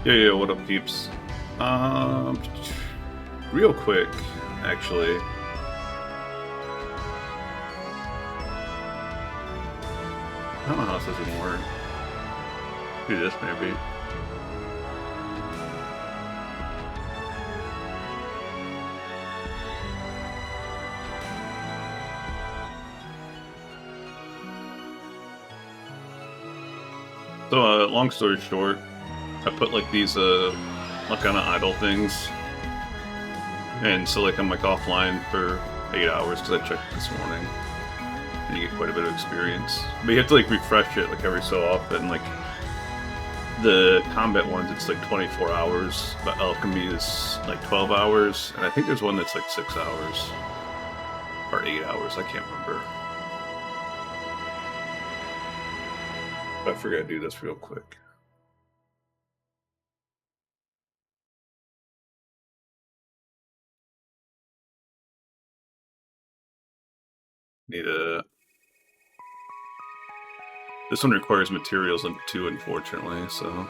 Yeah, what up, peeps? Real quick, actually. I don't know how this doesn't work. Do this, maybe. So, long story short, I put like these like kind of idle things, and so like I'm like offline for 8 hours because I checked this morning, and you get quite a bit of experience. But you have to like refresh it like every so often. Like the combat ones, it's like 24 hours, but alchemy is like 12 hours, and I think there's one that's like 6 hours or 8 hours. I can't remember. But I figured I'd do this real quick. Need a. This one requires materials too, unfortunately, so.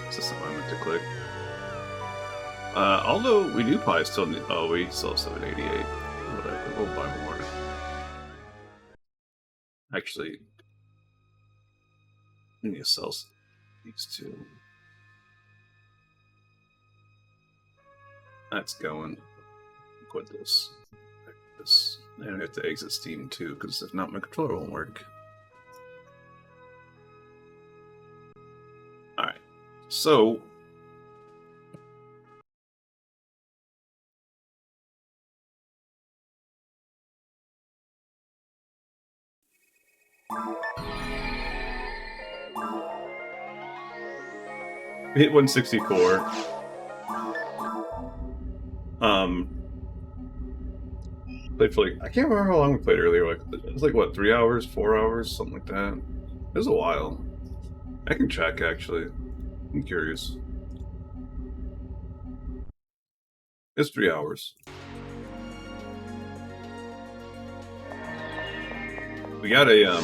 Is this something I meant to click? Although we do probably still need. Oh, we still have 788. Whatever, we'll buy more. Actually, I need to sell these two. That's going. Quit this. And I have to exit Steam too, because if not, my controller won't work. Alright. So. We hit 164. Played for like, I can't remember how long we played earlier. Like, it was like what, 3 hours, 4 hours, something like that. It was a while. I can check actually. I'm curious. It's 3 hours. We got a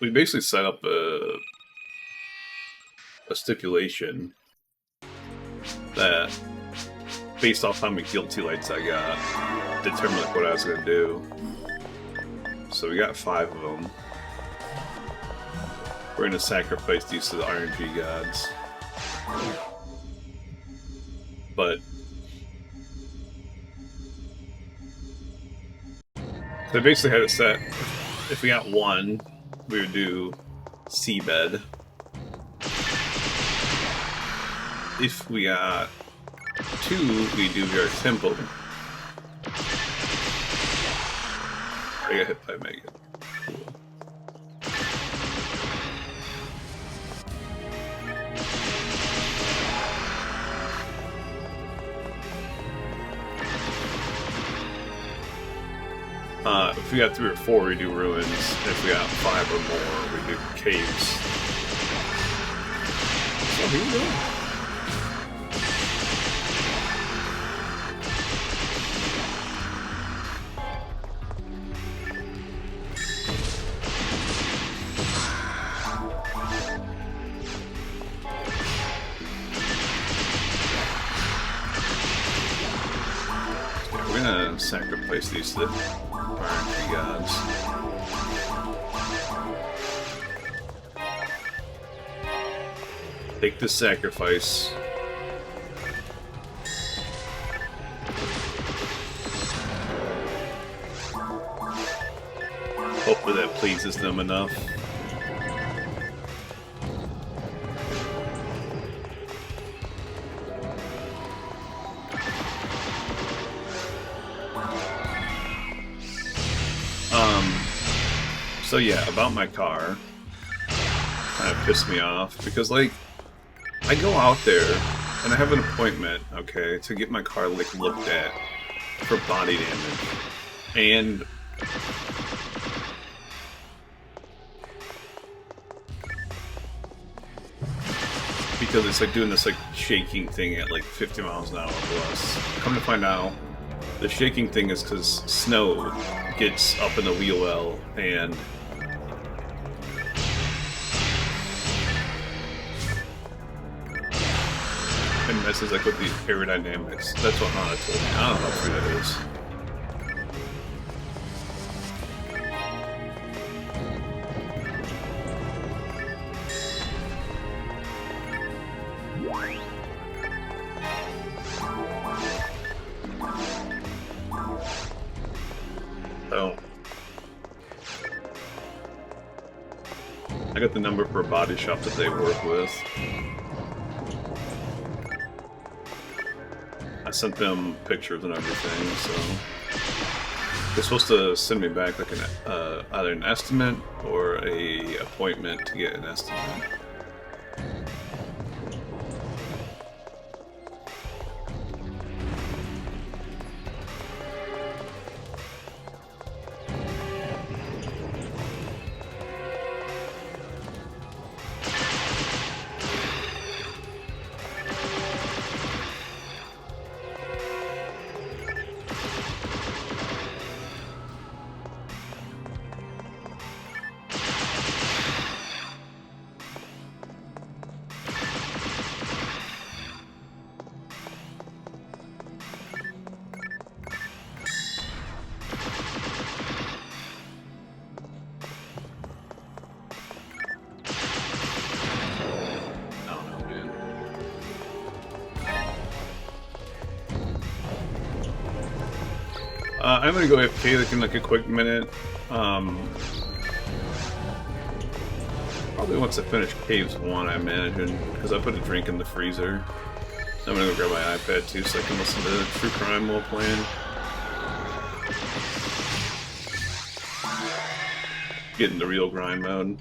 we basically set up a stipulation that, based off how many guilty lights I got, determined like what I was gonna do. So we got 5 of them. We're gonna sacrifice these to the RNG gods. But they basically had it set. If we got 1, we would do seabed. If we got 2, we do our temple. I got hit by Megan. Cool. If we got 3 or 4, we do ruins. If we got 5 or more, we do caves. So here we go. We're gonna sacrifice these to the RNG gods. Take the sacrifice. Hopefully that pleases them enough. So yeah, about my car, kind of pissed me off because like I go out there and I have an appointment, okay, to get my car like looked at for body damage, and because it's like doing this like shaking thing at like 50 miles an hour plus. Come to find out, the shaking thing is because snow gets up in the wheel well and messes like with the aerodynamics. That's what Hana told me. I don't know how true that is. Oh. I got the number for a body shop that they work with. I sent them pictures and everything, so they're supposed to send me back like an either an estimate or a appointment to get an estimate. I'm gonna go AFK like in like a quick minute. Probably once I finish Caves 1, I imagine, because I put a drink in the freezer. I'm gonna go grab my iPad too so I can listen to True Crime while playing. Get in the real grind mode.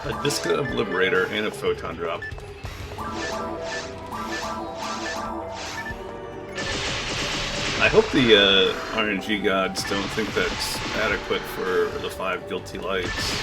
A Disca of Liberator and a Photon Drop. I hope the RNG gods don't think that's adequate for the 5 guilty lights.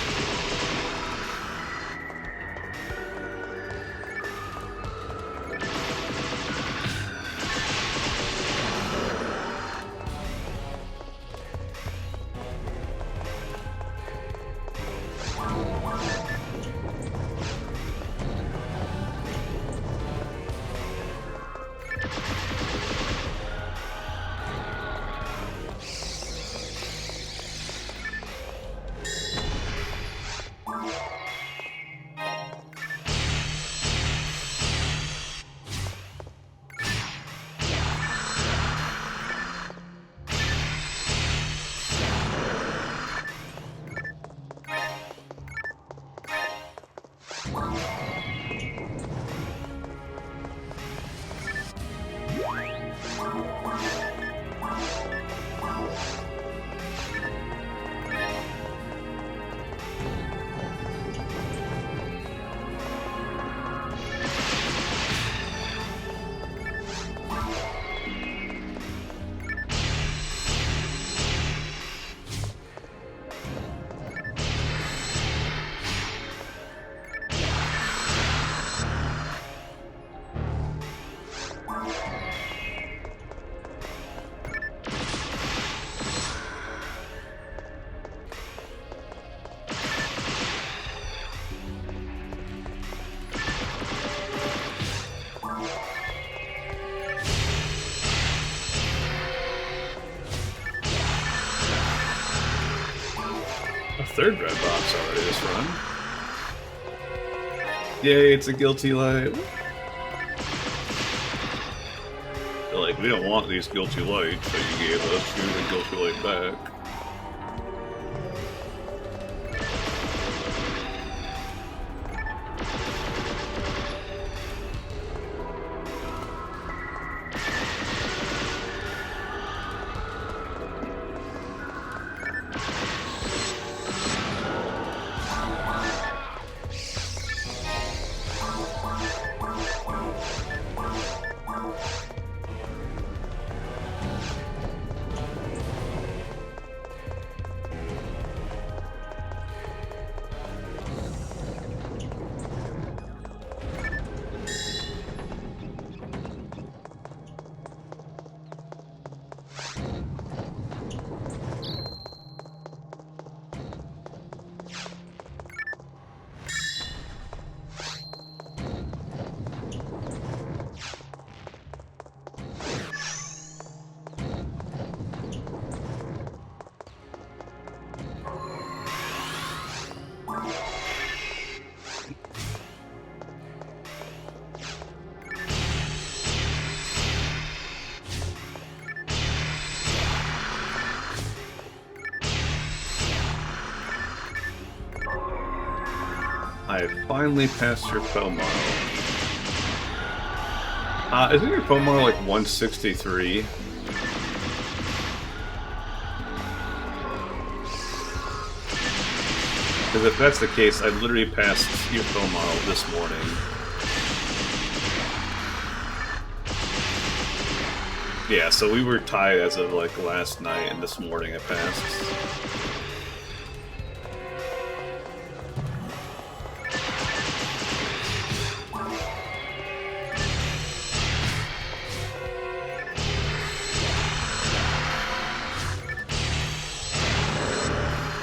third red box already this run. Yay, it's a guilty light. They're like, we don't want these guilty lights that you gave us. Here's a guilty light back. I finally passed your foe model. Isn't your foe model like 163? Because if that's the case, I literally passed your foe model this morning. Yeah, so we were tied as of like last night, and this morning I passed.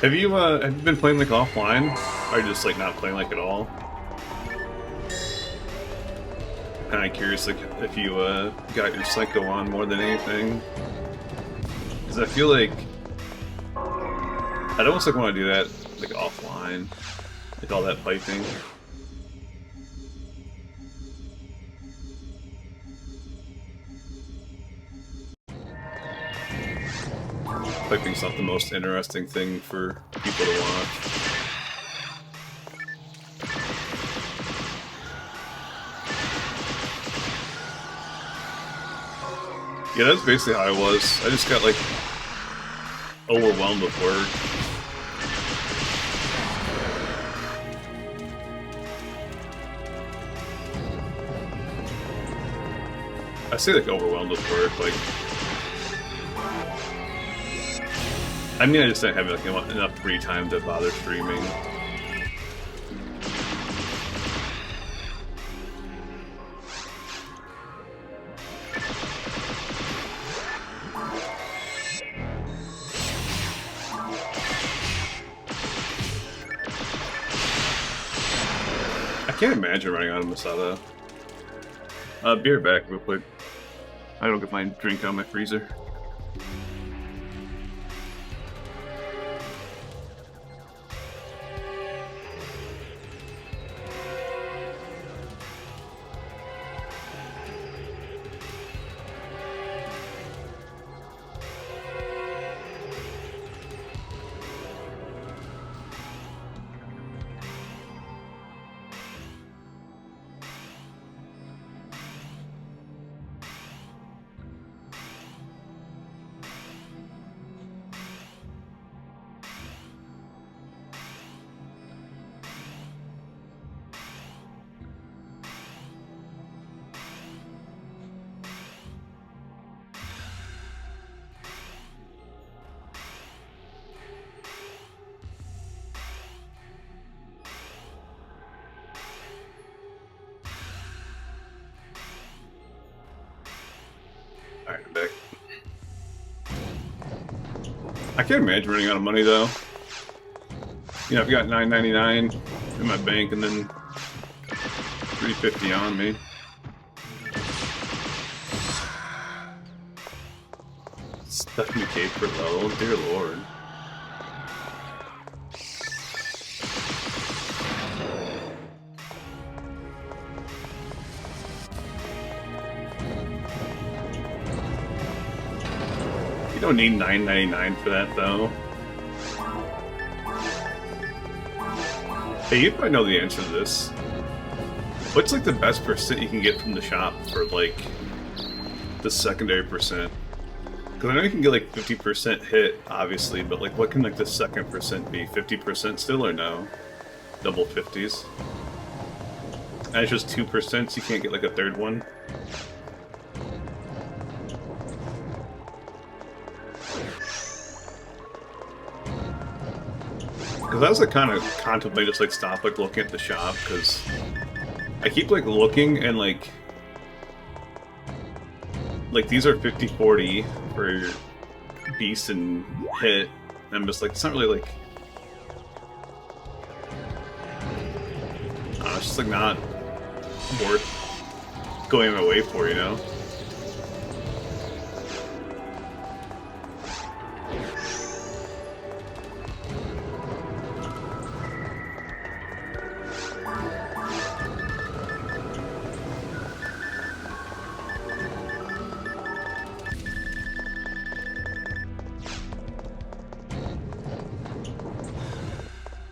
Have you been playing like offline? Or just like not playing like at all? Kinda curious like if you got your psycho on more than anything. Cause I feel like I'd almost like want to do that like offline. Like all that piping. Piping's not the most interesting thing for people to watch. Yeah, that's basically how I was. I just got like overwhelmed with work. I say like overwhelmed with work, like I mean, I just didn't have like enough free time to bother streaming. I can't imagine running out of Masada. Be right back real quick. I don't get my drink out of my freezer. Alright, I'm back. I can't imagine running out of money though. You know, I've got $9.99 in my bank and then $3.50 on me. $70K per level, dear lord. You don't need $9.99 for that, though. Hey, you probably know the answer to this. What's like the best percent you can get from the shop for like the secondary percent? Because I know you can get like 50% hit, obviously, but like what can like the second percent be? 50% still or no? Double 50s? And it's just 2%, so you can't get like a third one? Because I was like kind of contemplating just like stop like looking at the shop, because I keep like looking and like these are 50-40 for beast and hit, and I'm just like, it's not really like, it's just like not worth going my way for, you know?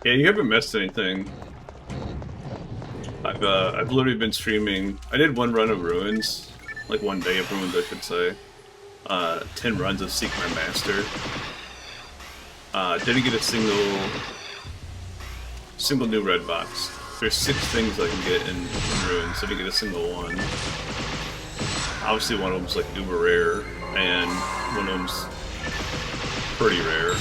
Yeah, you haven't missed anything. I've literally been streaming. I did one run of Ruins, like one day of Ruins, I should say. 10 runs of Seek My Master. Didn't get a single new red box. There's 6 things I can get in Ruins, so I didn't get a single one. Obviously, one of them's like uber rare, and one of them's pretty rare.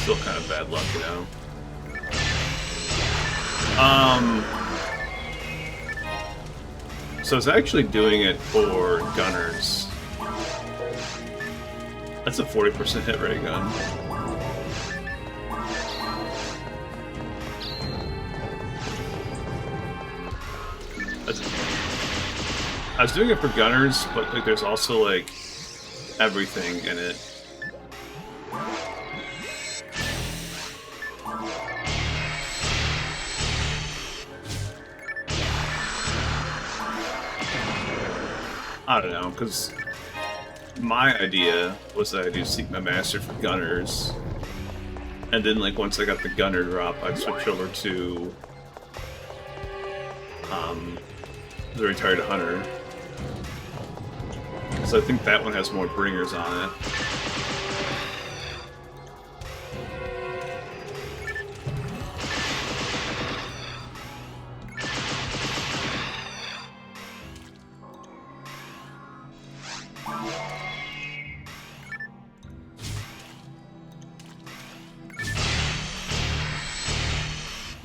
Still kind of bad luck, you know. So I was actually doing it for gunners. That's a 40% hit ray gun. I was doing it for gunners, but like there's also like everything in it. I don't know, because my idea was that I do Seek My Master for gunners, and then like once I got the gunner drop, I'd switch over to the Retired Hunter. So I think that one has more bringers on it.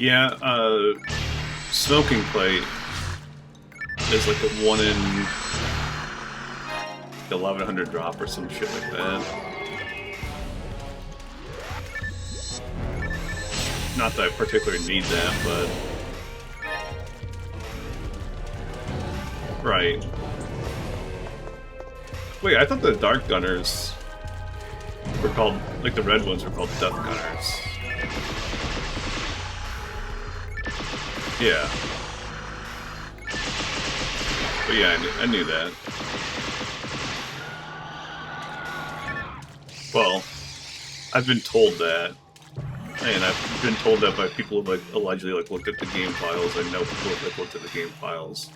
Yeah, Smoking Plate is like a 1 in 1100 drop or some shit like that. Not that I particularly need that, but... Right. Wait, I thought the Dark Gunners were called... Like, the red ones were called Death Gunners. Yeah. But yeah, I knew that. Well, I've been told that. And I've been told that by people who like allegedly like looked at the game files. I know people who like looked at the game files.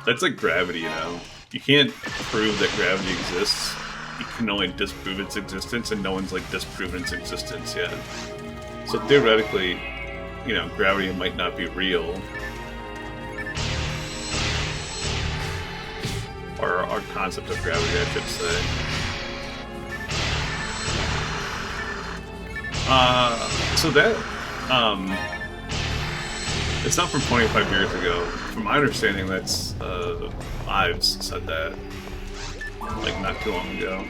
That's like gravity, you know. You can't prove that gravity exists. You can only disprove its existence, and no one's like disproven its existence yet. So theoretically, you know, gravity might not be real. Or our concept of gravity, I should say. So that, it's not from 25 years ago. From my understanding, that's, Ives said that, like, not too long ago.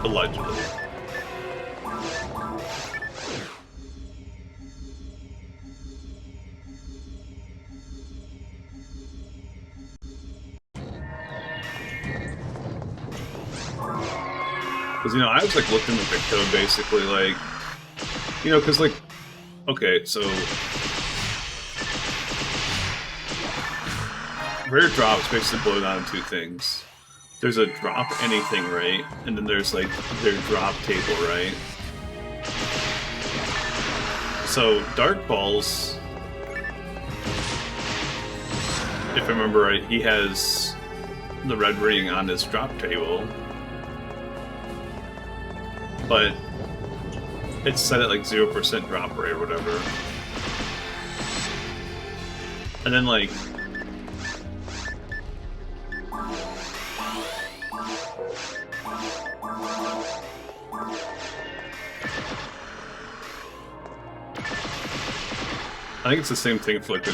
Allegedly. Because, you know, I was, like, looking at the code, basically, like, You know, because, like, okay, so rare drops basically boil down to two things. There's a drop anything, right? And then there's, like, their drop table, right? So, Dark Balls, if I remember right, he has the red ring on his drop table. But it's set at like 0% drop rate or whatever. And then like I think it's the same thing for like the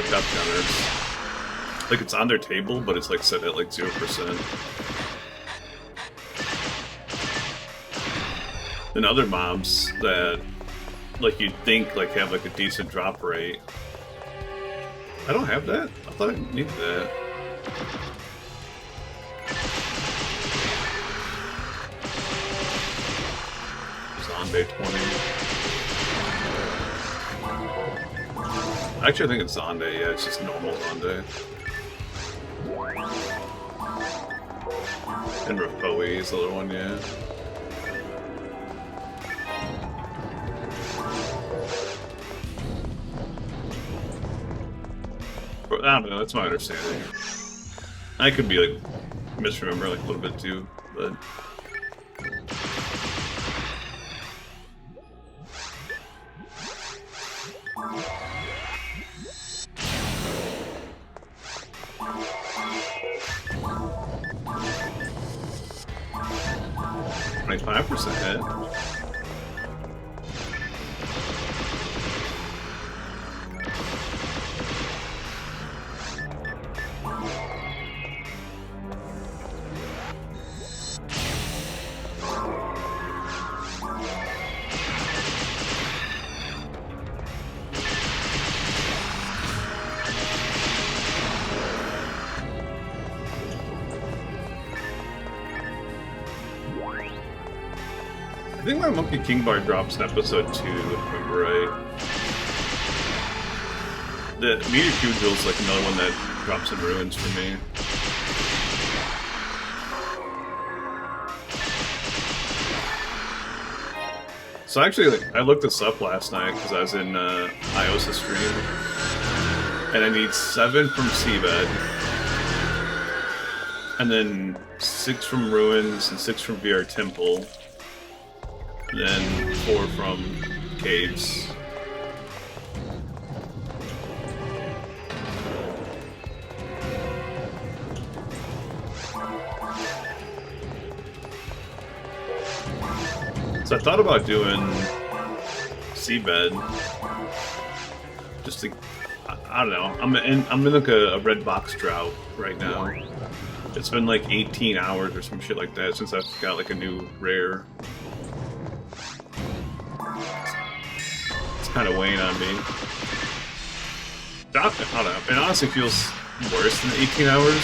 depth gunners. Like it's on their table, but it's like set at like 0%. And other mobs that like you'd think like have like a decent drop rate. I don't have that. I thought I needed that. Zombie 20. Actually, I think it's Zonde. Yeah, it's just normal Zonde. And Rapoe is the other one, yeah. I don't know, that's my understanding. I could be like misremember like a little bit too, but %. hit. I think my Monkey King bar drops in episode 2, if I remember right. The Meteor Cube is like another one that drops in ruins for me. So actually, like, I looked this up last night because I was in Iosa's stream, and I need 7 from Seabed, and then 6 from Ruins and 6 from VR Temple. Then 4 from Caves. So I thought about doing Seabed. Just to, I don't know. I'm in like a red box drought right now. It's been like 18 hours or some shit like that since I've got like a new rare. Kind of weighing on me. I don't know. It honestly feels worse than 18 hours.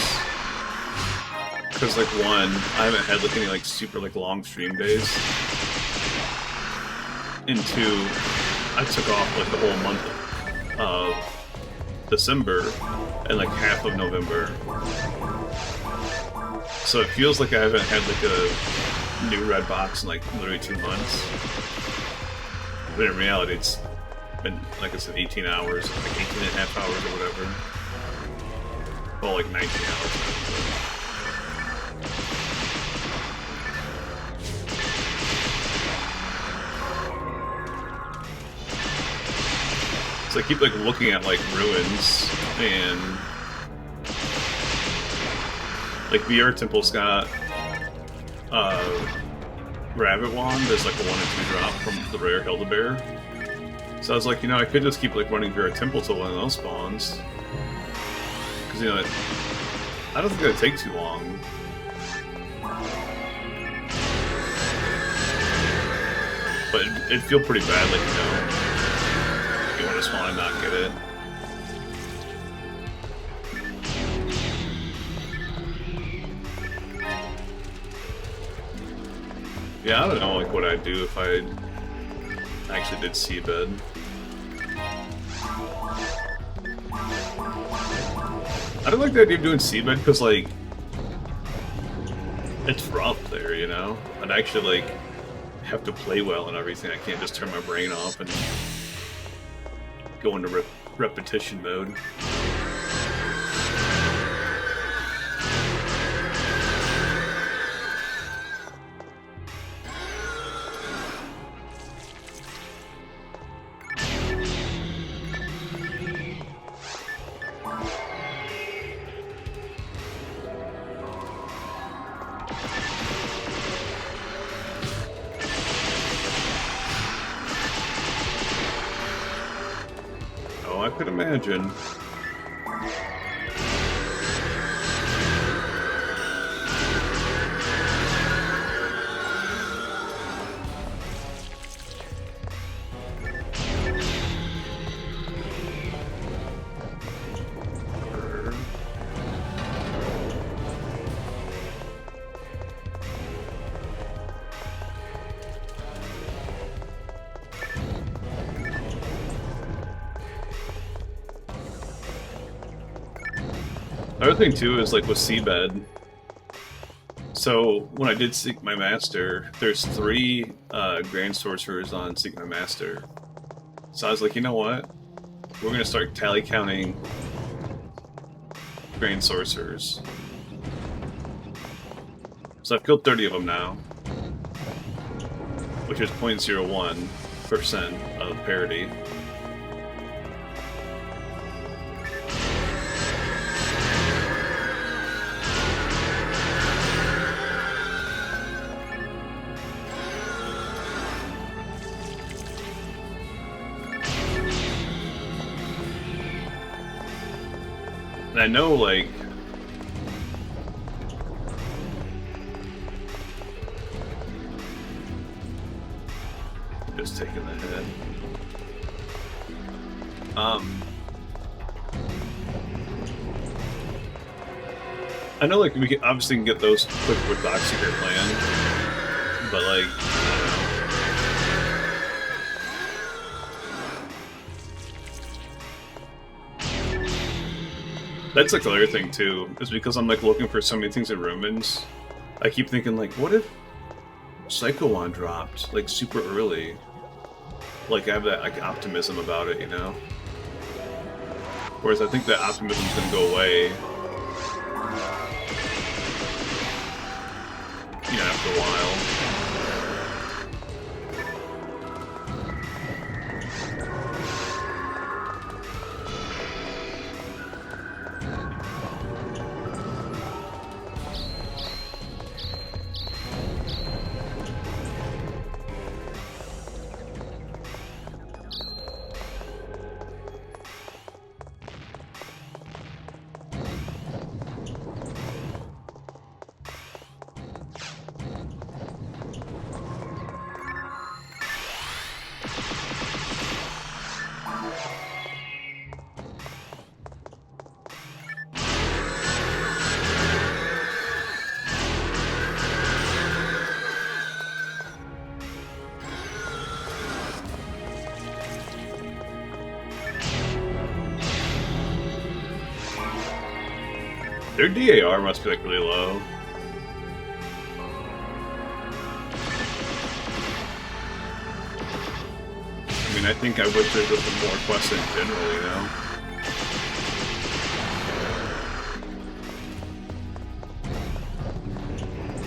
Because, like, one, I haven't had like any like super like long stream days. And 2, I took off like the whole month of December and like half of November. So it feels like I haven't had like a new red box in like literally 2 months. But in reality, it's been, like I said, 18 hours, like 18 and a half hours or whatever. Well, like 19 hours. So I keep like looking at like ruins and like VR Temple's got Rabbit Wand. There's like a 1 and 2 drop from the rare Hildebear. So I was like, you know, I could just keep like running VR Temple till one of those spawns. Because, you know, I don't think that'd take too long. But it'd feel pretty bad, like, you know, if you want to spawn and not get it. Yeah, I don't know, like, what I'd do if I I actually did seabed. I don't like the idea of doing seabed because, like, it's rough there, you know? I'd actually, like, have to play well and everything. I can't just turn my brain off and go into repetition mode. I could imagine. Another thing too is like with seabed. So when I did Seek My Master, there's 3 Grand Sorcerers on Seek My Master. So I was like, you know what? We're gonna start tally counting Grand Sorcerers. So I've killed 30 of them now, which is 0.01% of parity. And I know, like, just taking the head. I know, like, we can obviously get those quick with Doc Secret Plan, but, like, that's like the other thing too, is because I'm like looking for so many things in Romans, I keep thinking like, what if Psycho Wand dropped like super early? Like I have that like optimism about it, you know? Whereas I think that optimism's gonna go away, you know, after a while. Their DAR must be like really low. I mean, I think I wish there was more quests in general, you know?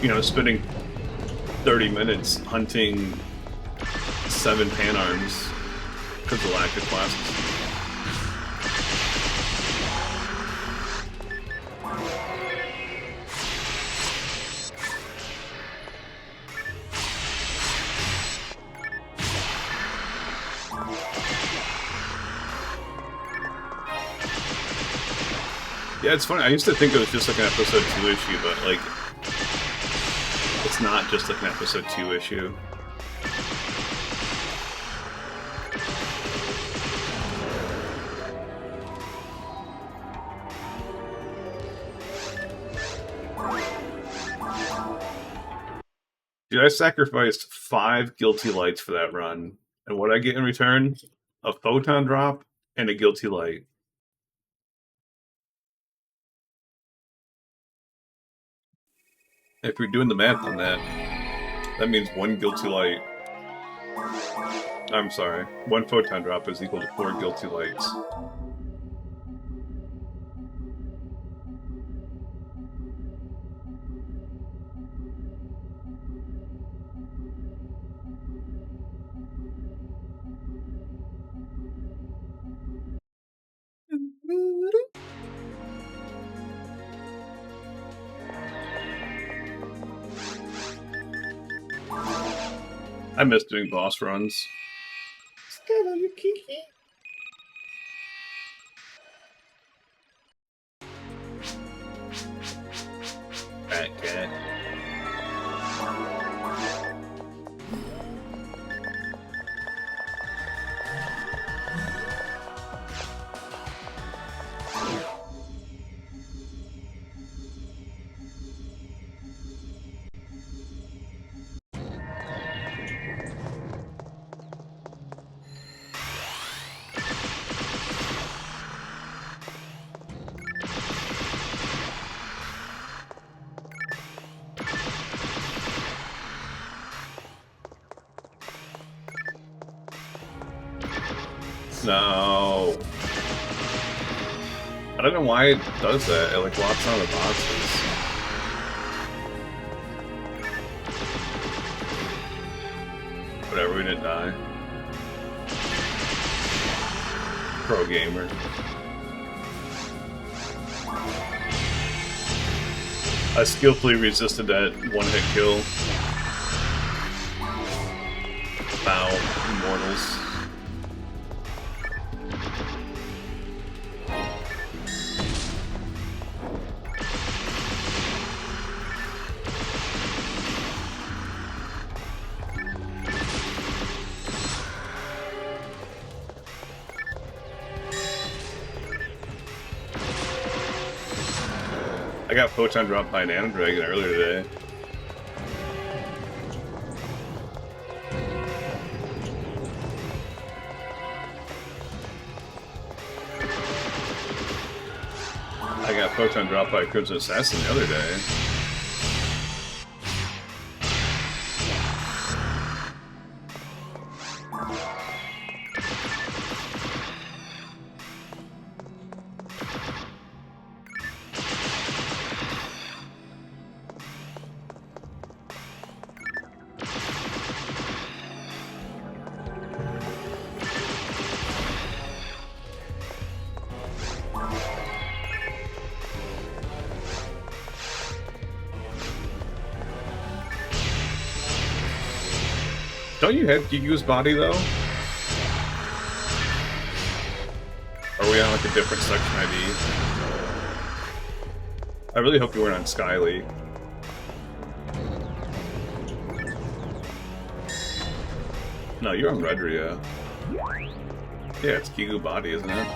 You know, spending 30 minutes hunting 7 pan arms because of lack of classes. Yeah, it's funny. I used to think it was just like an episode 2 issue, but like, it's not just like an episode 2 issue. Dude, I sacrificed 5 guilty lights for that run, And what I get in return? A photon drop and a guilty light. If you're doing the math on that, that means one guilty light. I'm sorry, one photon drop is equal to 4 guilty lights. I miss doing boss runs. Fat cat. No. I don't know why it does that. It like locks on the boxes. Whatever, we didn't die. Pro gamer. I skillfully resisted that one-hit kill. Bow, immortals. I got photon dropped by an Nano Dragon earlier today. I got photon dropped by a Crimson Assassin the other day. Don't you have Gigu's body, though? Are we on, like, a different Section ID? I really hope you weren't on Skyly. No, you're on Redria. Yeah, it's Gigu body, isn't it?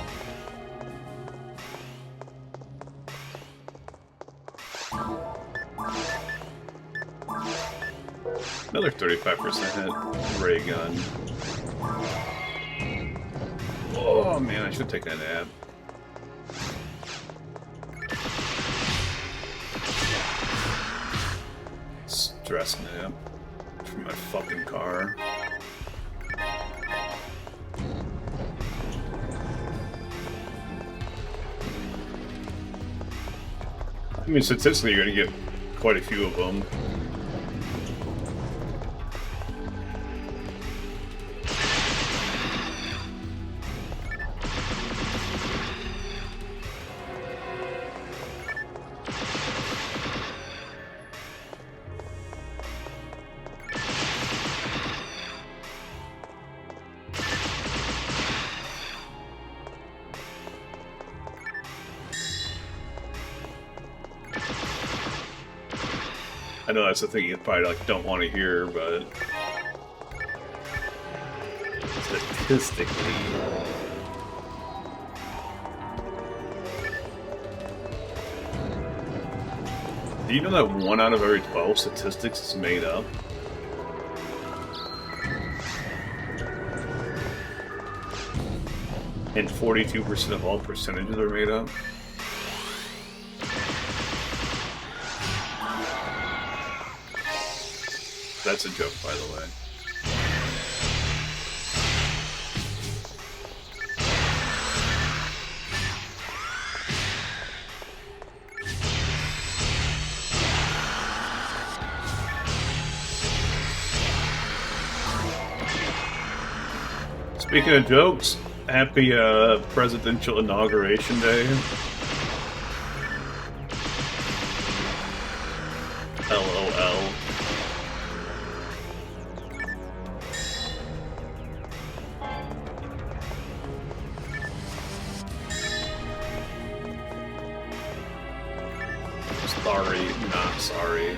Another 35% hit. Ray gun. Oh man, I should take that nap. Stress nap. From my fucking car. I mean, statistically, you're gonna get quite a few of them. I know that's the thing you probably like don't want to hear, but statistically, do you know that 1 out of every 12 statistics is made up? And 42% of all percentages are made up. That's a joke, by the way. Speaking of jokes, happy presidential inauguration day. LOL. Sorry, not sorry.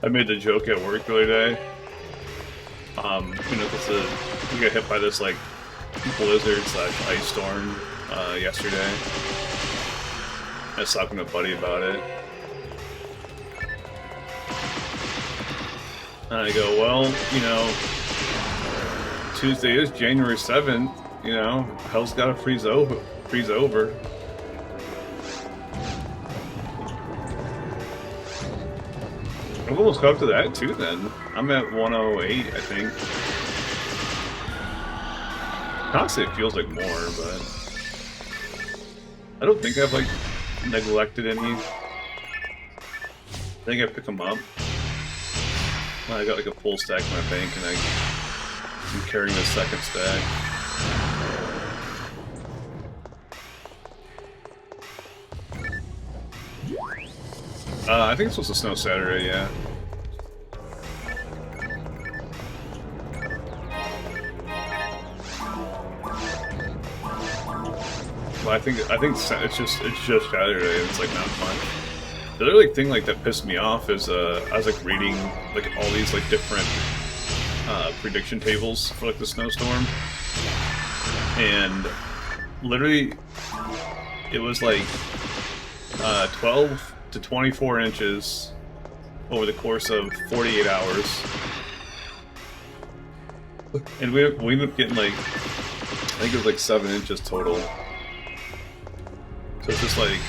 I made the joke at work the other day. You know, because we got hit by this like blizzard / ice storm yesterday. I was talking to a buddy about it, and I go, "Well, you know, Tuesday is January 7th. You know, hell's gotta freeze over." I've almost got up to that too then. I'm at 108, I think. Honestly, it feels like more, but I don't think I've like neglected any. I think I pick them up. I got like a full stack in my bank and I'm carrying the second stack. I think it's supposed to snow Saturday, yeah. Well, I think it's just Saturday. It's like not much. The other like thing like that pissed me off is I was like reading like all these like different prediction tables for like the snowstorm, and literally it was like 12 to 24 inches over the course of 48 hours. And we ended up getting like, I think it was like 7 inches total. So it's just like,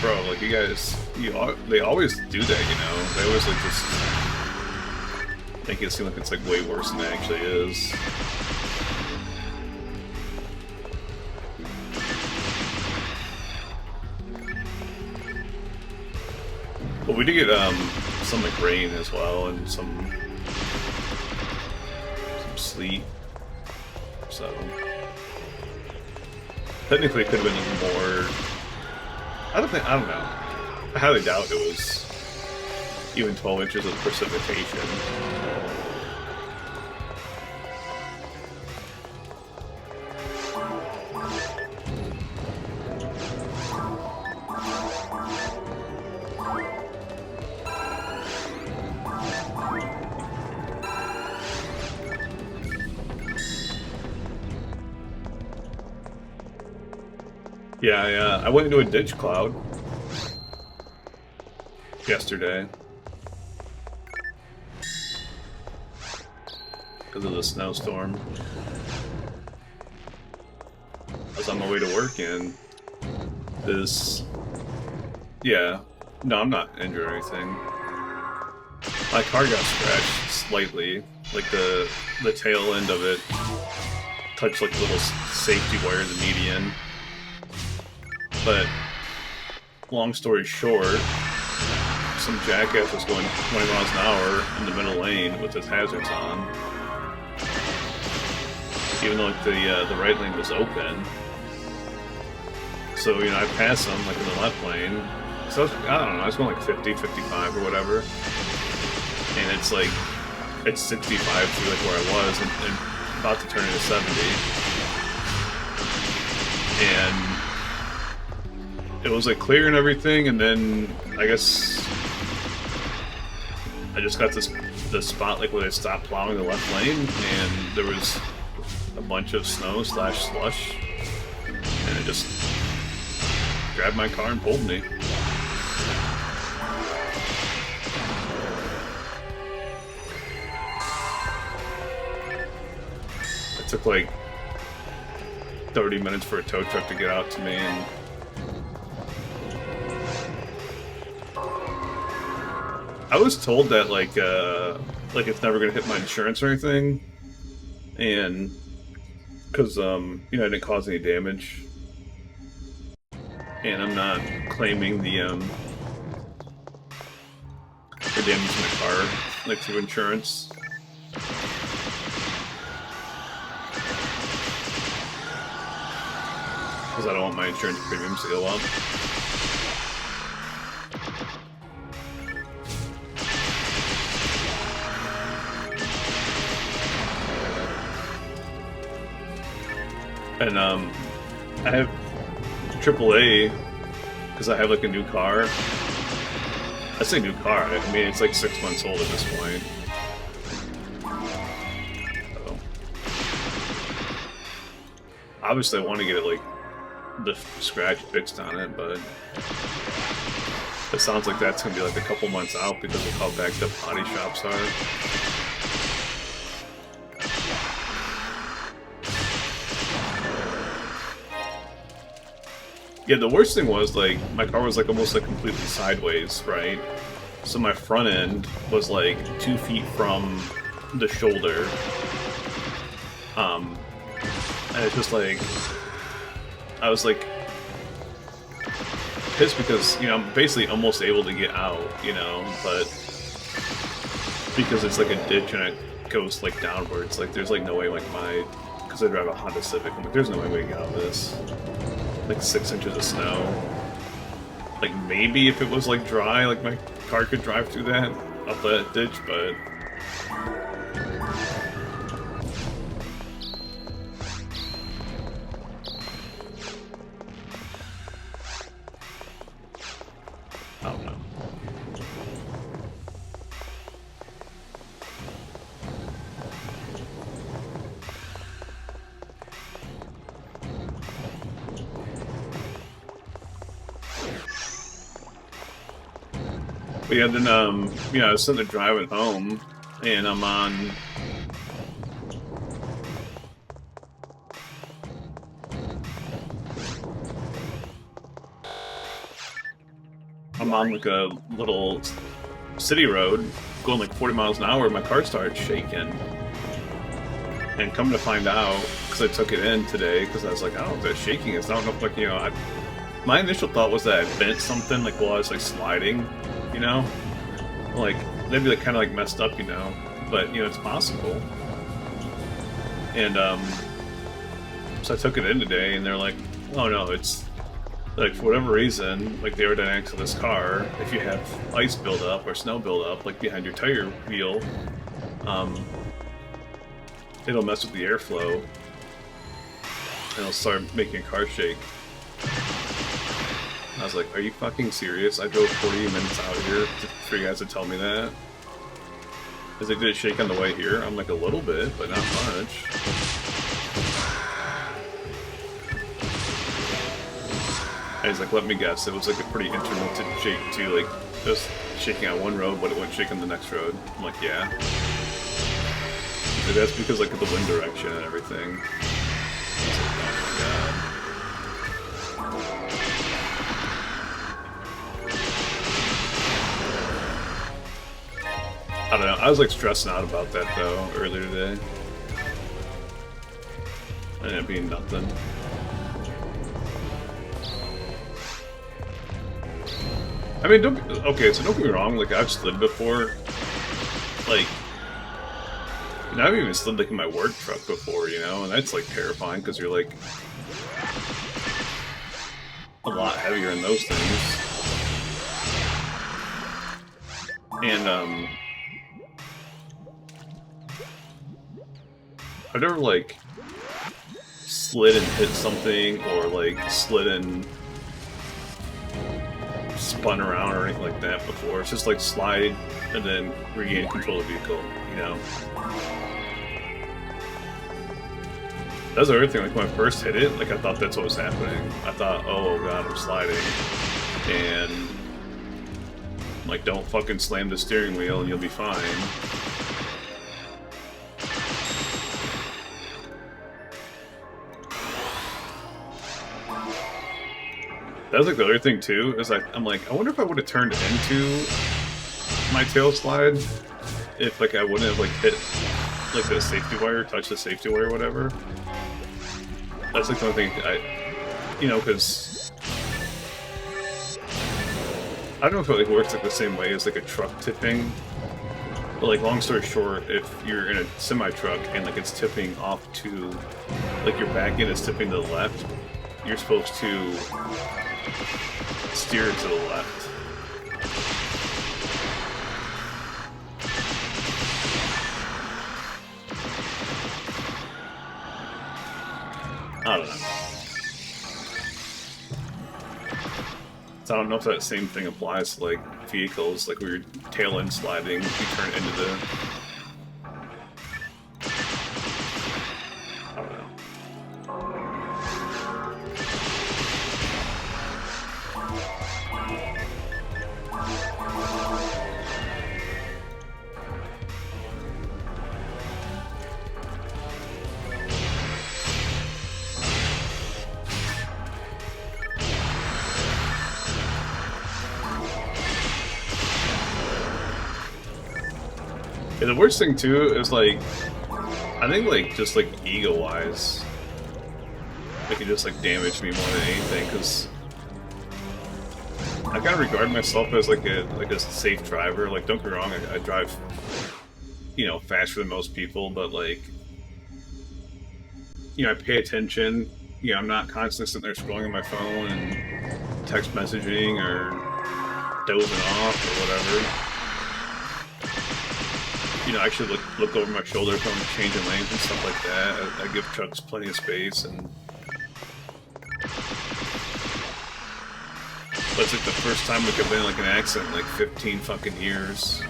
bro, like you guys, they always do that, you know? They always like just make it seem like it's like way worse than it actually is. But we did get some like rain as well and some sleet. So technically it could have been even more. I don't know. I highly doubt it was even 12 inches of precipitation. Yeah, I went into a ditch cloud yesterday because of the snowstorm. I was on my way to work and this... Yeah, no, I'm not injured or anything. My car got scratched slightly, like the tail end of it touched like the little safety wire, the median. But, long story short, some jackass was going 20 miles an hour in the middle lane with his hazards on. Even though like, the right lane was open. So, you know, I passed him like in the left lane. So I don't know, I was going like 50, 55 or whatever. and it's like, it's 65 to like where I was, and about to turn into 70. And it was like clear and everything, and then I guess I just got this spot like where they stopped plowing the left lane, and there was a bunch of snow / slush, and it just grabbed my car and pulled me. It took like 30 minutes for a tow truck to get out to me, and I was told that like it's never gonna hit my insurance or anything, and because you know, I didn't cause any damage, and I'm not claiming the damage to my car like through insurance. Because I don't want my insurance premiums to go up. And I have AAA because I have like a new car. I say new car, I mean it's like 6 months old at this point. So, obviously I want to get it like the scratch fixed on it, but it sounds like that's gonna be like a couple months out because of how backed up body shops are. Yeah, the worst thing was like my car was like almost like completely sideways, right? So my front end was like 2 feet from the shoulder, and it's just like I was like pissed because, you know, I'm basically almost able to get out, you know, but because it's like a ditch and it goes like downwards, like there's like no way like because I drive a Honda Civic, I'm like there's no way we can get out of this. Like 6 inches of snow. Like maybe if it was like dry, like my car could drive through that, up that ditch, but I don't know. But yeah, then, you know, I was sitting there driving home, and I'm on like a little city road, going like 40 miles an hour, my car started shaking. And come to find out, because I took it in today, because I was like, oh, that's shaking. It's not enough, like, you know, my initial thought was that I bent something, like, while I was, like, sliding, you know? Like, they'd be, like, kind of, like, messed up, you know? But, you know, it's possible. And, so I took it in today, and they're like, oh, no, it's, like, for whatever reason, like, the aerodynamics of this car, if you have ice buildup or snow buildup, like, behind your tire wheel, it'll mess with the airflow, and it'll start making your car shake. I was like, are you fucking serious? I drove 40 minutes out here for you guys to tell me that? Is it did it shake on the way here? I'm like, a little bit, but not much. And he's like, let me guess, it was like a pretty intermittent shake too, like, it was shaking on one road, but it wouldn't shake on the next road. I'm like, yeah. So that's because, like, of the wind direction and everything. I was like, oh my god. I don't know, I was like stressing out about that though, earlier today. And it being nothing. I mean, okay, so don't get me wrong, like, I've slid before. Like, you know, I've even slid, like, in my work truck before, you know, and that's, like, terrifying, because you're, like, a lot heavier in those things. And, I've never like slid and hit something, or like slid and spun around or anything like that before. It's just like slide and then regain control of the vehicle, you know? That's the other thing, like when I first hit it, like I thought that's what was happening. I thought, oh god, I'm sliding. And like, don't fucking slam the steering wheel and you'll be fine. That was like the other thing too, is like, I'm like, I wonder if I would have turned into my tail slide if like I wouldn't have like hit like the safety wire, touched the safety wire or whatever. That's like the only thing you know, because I don't know if it like works like the same way as like a truck tipping. But like, long story short, if you're in a semi-truck and like it's tipping off to, like your back end is tipping to the left, you're supposed to steer it to the left. I don't know. So I don't know if that same thing applies to like vehicles, like where you're tail end sliding, you turn into the... I don't know. Yeah, the worst thing too is like, I think like just like ego-wise, it can just like damage me more than anything, because I kind of regard myself as like a safe driver. Like, don't get me wrong, I drive, you know, faster than most people, but like, you know, I pay attention. You know, I'm not constantly sitting there scrolling on my phone and text messaging or dozing off or whatever. You know, I actually look over my shoulder if I'm changing lanes and stuff like that. I give trucks plenty of space, and but it's like the first time like I've been in like an accident in like 15 fucking years.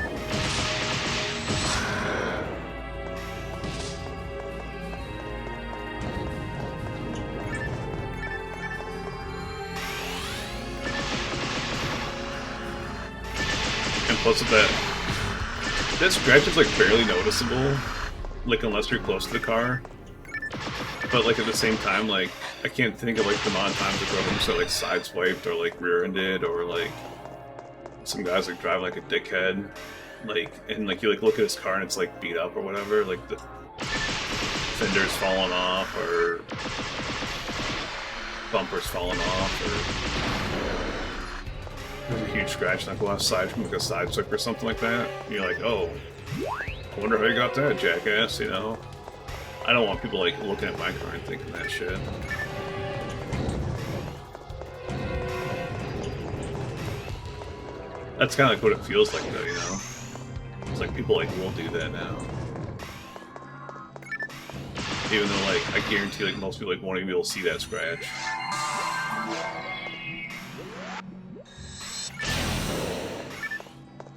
And plus with that scratch is like barely noticeable, like unless you're close to the car. But like at the same time, like I can't think of like the amount of times I've driven so like sideswiped or like rear-ended, or like some guys like drive like a dickhead, like, and like you like look at his car and it's like beat up or whatever, like the fender's falling off or bumper's falling off, or there's a huge scratch like outside from like a side swipe or something like that. And you're like, oh, I wonder how you got that, jackass, you know? I don't want people like looking at my car and thinking that shit. That's kind of like what it feels like though, you know? It's like people like will do that now. Even though like I guarantee like most people like won't even be able to see that scratch.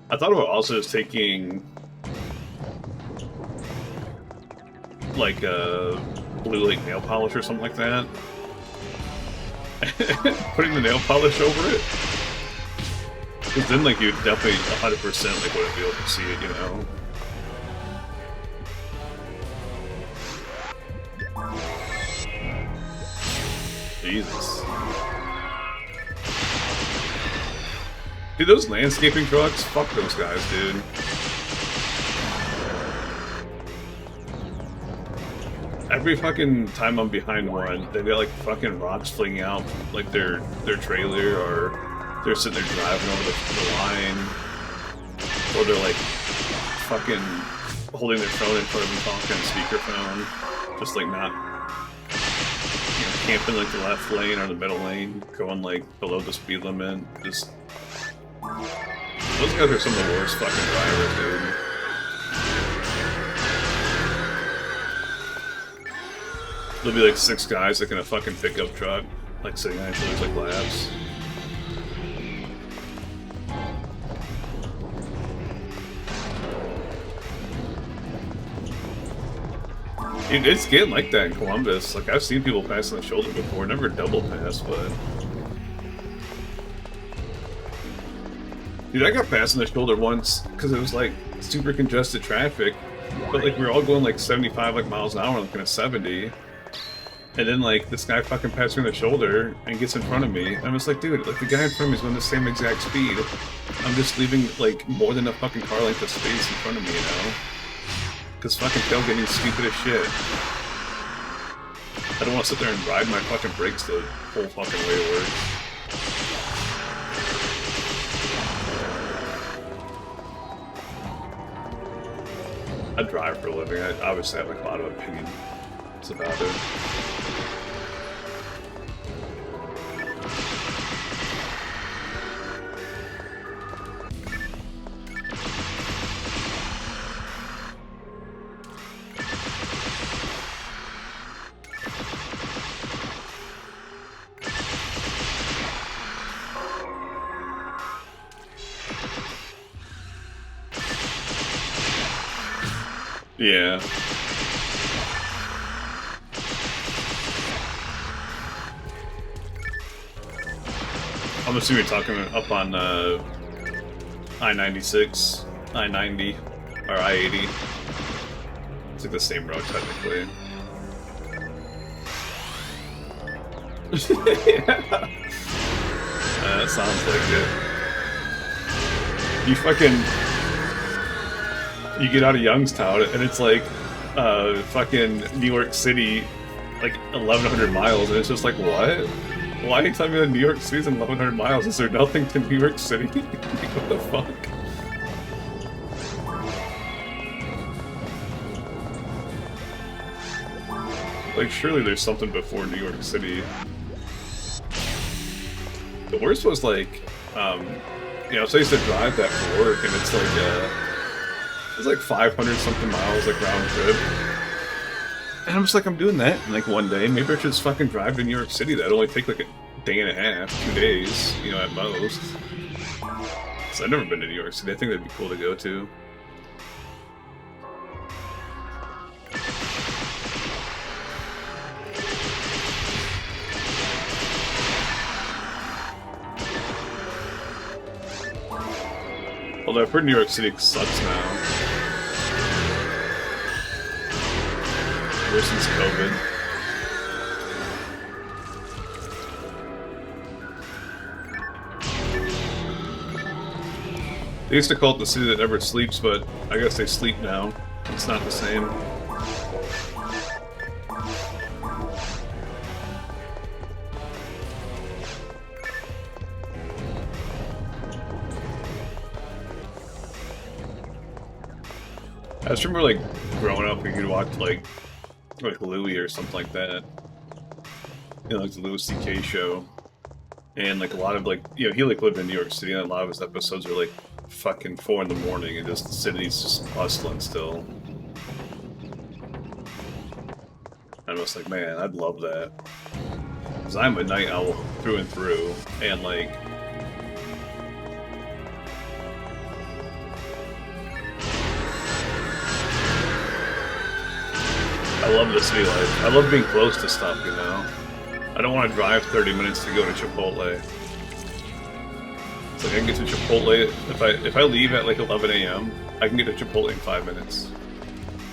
I thought about also just taking like a blue like nail polish or something like that. Putting the nail polish over it. Because then like you'd definitely 100% like wouldn't be able to see it, you know? Jesus. Dude, those landscaping trucks, fuck those guys, dude. Every fucking time I'm behind one, they've got like fucking rocks flinging out like their trailer, or they're sitting there driving over the line, or they're like fucking holding their phone in front of them talking on speakerphone, just like not, you know, camping like the left lane or the middle lane, going like below the speed limit. Just those guys are some of the worst fucking drivers, dude. There'll be like 6 guys like in a fucking pickup truck, like sitting on each other's like laps. Dude, it's getting like that in Columbus. Like, I've seen people pass on the shoulder before, never double pass, but... Dude, I got passed on the shoulder once, because it was, like, super congested traffic, but, like, we were all going, like, 75, like, miles an hour, like, in a 70, and then, like, this guy fucking passed me on the shoulder and gets in front of me, and I'm just like, dude, like, the guy in front of me is going the same exact speed. I'm just leaving, like, more than a fucking car length of space in front of me, you know? Because fucking tailgating is stupid as shit. I don't want to sit there and ride my fucking brakes the whole fucking way to work. I drive for a living. I obviously have like a lot of opinions about it. Yeah. I'm assuming you're talking up on I-96, I-90, or I-80. It's like the same road, technically. Yeah. That sounds like it. You fucking... You get out of Youngstown, and it's like, fucking New York City, like 1,100 miles, and it's just like, what? Why are you telling me that New York City's 1,100 miles? Is there nothing to New York City? What the fuck? Like, surely there's something before New York City. The worst was like, you know, so I used to drive that for work, and it's like, it's like 500 something miles, like round trip. And I'm just like, I'm doing that in like one day. Maybe I should just fucking drive to New York City. That'd only take like a day and a half, 2 days, you know, at most. So I've never been to New York City. I think that'd be cool to go to. Although I've heard New York City sucks now. Ever since COVID. They used to call it the city that never sleeps, but I guess they sleep now. It's not the same. I just remember, like, growing up, we could watch, like Louis or something like that. You know, like the Louis C.K. show. And, like, a lot of, like, you know, he, like, lived in New York City, and a lot of his episodes are, like, fucking 4 in the morning, and just the city's just hustling still. I'm just like, man, I'd love that. Because I'm a night owl through and through, and, like, I love the city life. I love being close to stuff, you know? I don't want to drive 30 minutes to go to Chipotle. It's like I can get to Chipotle, if I leave at like 11 a.m., I can get to Chipotle in 5 minutes.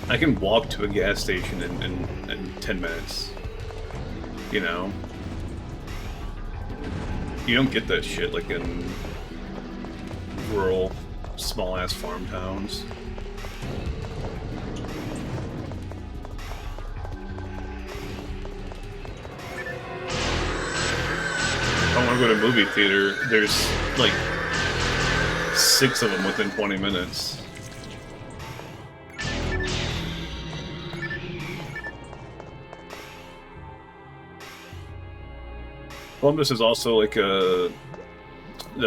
I can walk to a gas station in 10 minutes. You know? You don't get that shit like in rural, small-ass farm towns. If I want to go to a movie theater, there's like 6 of them within 20 minutes. Columbus is also like the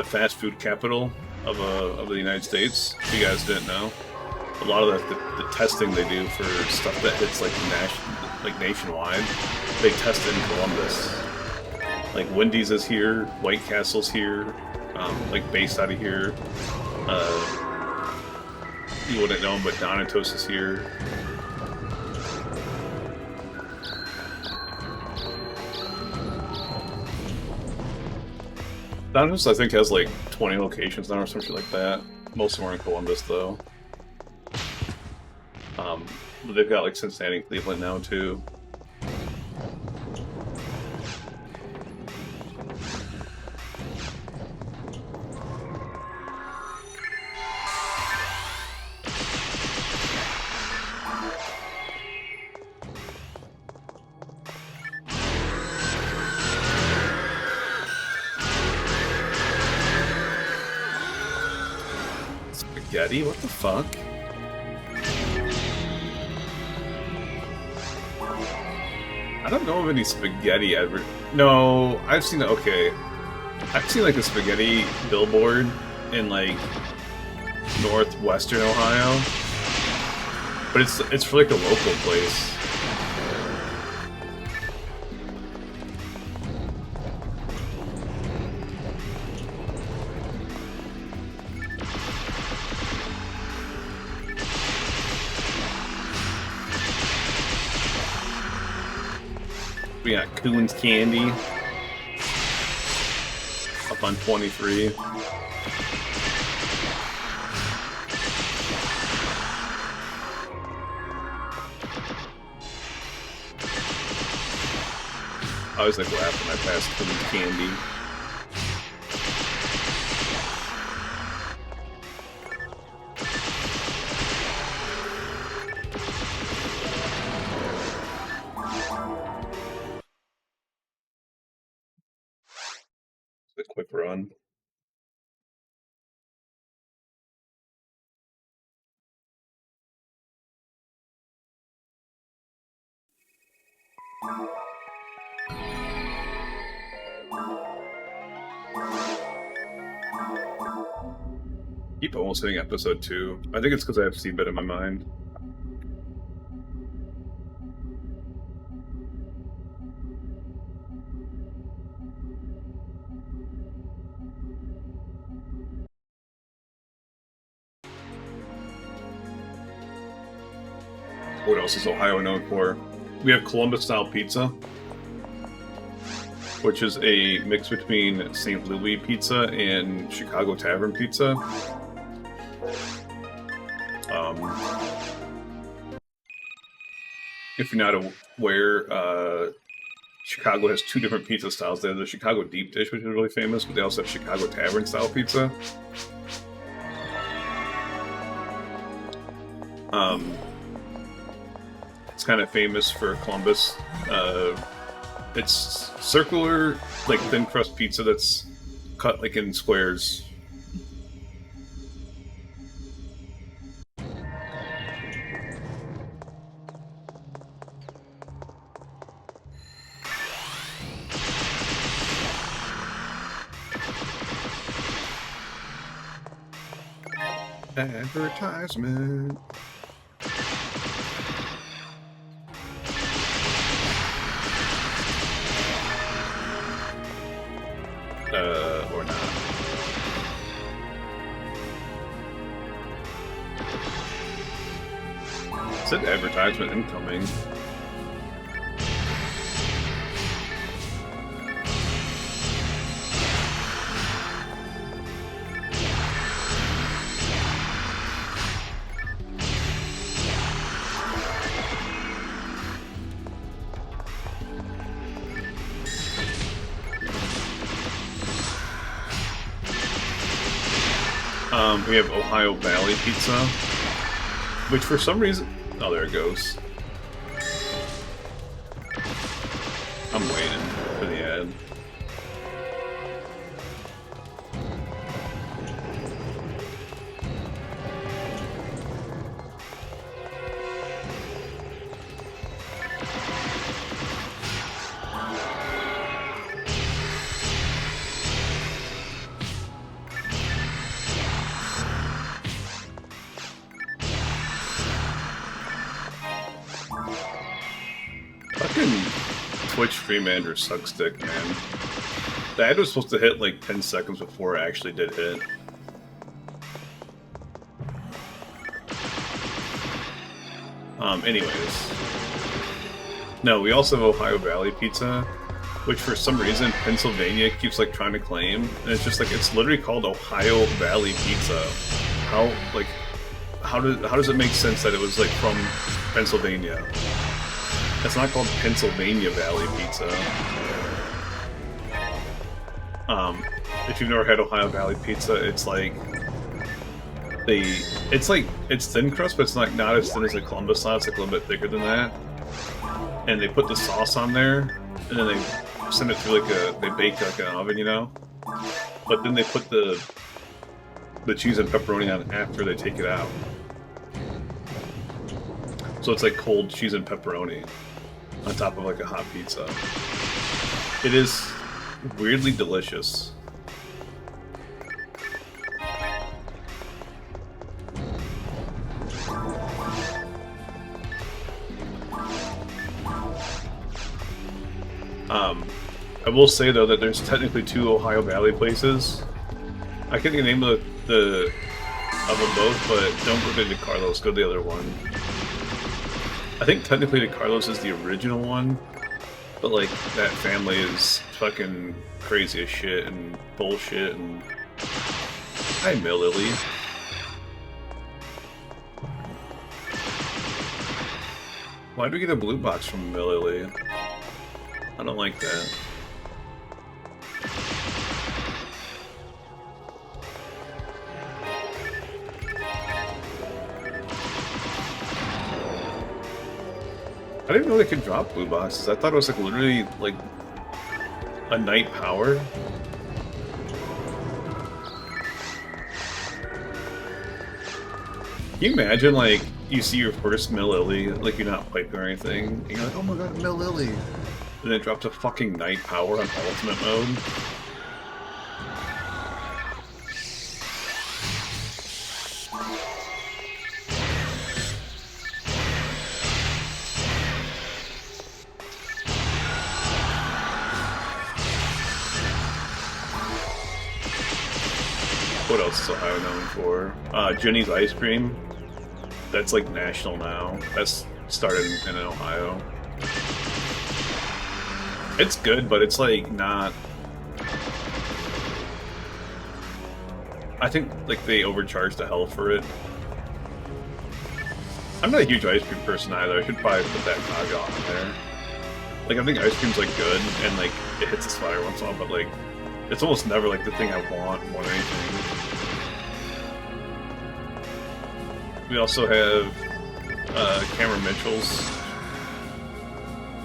fast food capital of the United States. If you guys didn't know, a lot of the testing they do for stuff that hits like like nationwide. They test in Columbus. Like Wendy's is here, White Castle's here, like based out of here. You wouldn't know, but Donatos is here. Donatos, I think, has like 20 locations now or some shit like that. Most of them are in Columbus, though. But they've got like Cincinnati and Cleveland now, too. Spaghetti? What the fuck? I don't know of any spaghetti ever. No, I've seen. Okay, I've seen like a spaghetti billboard in like northwestern Ohio, but it's for like a local place. We got Coon's Candy up on 23. I always like laugh when I pass Coon's Candy. A quick run. Keep almost hitting episode 2. I think it's because I have C-Bit in my mind. What else is Ohio known for? We have Columbus-style pizza, which is a mix between St. Louis pizza and Chicago Tavern pizza. If you're not aware, Chicago has 2 different pizza styles. They have the Chicago deep dish, which is really famous, but they also have Chicago Tavern style pizza. It's kind of famous for Columbus. It's circular, like thin crust pizza that's cut like in squares. Advertisement. Or not. It said advertisement incoming. We have Ohio Valley Pizza, which for some reason... Oh, there it goes. I'm waiting for the ad. Twitch stream manager sucks dick, man. The ad was supposed to hit like 10 seconds before it actually did hit. Anyways. No, we also have Ohio Valley Pizza, which for some reason Pennsylvania keeps like trying to claim, and it's just like it's literally called Ohio Valley Pizza. How does it make sense that it was like from Pennsylvania? It's not called Pennsylvania Valley Pizza. If you've never had Ohio Valley Pizza, it's like it's thin crust, but it's not as thin as a Columbus style. It's like a little bit thicker than that. And they put the sauce on there, and then they send it through they bake like an oven, you know. But then they put the cheese and pepperoni on after they take it out. So it's like cold cheese and pepperoni on top of like a hot pizza. It is weirdly delicious. I will say though that there's technically 2 Ohio Valley places. I can't think of the name of them both, but don't go to DeCarlos, go to the other one. I think technically DeCarlos is the original one, but like that family is fucking crazy as shit and bullshit and... Hi, Mill Lily. Why do we get a blue box from Mill Lily? I don't like that. I didn't know they could drop blue boxes. I thought it was like literally like a night power. Can you imagine like you see your first Mill Lily, like you're not piping or anything, and you're like, oh my god, Mill Lily. And it drops a fucking night power on ultimate mode. What else is Ohio known for? Jenny's Ice Cream. That's like national now. That's started in Ohio. It's good, but it's like not... I think like they overcharged the hell for it. I'm not a huge ice cream person either. I should probably put that caveat on there. Like I think ice cream's like good and like it hits the spot every once in a while, but like it's almost never like the thing I want more than anything. We also have Cameron Mitchell's.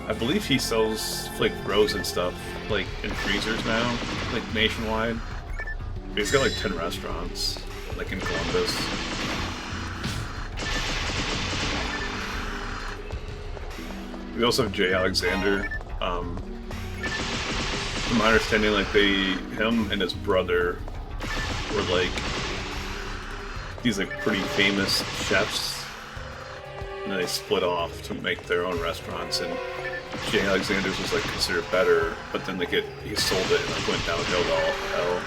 I believe he sells like frozen stuff like in freezers now, like nationwide. He's got like 10 restaurants, like in Columbus. We also have Jay Alexander. From my understanding, like him and his brother were like these like pretty famous chefs, and they split off to make their own restaurants. And Jay Alexander's was like considered better, but then he sold it and like went downhill to all hell.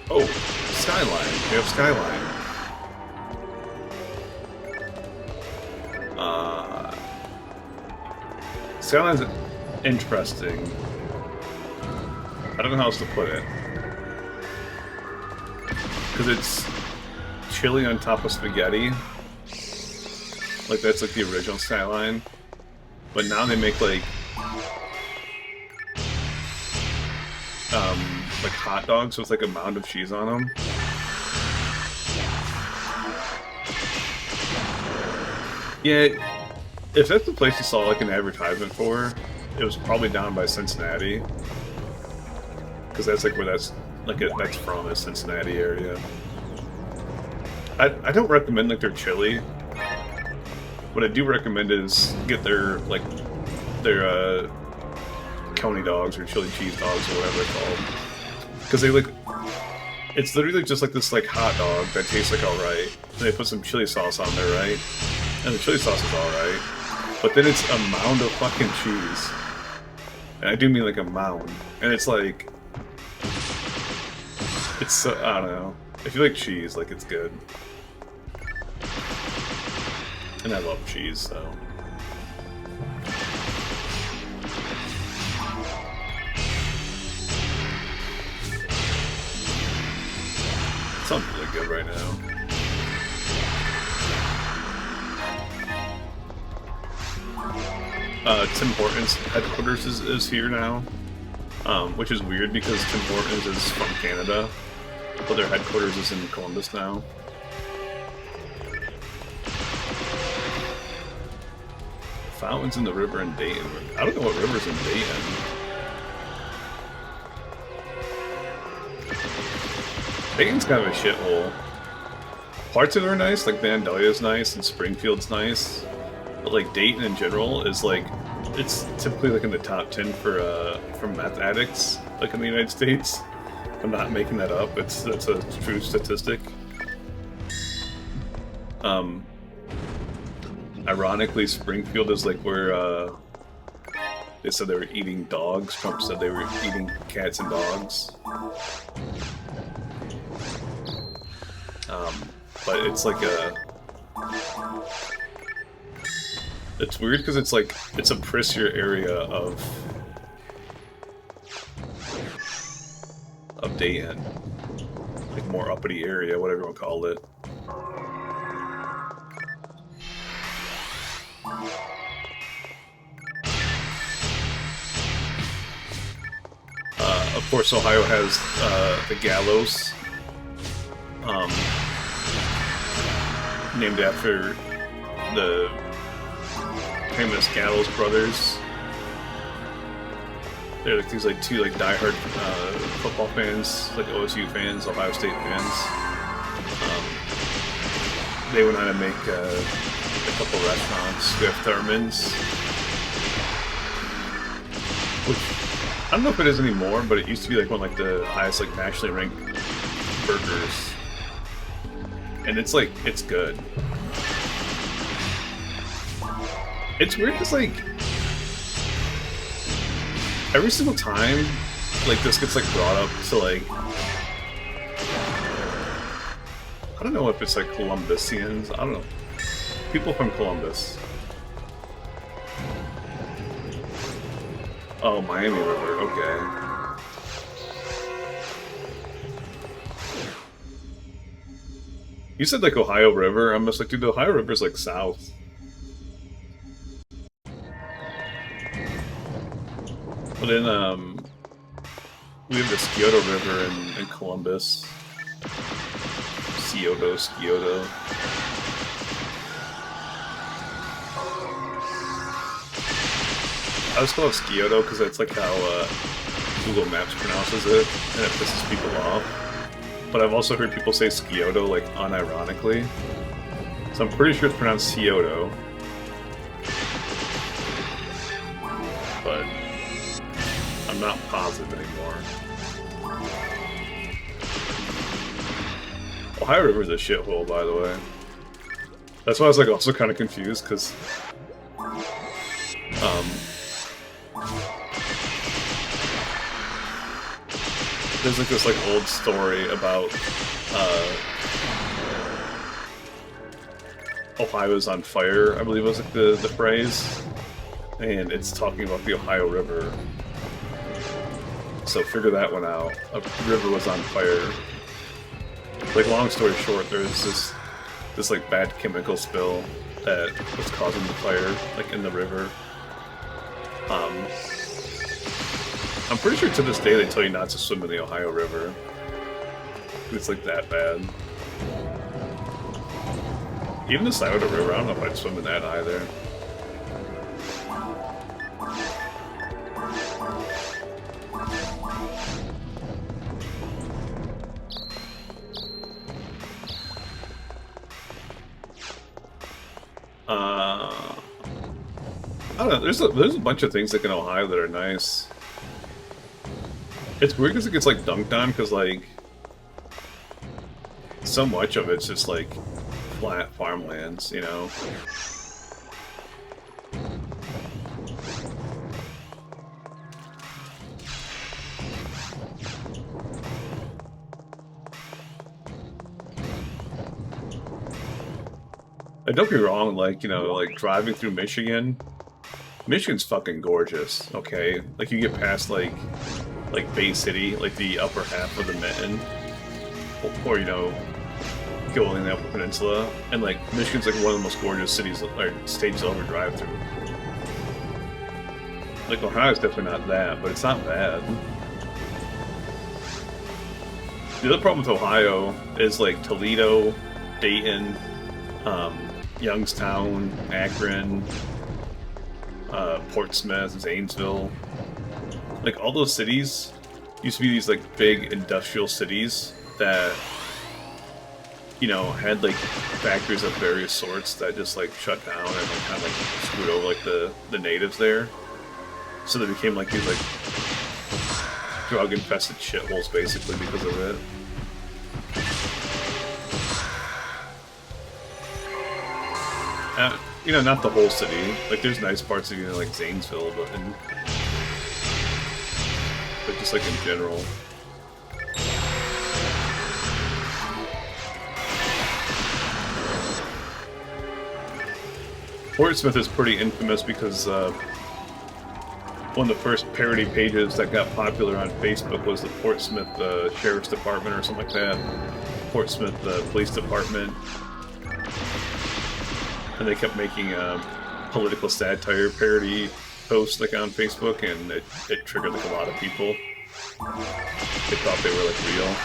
Oh, Skyline. We have Skyline. Skyline's interesting. I don't know how else to put it. Because it's chili on top of spaghetti. Like that's like the original Skyline. But now they make like hot dogs with like a mound of cheese on them. Yeah, if that's the place you saw like an advertisement for, it was probably down by Cincinnati. Because that's like where that's from, is Cincinnati area. I don't recommend like their chili. What I do recommend is get their coney dogs or chili cheese dogs or whatever they're called. Because they look It's literally just like this like hot dog that tastes like alright. And they put some chili sauce on there, right? And the chili sauce is alright. But then it's a mound of fucking cheese. And I do mean like a mound. And it's like... It's so... I don't know. If you like cheese, like, it's good. And I love cheese, so... It sounds really good right now. Tim Hortons headquarters is here now, which is weird because Tim Hortons is from Canada, but their headquarters is in Columbus now. Fountains in the river in Dayton. I don't know what river's in Dayton. Dayton's kind of a shithole. Parts of it are nice, like Vandalia's nice and Springfield's nice, but like Dayton in general is like, it's typically like in the top 10 for meth addicts, like in the United States. I'm not making that up. That's a true statistic. Ironically, Springfield is like where they said they were eating dogs. Trump said they were eating cats and dogs. But it's like a... It's weird because it's like, it's a prissier area of Dayton. Like more uppity area, whatever you want to call it. Of course, Ohio has the gallows, named after the famous Gallows brothers. They're like these like two like diehard football fans, like OSU fans, Ohio State fans. They went on to make a couple restaurants. We have Thurman's, which I don't know if it is anymore, but it used to be like one of like the highest like nationally ranked burgers, and it's like it's good. It's weird because like every single time like this gets like brought up to like, I don't know if it's like Columbusians, I don't know, people from Columbus. Oh, Miami River, okay. You said like Ohio River, I'm just like, dude, the Ohio River's like south. But then, we have the Scioto River in Columbus. Scioto. I just call it Scioto because that's like how Google Maps pronounces it, and it pisses people off. But I've also heard people say Scioto, like, unironically. So I'm pretty sure it's pronounced Scioto. But I'm not positive anymore. Ohio River's a shithole, by the way. That's why I was like also kind of confused, because there's like this like old story about Ohio's on fire, I believe was like the phrase, and it's talking about the Ohio River. So figure that one out. A river was on fire. Like, long story short, there's this like bad chemical spill that was causing the fire, like in the river. I'm pretty sure to this day they tell you not to swim in the Ohio River. It's like that bad. Even the Scioto River, I don't know if I'd swim in that either. I don't know, there's a bunch of things like in Ohio that are nice. It's weird because it gets like dunked on because like so much of it's just like flat farmlands, you know? And don't be wrong, like, you know, like driving through Michigan's fucking gorgeous, okay? Like you get past like Bay City, like the upper half of the Mitten, or you know, going in the Upper Peninsula, and like Michigan's like one of the most gorgeous cities or states you'll ever drive through. Like Ohio's definitely not that, but it's not bad. The other problem with Ohio is like Toledo, Dayton, Youngstown, Akron, Portsmouth, Zanesville. Like all those cities used to be these like big industrial cities that, you know, had like factories of various sorts that just like shut down and like kind of like screwed over like the natives there. So they became like these like drug infested shitholes basically because of it. You know, not the whole city. Like, there's nice parts of, you know, like Zanesville, but just like in general. Portsmouth is pretty infamous because one of the first parody pages that got popular on Facebook was the Portsmouth Sheriff's Department or something like that. Portsmouth Police Department. And they kept making political satire parody posts like on Facebook, and it triggered like a lot of people. They thought they were like real.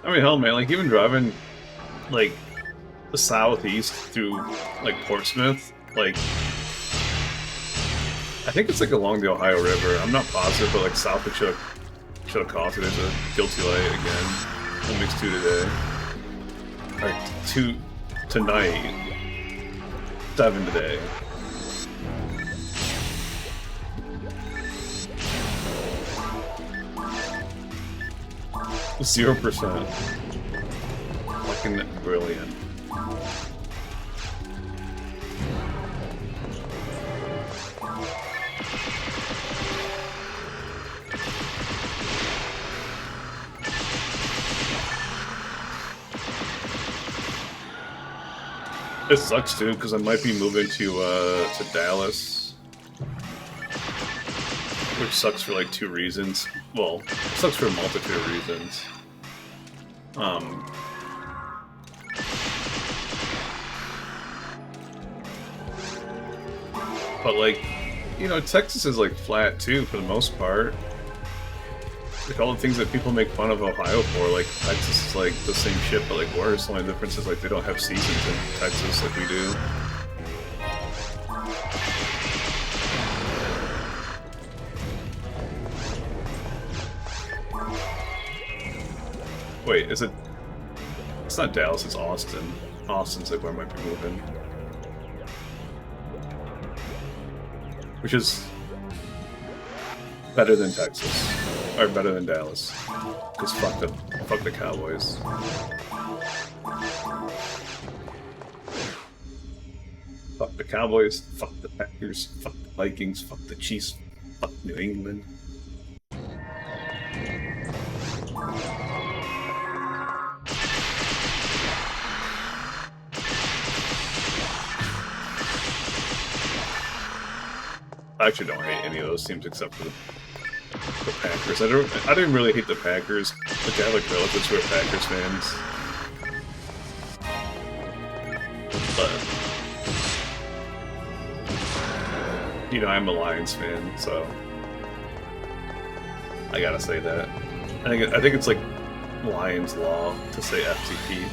I mean, hell, man, like, even driving, like, the southeast through, like, Portsmouth, like, I think it's, like, along the Ohio River. I'm not positive, but, like, south of Chillicothe, there's a guilty light again. That makes 2 today. Alright, 2 tonight. 7 today. %. Fucking brilliant. It sucks too, because I might be moving to Dallas. Which sucks for like 2 reasons. Well, it sucks for a multitude of reasons. But like, you know, Texas is like flat too for the most part. Like all the things that people make fun of Ohio for, like Texas is like the same shit but like worse. The only difference is like they don't have seasons in Texas like we do. Wait, is it? It's not Dallas, it's Austin. Austin's like where I might be moving. Which is better than Texas. Or better than Dallas. Because fuck the Cowboys. Fuck the Cowboys, fuck the Packers, fuck the Vikings, fuck the Chiefs, fuck New England. I actually don't hate any of those teams except for the Packers. I didn't really hate the Packers. Like, I have like relatives who are Packers fans. But You know, I'm a Lions fan, so I gotta say that. I think it's like Lions law to say FTP.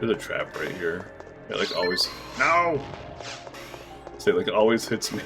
There's a trap right here. It like always... No! So it like always hits me.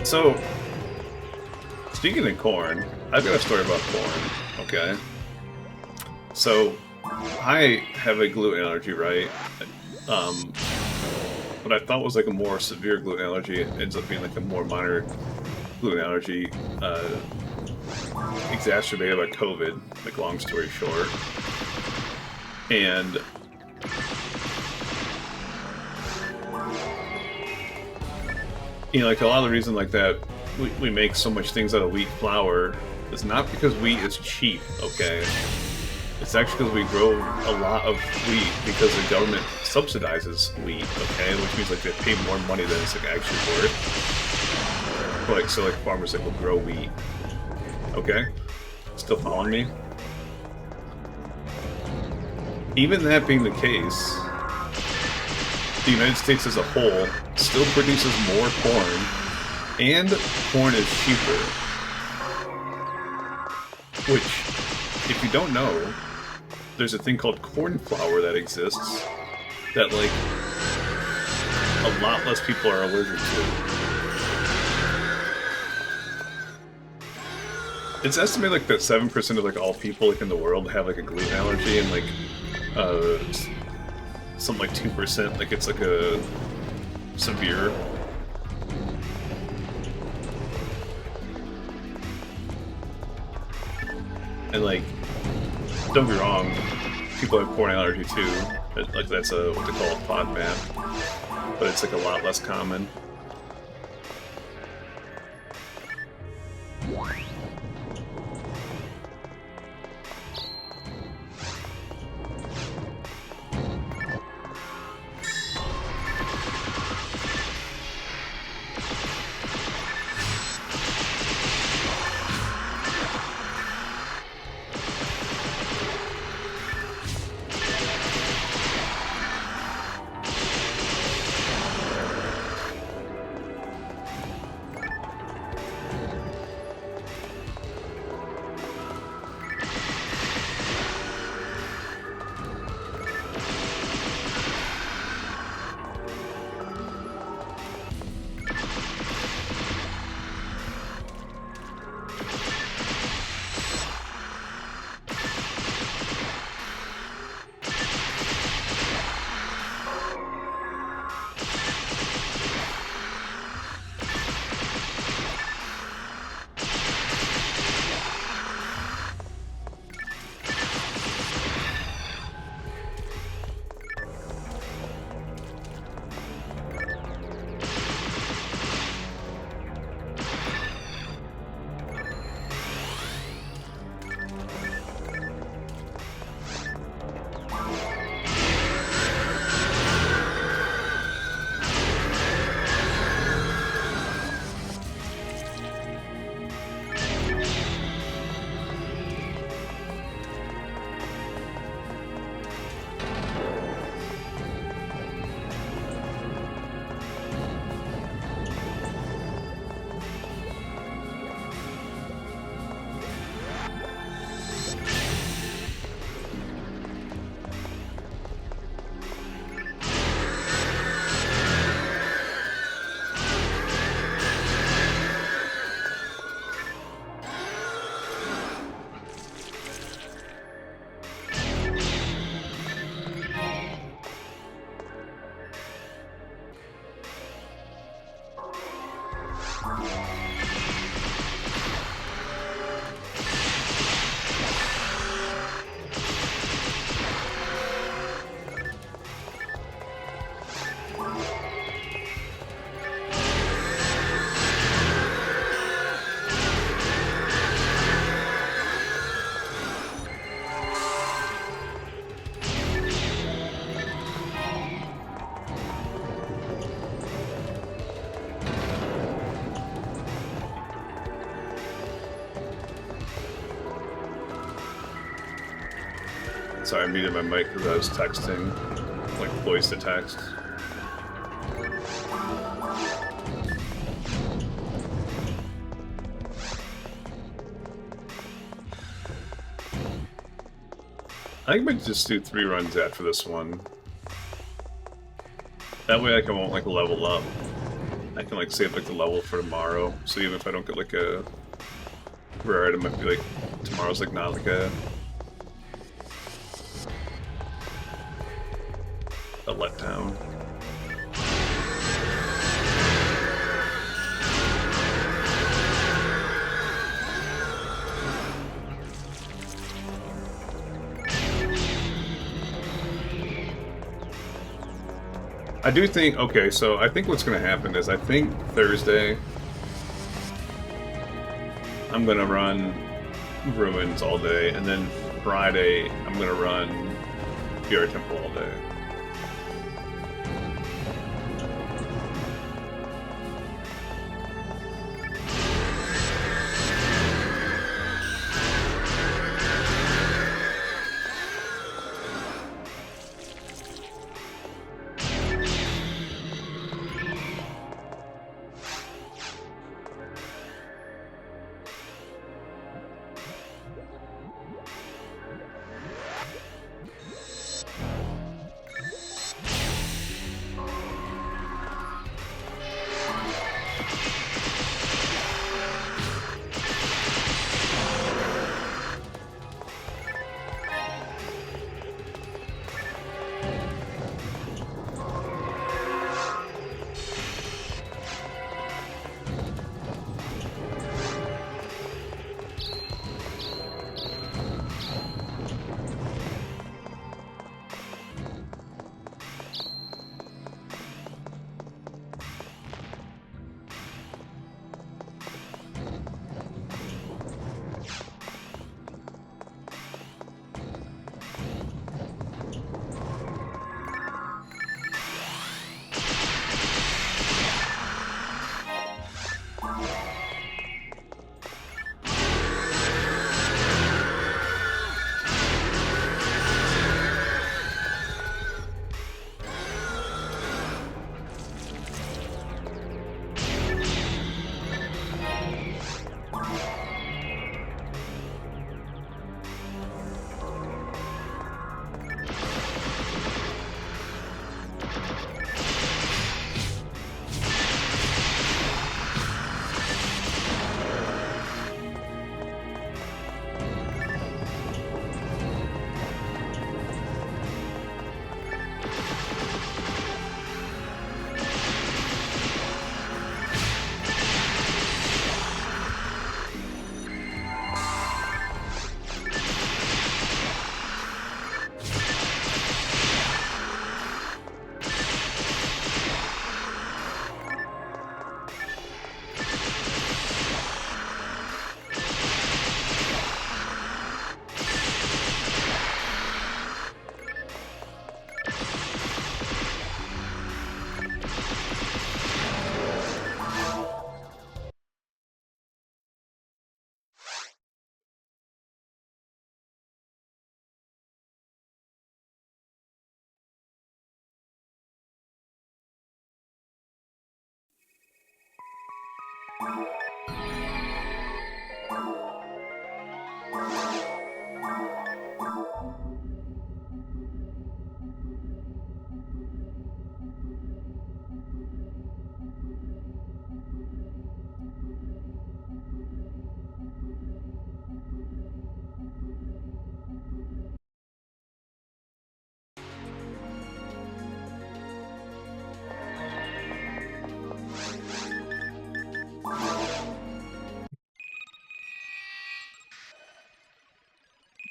So, speaking of corn, I've got a story about corn, okay? So, I have a gluten allergy, right? What I thought was like a more severe gluten allergy ends up being like a more minor gluten allergy, exacerbated by COVID, like long story short. And you know, like a lot of the reason like that we make so much things out of wheat flour is not because wheat is cheap, okay? It's actually because we grow a lot of wheat because the government subsidizes wheat, okay? Which means like they pay more money than it's like actually worth. But, like, so like farmers like will grow wheat, okay? Still following me? Even that being the case, the United States as a whole still produces more corn, and corn is cheaper. Which, if you don't know, there's a thing called corn flour that exists that, like, a lot less people are allergic to. It's estimated, like, that 7% of, like, all people, like, in the world have, like, a gluten allergy, and, like, something like 2%, like, it's, like, a severe. And, like, don't be wrong, people have corn allergy too. Like, that's what they call a FODMAP. But it's, like, a lot less common. Sorry, I muted my mic because I was texting, like voice to text. I think we might just do 3 runs after this one. That way, like, I won't like level up. I can like save like the level for tomorrow. So even if I don't get like a rare item, I feel like tomorrow's like not like a letdown. I do think, okay, so I think what's going to happen is I think Thursday I'm going to run Ruins all day, and then Friday I'm going to run Fury Temple all day.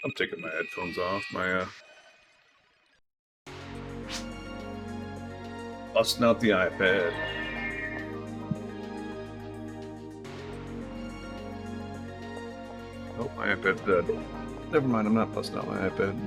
I'm taking my headphones off. My busting out the iPad. Oh, my iPad's dead. Never mind, I'm not busting out my iPad.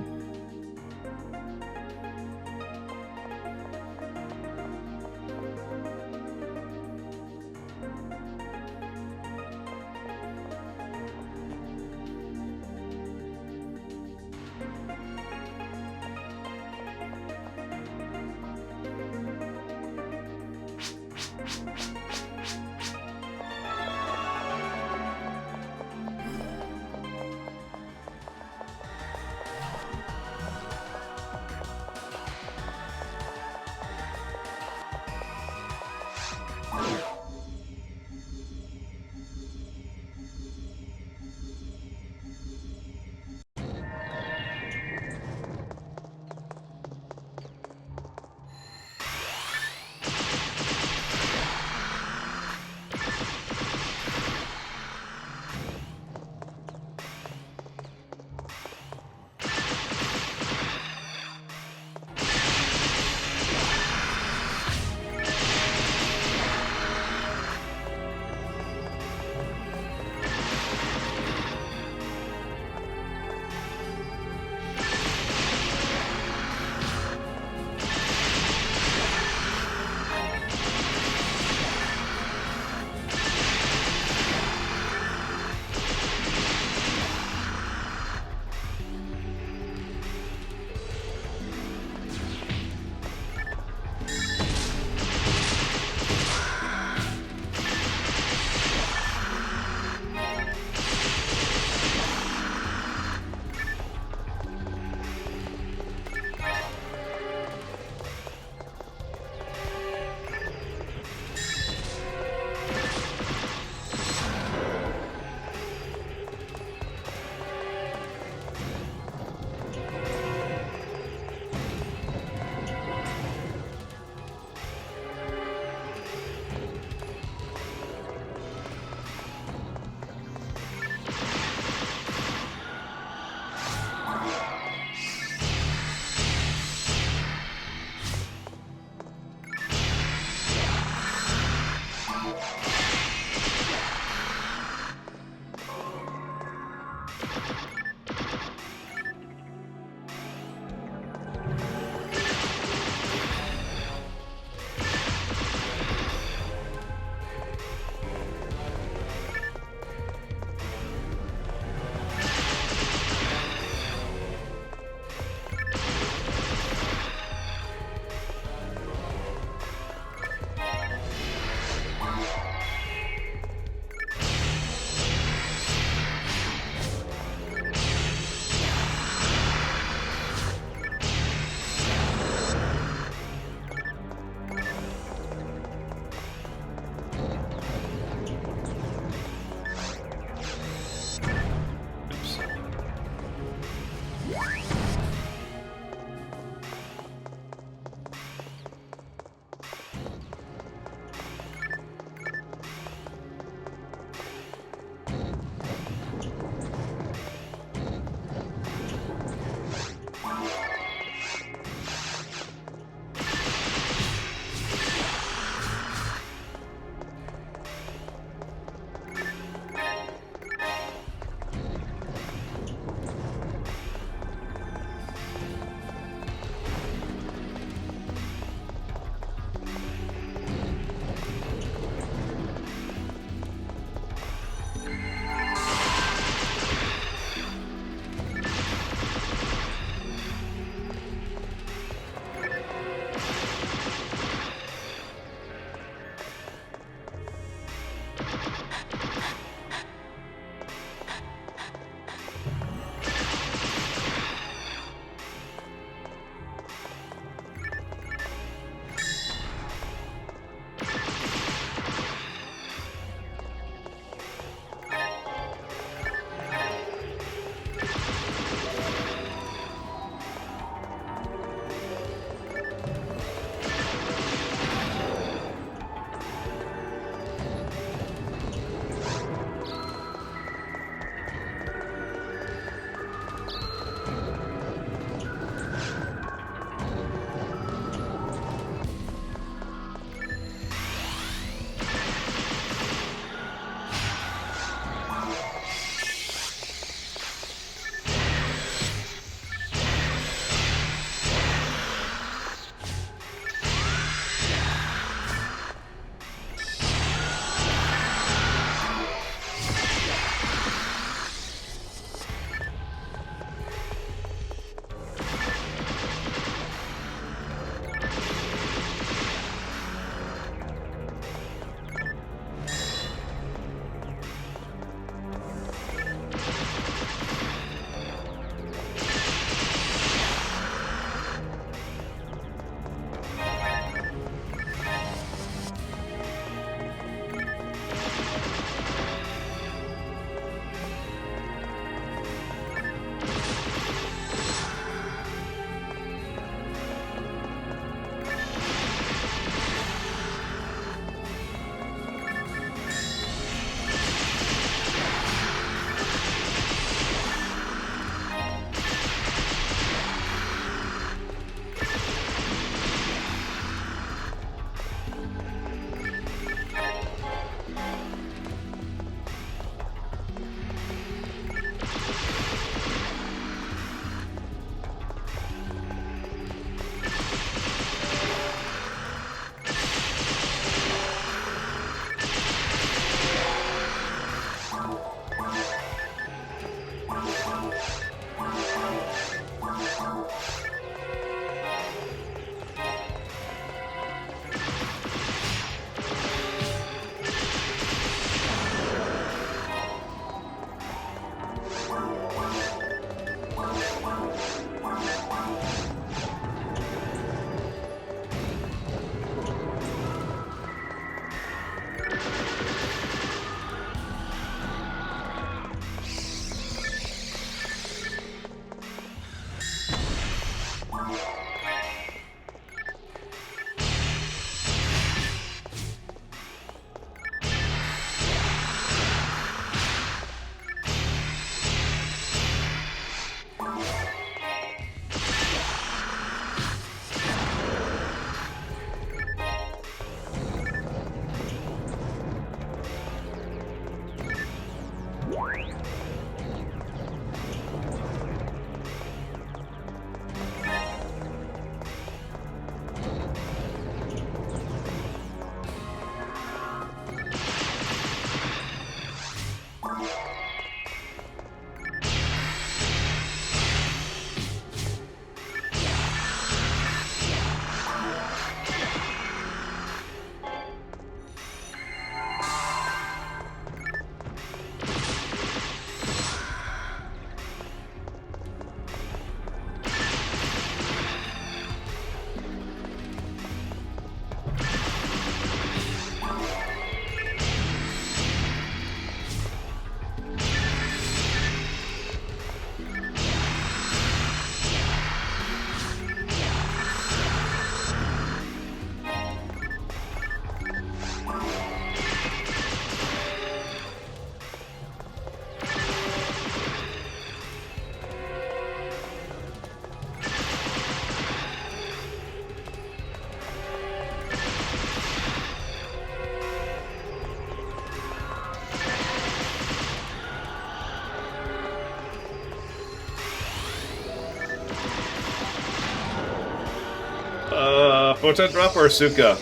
Photon Drop or Asuka?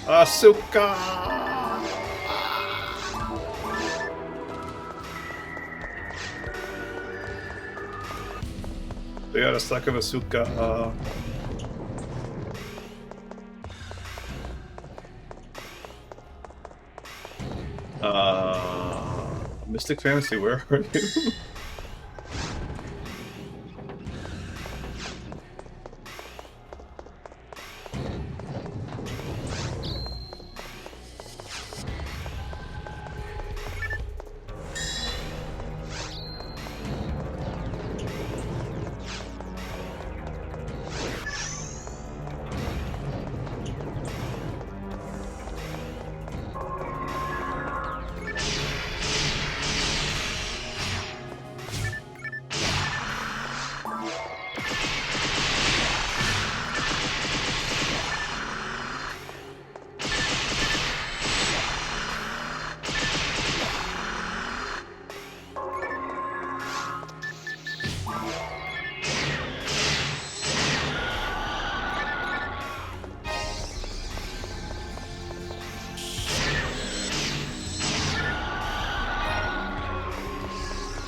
Asuka! They got a stack of Asuka. Mystic Fantasy, where are you?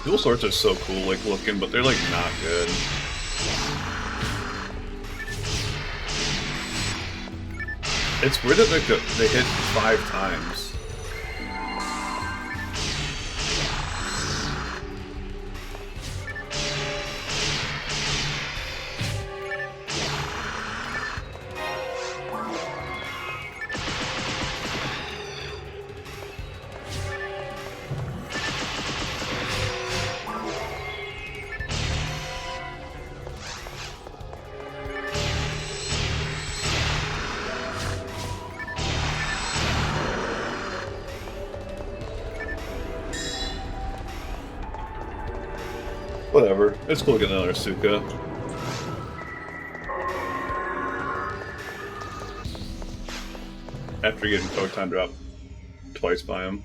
Dual swords are so cool, like, looking, but they're, like, not good. It's weird that they hit 5 times. Whatever. It's cool to get another Suka. After getting Photon Drop twice by him.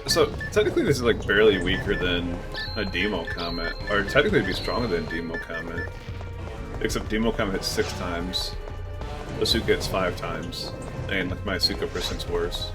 So, technically this is like barely weaker than a Demo Comet. Or technically it'd be stronger than Demo Comet. Except Demo Comet hits 6 times. Asuka hits 5 times. And like my Asuka percent's worse.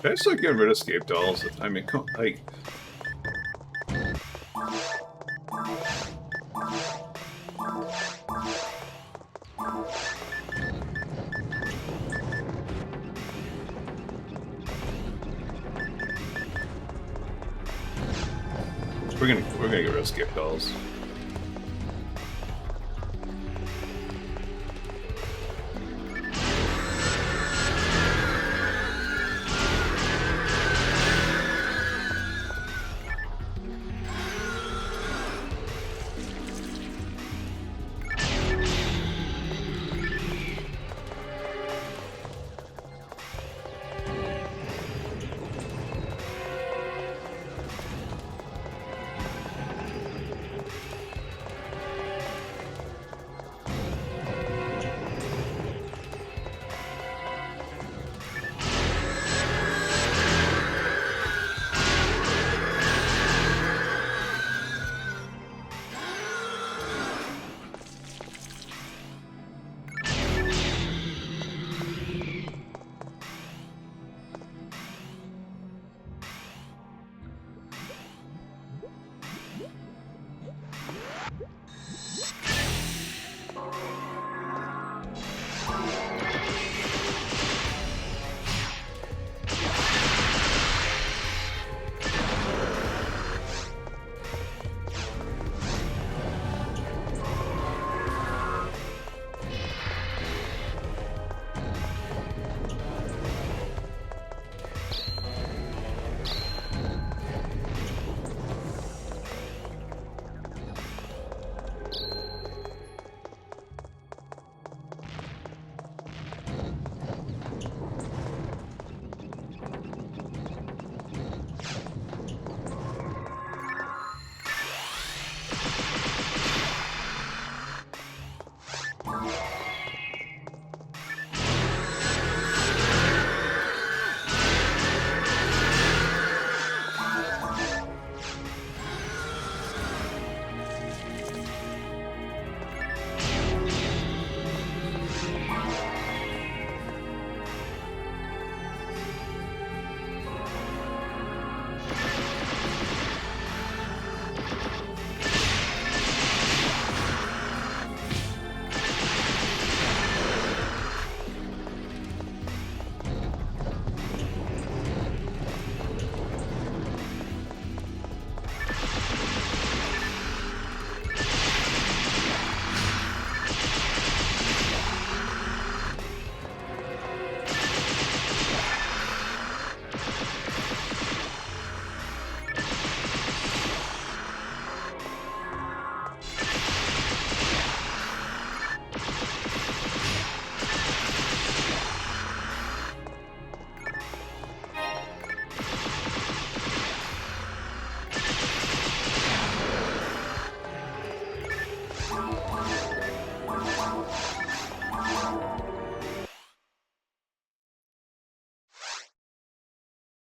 I just like getting rid of escape dolls. I mean, like. We're gonna get rid of escape dolls.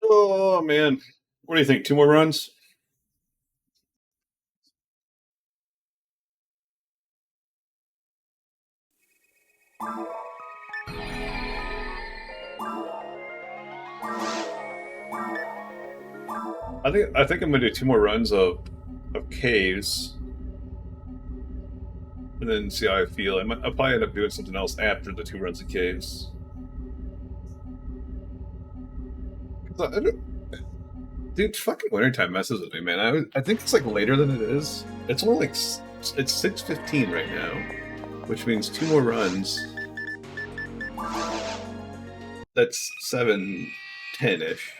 Oh man, what do you think? 2 more runs? I think I'm gonna do 2 more runs of caves, and then see how I feel. I'll probably end up doing something else after the 2 runs of caves. Dude, fucking wintertime messes with me, man. I think it's like later than it is. It's only like it's 6:15 right now, which means 2 more runs. That's 7:10-ish.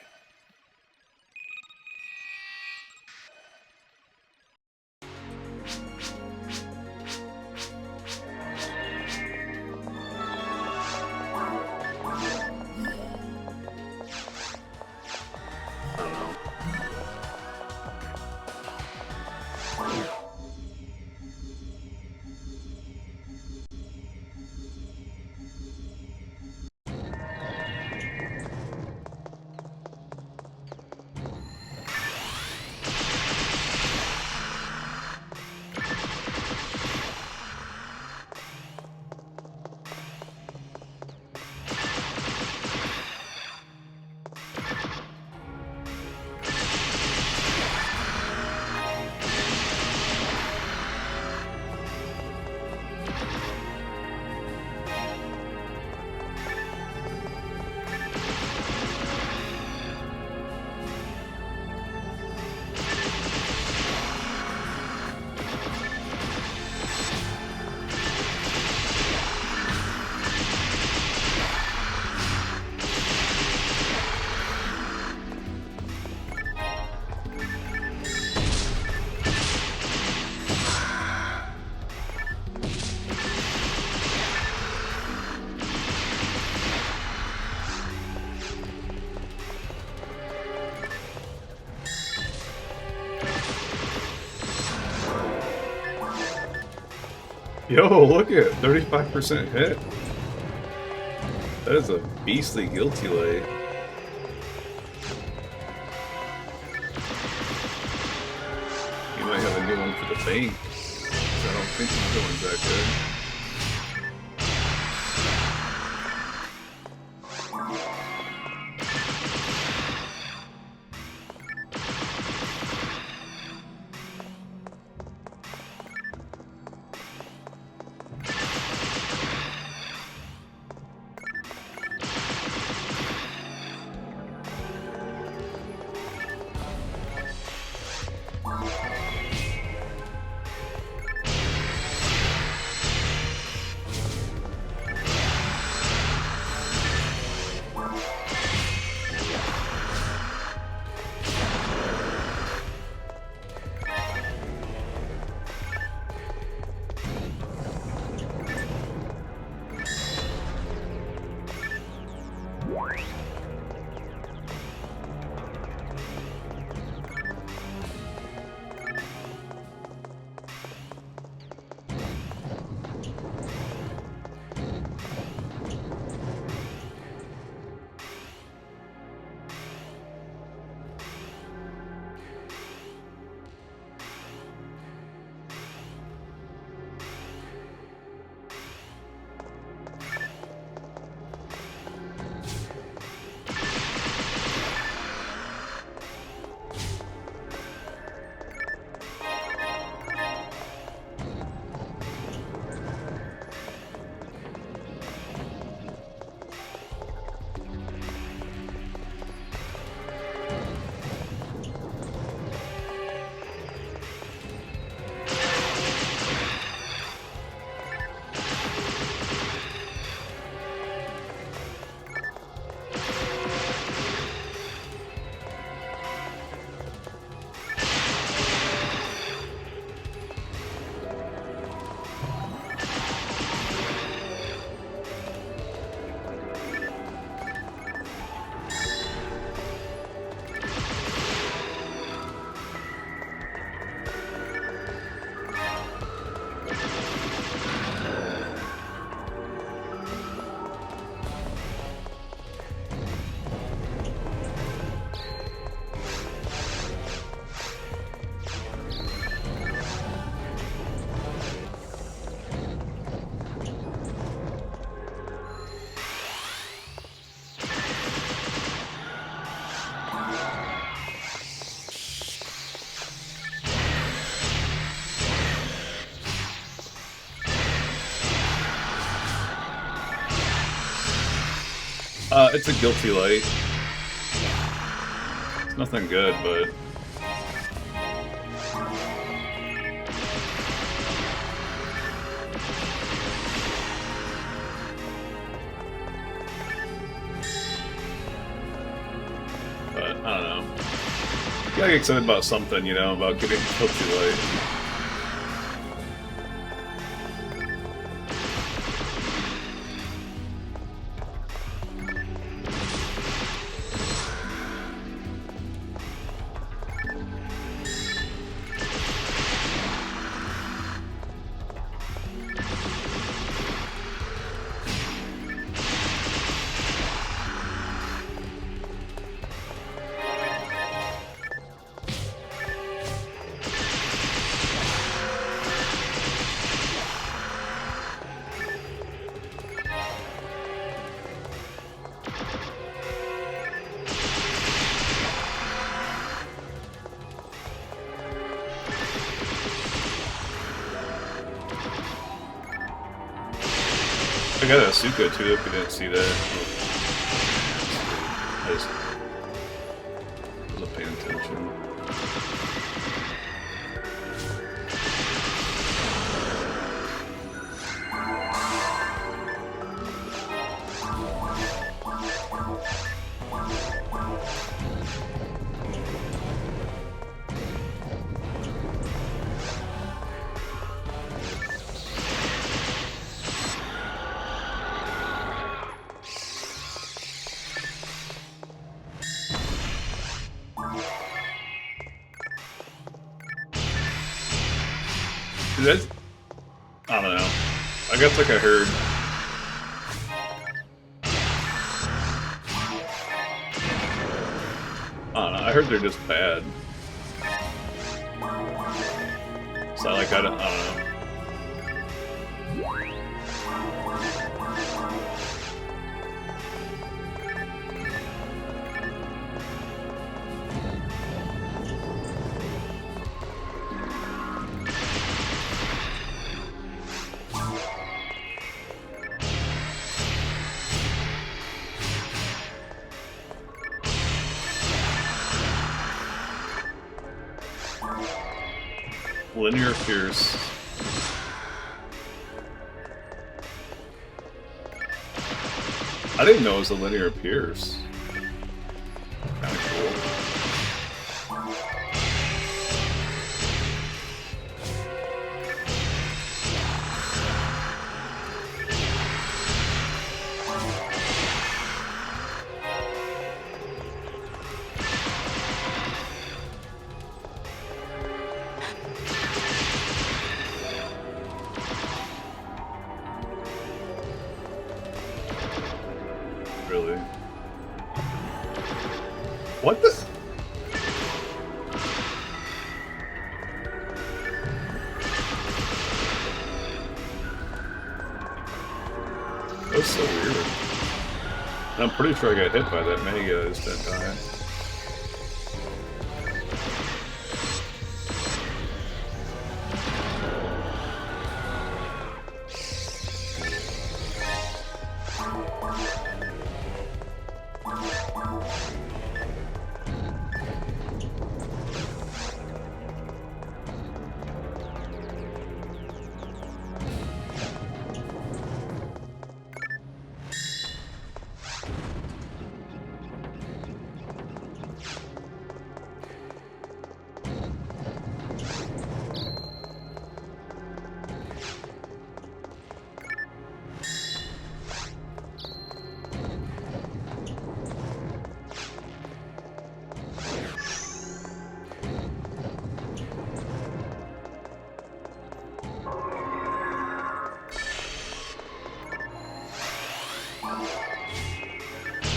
Yo, look at 35% hit. That is a beastly guilty light. You might have a new one for the bank. I don't think the other one's that good. It's a guilty light. It's nothing good, but... I don't know. You gotta get excited about something, you know, about getting a guilty light. I got a Asuka too, if you didn't see that. I just wasn't paying attention. That's, I don't know. I guess like I heard. I don't know. I heard they're just bad. So like I don't know. Linear Pierce. I didn't know it was a linear Pierce. Kinda cool. Really? What the? That was so weird. I'm pretty sure I got hit by that many guys that time.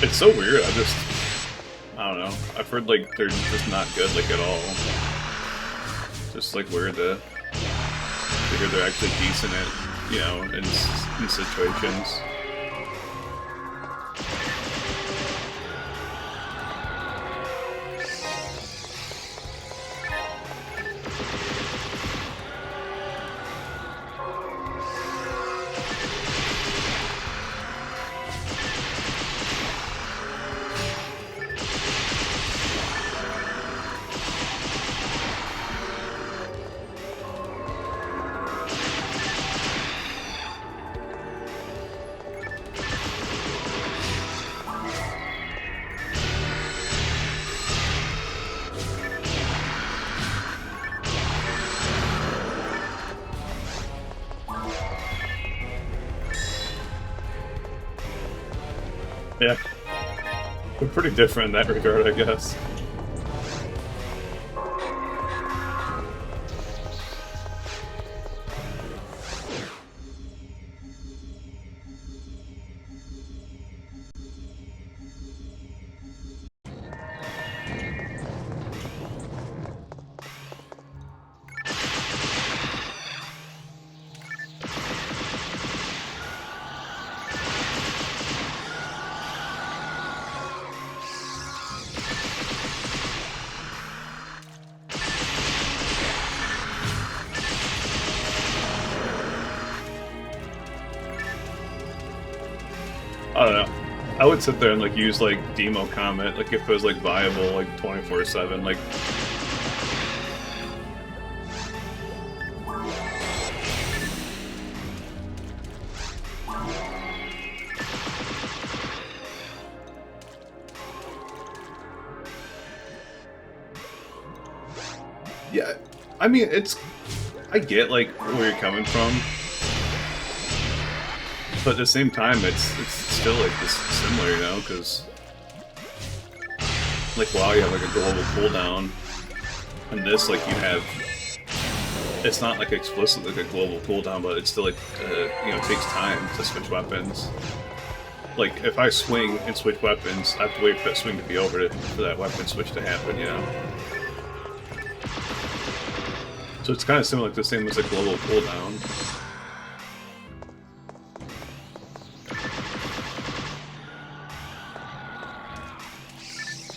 It's so weird, I don't know. I've heard like they're just not good like at all. Just like weird to hear they're actually decent at, you know, in situations. Yeah. We're pretty different in that regard, I guess. I don't know. I would sit there and like use like demo comment, like if it was like viable, like 24/7, like. Yeah, I mean I get like where you're coming from. But at the same time, it's still like this similar, you know, because like WoW, you have like a global cooldown, and this like you have it's not like explicitly like a global cooldown, but it's still like you know, it takes time to switch weapons. Like if I swing and switch weapons, I have to wait for that swing to be over for that weapon switch to happen, you know. So it's kind of similar, like the same as a global cooldown.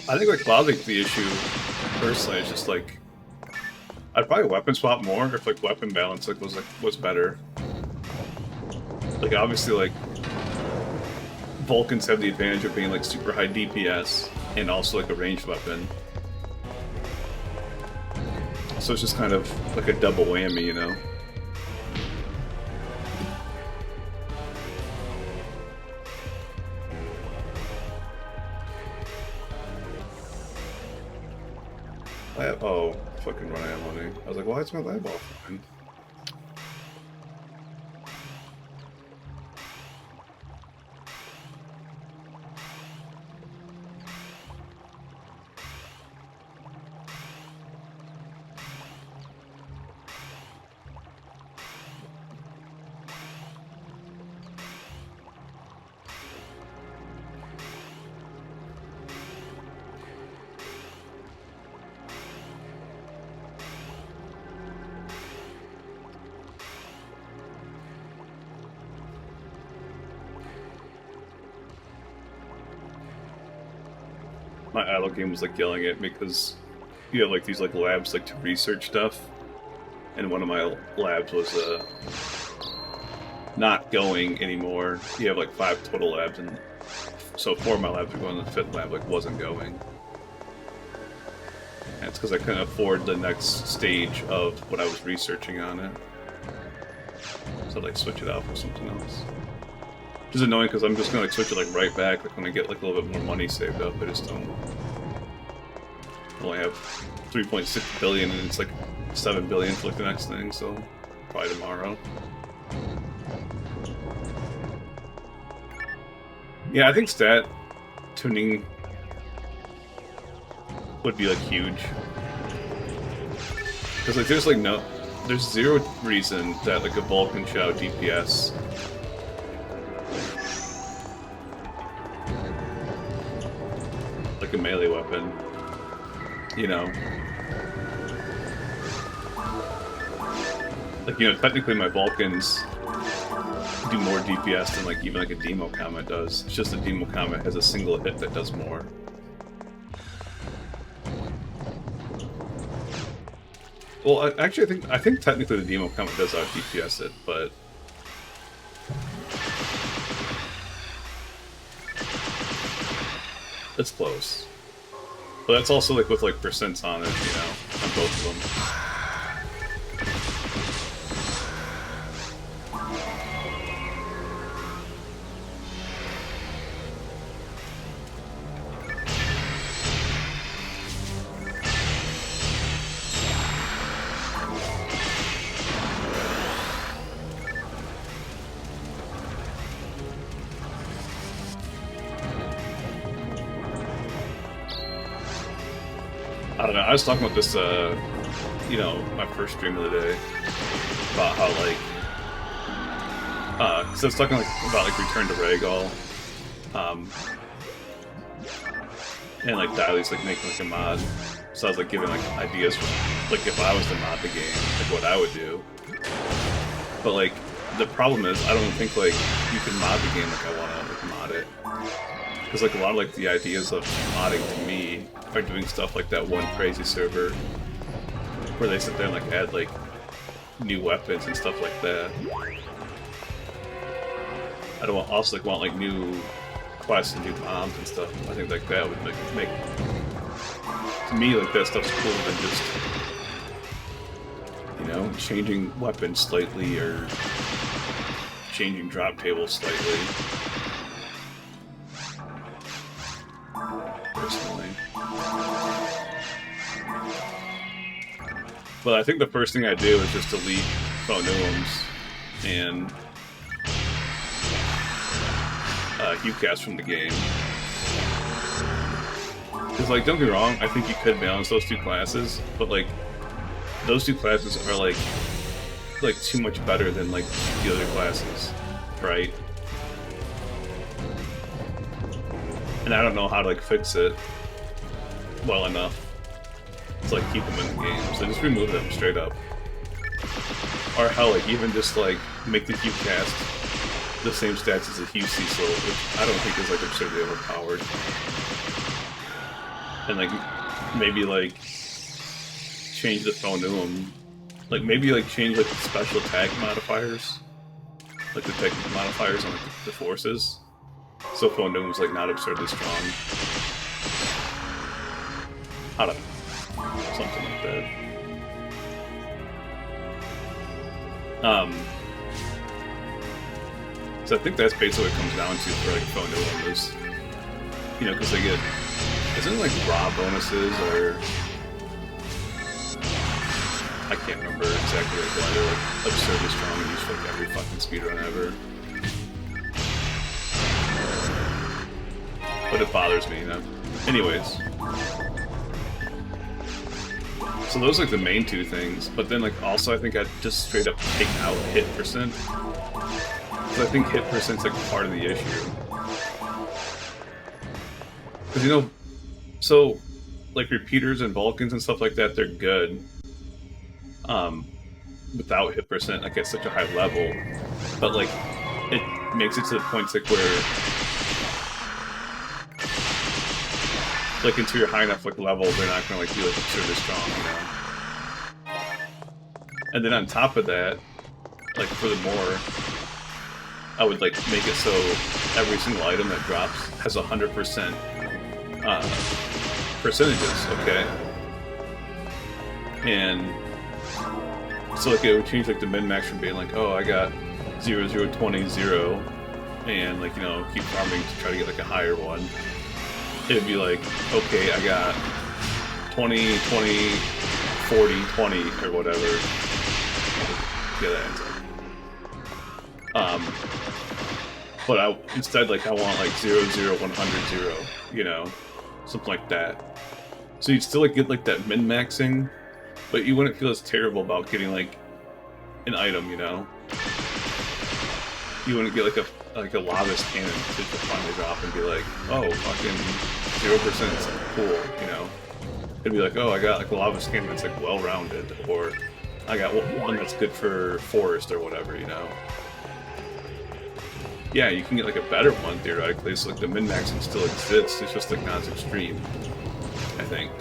I think like a lot of the issue, personally, is just like I'd probably weapon swap more if like weapon balance was better. Like obviously like Vulcans have the advantage of being like super high DPS and also like a ranged weapon. So it's just kind of like a double whammy, you know? Oh, fucking run out of money. I was like, why is my lab offline? My idle game was like yelling at me because you have like these like labs like to research stuff, and one of my labs was not going anymore. You have like 5 total labs, and so 4 of my labs were going. The 5th lab like wasn't going, and it's because I couldn't afford the next stage of what I was researching on it. So I'd like switch it out for something else. Which is annoying because I'm just gonna like switch it like right back like when I get like a little bit more money saved up. I just don't. I only have 3.6 billion and it's like 7 billion for like the next thing, so probably tomorrow. Yeah, I think stat tuning would be like huge. Because like there's zero reason that like a Vulcan should out DPS. Like a melee weapon, you know. Like, you know, technically my Vulcans do more DPS than like even like a Demo Comet does. It's just a Demo Comet has a single hit that does more. Well, actually, I think technically the Demo Comet does out DPS it, but it's close. But that's also like with like percents on it, you know, on both of them. I don't know, I was talking about this, you know, my first stream of the day, about how, like, because I was talking, like, about, like, Return to Rhaegal, and, like, Diley's, like, making, like, a mod, so I was, like, giving, like, ideas for, like, if I was to mod the game, like, what I would do, but, like, the problem is, I don't think, like, you can mod the game like I want to, like, mod it, because, like, a lot of, like, the ideas of modding to me are doing stuff like that one crazy server where they sit there and like add like new weapons and stuff like that. I don't also like want like new quests and new bombs and stuff. I think like that would make to me like that stuff's cooler than just, you know, changing weapons slightly or changing drop tables slightly. Personally. But I think the first thing I do is just delete Phonuums and Ucast from the game. Because, like, don't get me wrong, I think you could balance those two classes, but, like, those two classes are, like, like too much better than like the other classes, right? And I don't know how to like fix it well enough to like keep them in the game, so just remove them straight up. Or hell, like even just like make the cube cast the same stats as a huge Cecil, which I don't think is like absurdly overpowered. And like maybe like change the Phoneum, like maybe like change like the special attack modifiers, like the technique modifiers on like the forces, so Phoneum's like not absurdly strong. I don't know, something like that. So I think that's basically what it comes down to for like Phoneum is, you know, because they get, isn't it like raw bonuses or I can't remember exactly like why they're like absurdly strong and used for like every fucking speedrun ever. But it bothers me, you know. Anyways. So those are like the main two things, but then like also I think I'd just straight up take out hit percent. Because I think hit percent's like part of the issue. Because you know, so like repeaters and Vulcans and stuff like that, they're good. Without hit percent, like at such a high level. But like it makes it to the points like where like into your high enough like level, they're not gonna like be like absurdly strong, you know. And then on top of that, like furthermore, I would like make it so every single item that drops has 100% percentages, okay? And so like it would change like the min-max from being like, oh, I got 0, 0, 20, 0, and like, you know, keep farming to try to get like a higher one. It'd be like, okay, I got 20, 20, 40, 20, or whatever. Yeah, that ends up. But instead, like, I want like 0, 0, 100, 0, you know, something like that. So you'd still like get like that min-maxing, but you wouldn't feel as terrible about getting like an item, you know. You wouldn't get like a Lavis cannon to finally drop and be like, oh, fucking 0% is cool, you know. It'd be like, oh, I got like a Lavis cannon that's like well-rounded, or I got one that's good for forest or whatever, you know. Yeah, you can get like a better one theoretically, so like the min-maxing still exists, it's just like not as extreme, I think.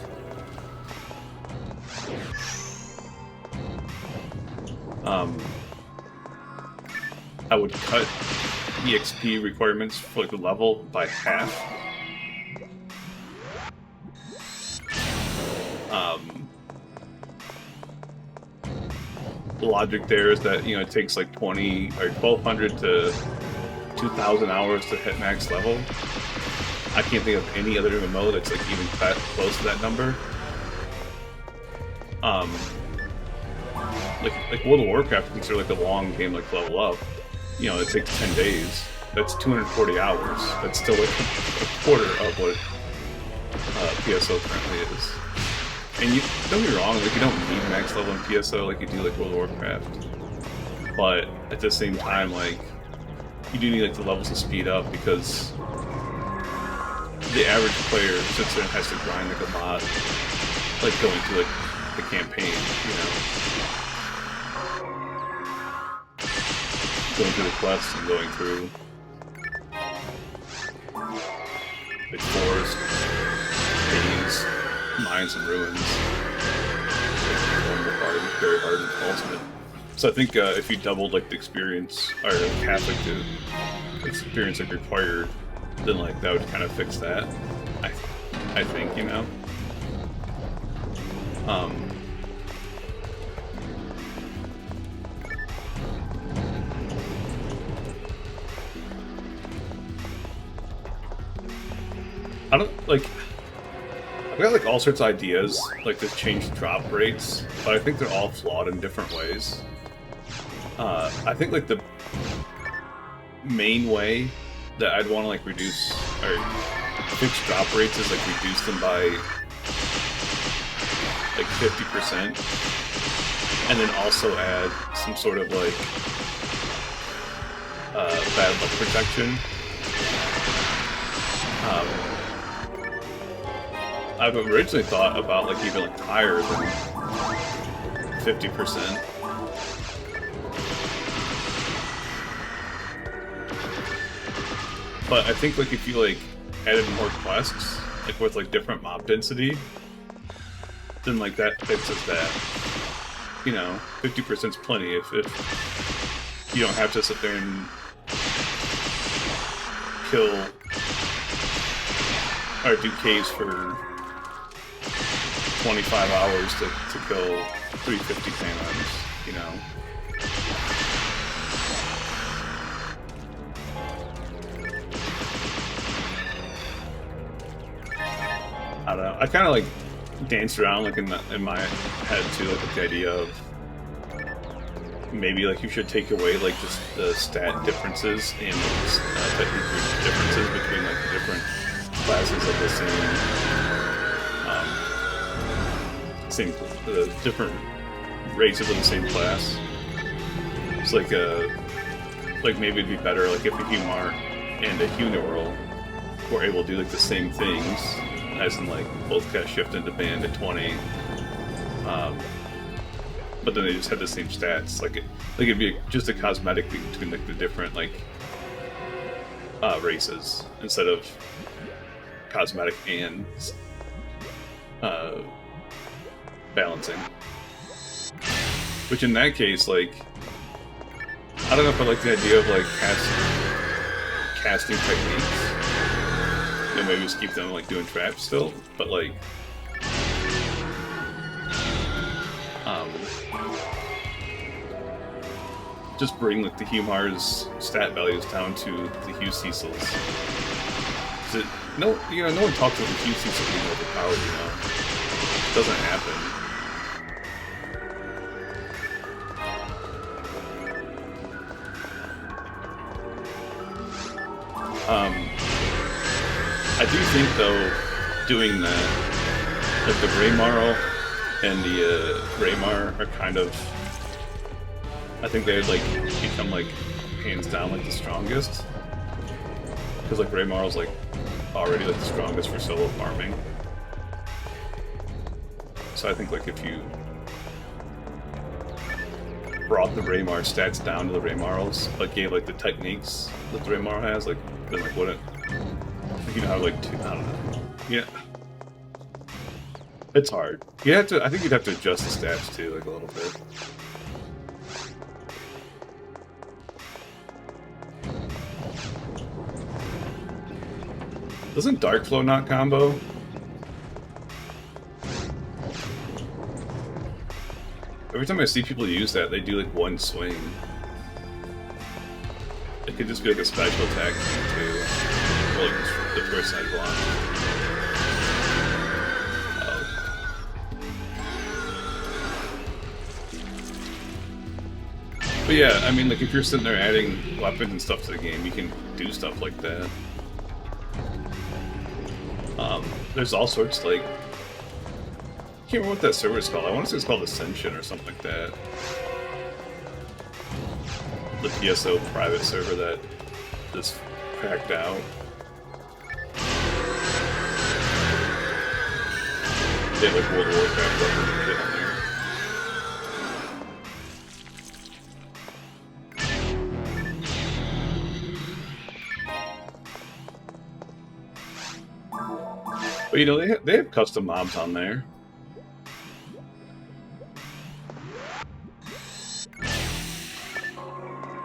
I would cut EXP requirements for like the level by half. The logic there is that, you know, it takes like 20 or 1,200 to 2,000 hours to hit max level. I can't think of any other MMO that's like even close to that number. Like World of Warcraft is considered like a long game, like level up. You know, it takes 10 days. That's 240 hours. That's still like a quarter of what PSO currently is. And you don't get me wrong, like you don't need max level in PSO like you do like World of Warcraft. But at the same time, like you do need like the levels to speed up because the average player sits there and has to grind like a lot, like going through like the campaign, you know. Going through the quests and going through like forest, caves, mines, and ruins. Very hard and ultimate. So I think if you doubled like the experience or half like the experience like required, then like that would kind of fix that. I think, you know. I don't, like, I've got, like, all sorts of ideas, like, to change drop rates, but I think they're all flawed in different ways. I think, like, the main way that I'd want to, like, reduce, or fix drop rates is, like, reduce them by, like, 50%. and then also add some sort of like bad luck protection. I've originally thought about like even like higher than 50%. But I think like if you like added more quests, like with like different mob density, then like that fixes that. You know, 50% is plenty if you don't have to sit there and kill or do caves for 25 hours to kill 350 Phantoms, you know. I don't know. I kind of like danced around like in my head too, like with the idea of maybe like you should take away like just the stat differences and technical differences between like the different classes of the same different races of the same class. It's like maybe it'd be better like if a Humar and a Uniworld were able to do like the same things, as in like both cast shift into band at 20, but then they just had the same stats. Like it'd be just a cosmetic thing between like the different like races instead of cosmetic and balancing. Which in that case, like, I don't know if I like the idea of like casting techniques. You know, maybe just keep them like doing traps still, but like just bring like the Humar's stat values down to the Hugh Cecil's. No one talks about the Hugh Cecil being overpowered, you know. It doesn't happen. I do think though, doing that, like the Greymarl and the Greymar are kind of, I think they would like become like hands down like the strongest, because like Greymarl's like already like the strongest for solo farming. So I think like if you brought the Greymar stats down to the Greymarls, but gave like the techniques that the Greymar has, like then like wouldn't, you know how like I don't know, yeah. It's hard. You have to. I think you'd have to adjust the stats too, like a little bit. Doesn't Darkflow not combo? Every time I see people use that, they do like one swing. It could just be like a special attack thing too. Or like the first side block. But yeah, I mean, like if you're sitting there adding weapons and stuff to the game, you can do stuff like that. There's all sorts like, I can't remember what that server is called. I want to say it's called Ascension or something like that. The PSO private server that just cracked out. They have like World of Warcraft weapons and shit on there. But you know, they have custom mobs on there.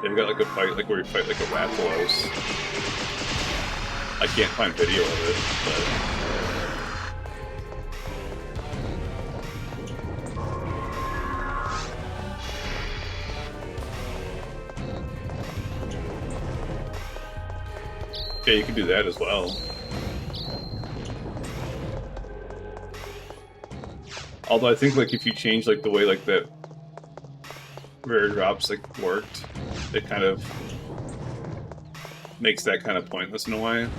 They've got like a fight, like where you fight like a Rathalos. I can't find video of it, but yeah, you can do that as well. Although I think like if you change like the way like that rare drops like worked, it kind of makes that kind of pointless in a way.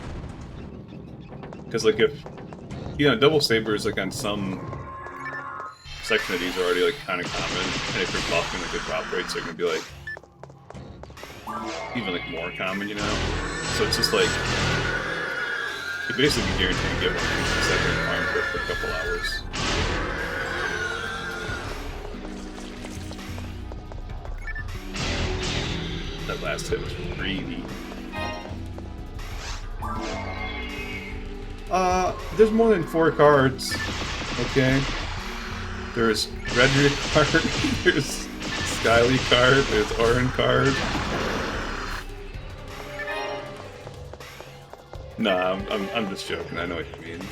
Because like if, you know, double sabers like on some Section IDs are already like kind of common, and if you're talking like the drop rates are gonna be like even like more common, you know. So it's just like you basically guarantee to get one of these second farm for a couple hours. That last hit was really. There's more than 4 cards. Okay. There's Redria card, there's Skyly card, there's Orin card. Nah, I'm just joking. I know what you mean.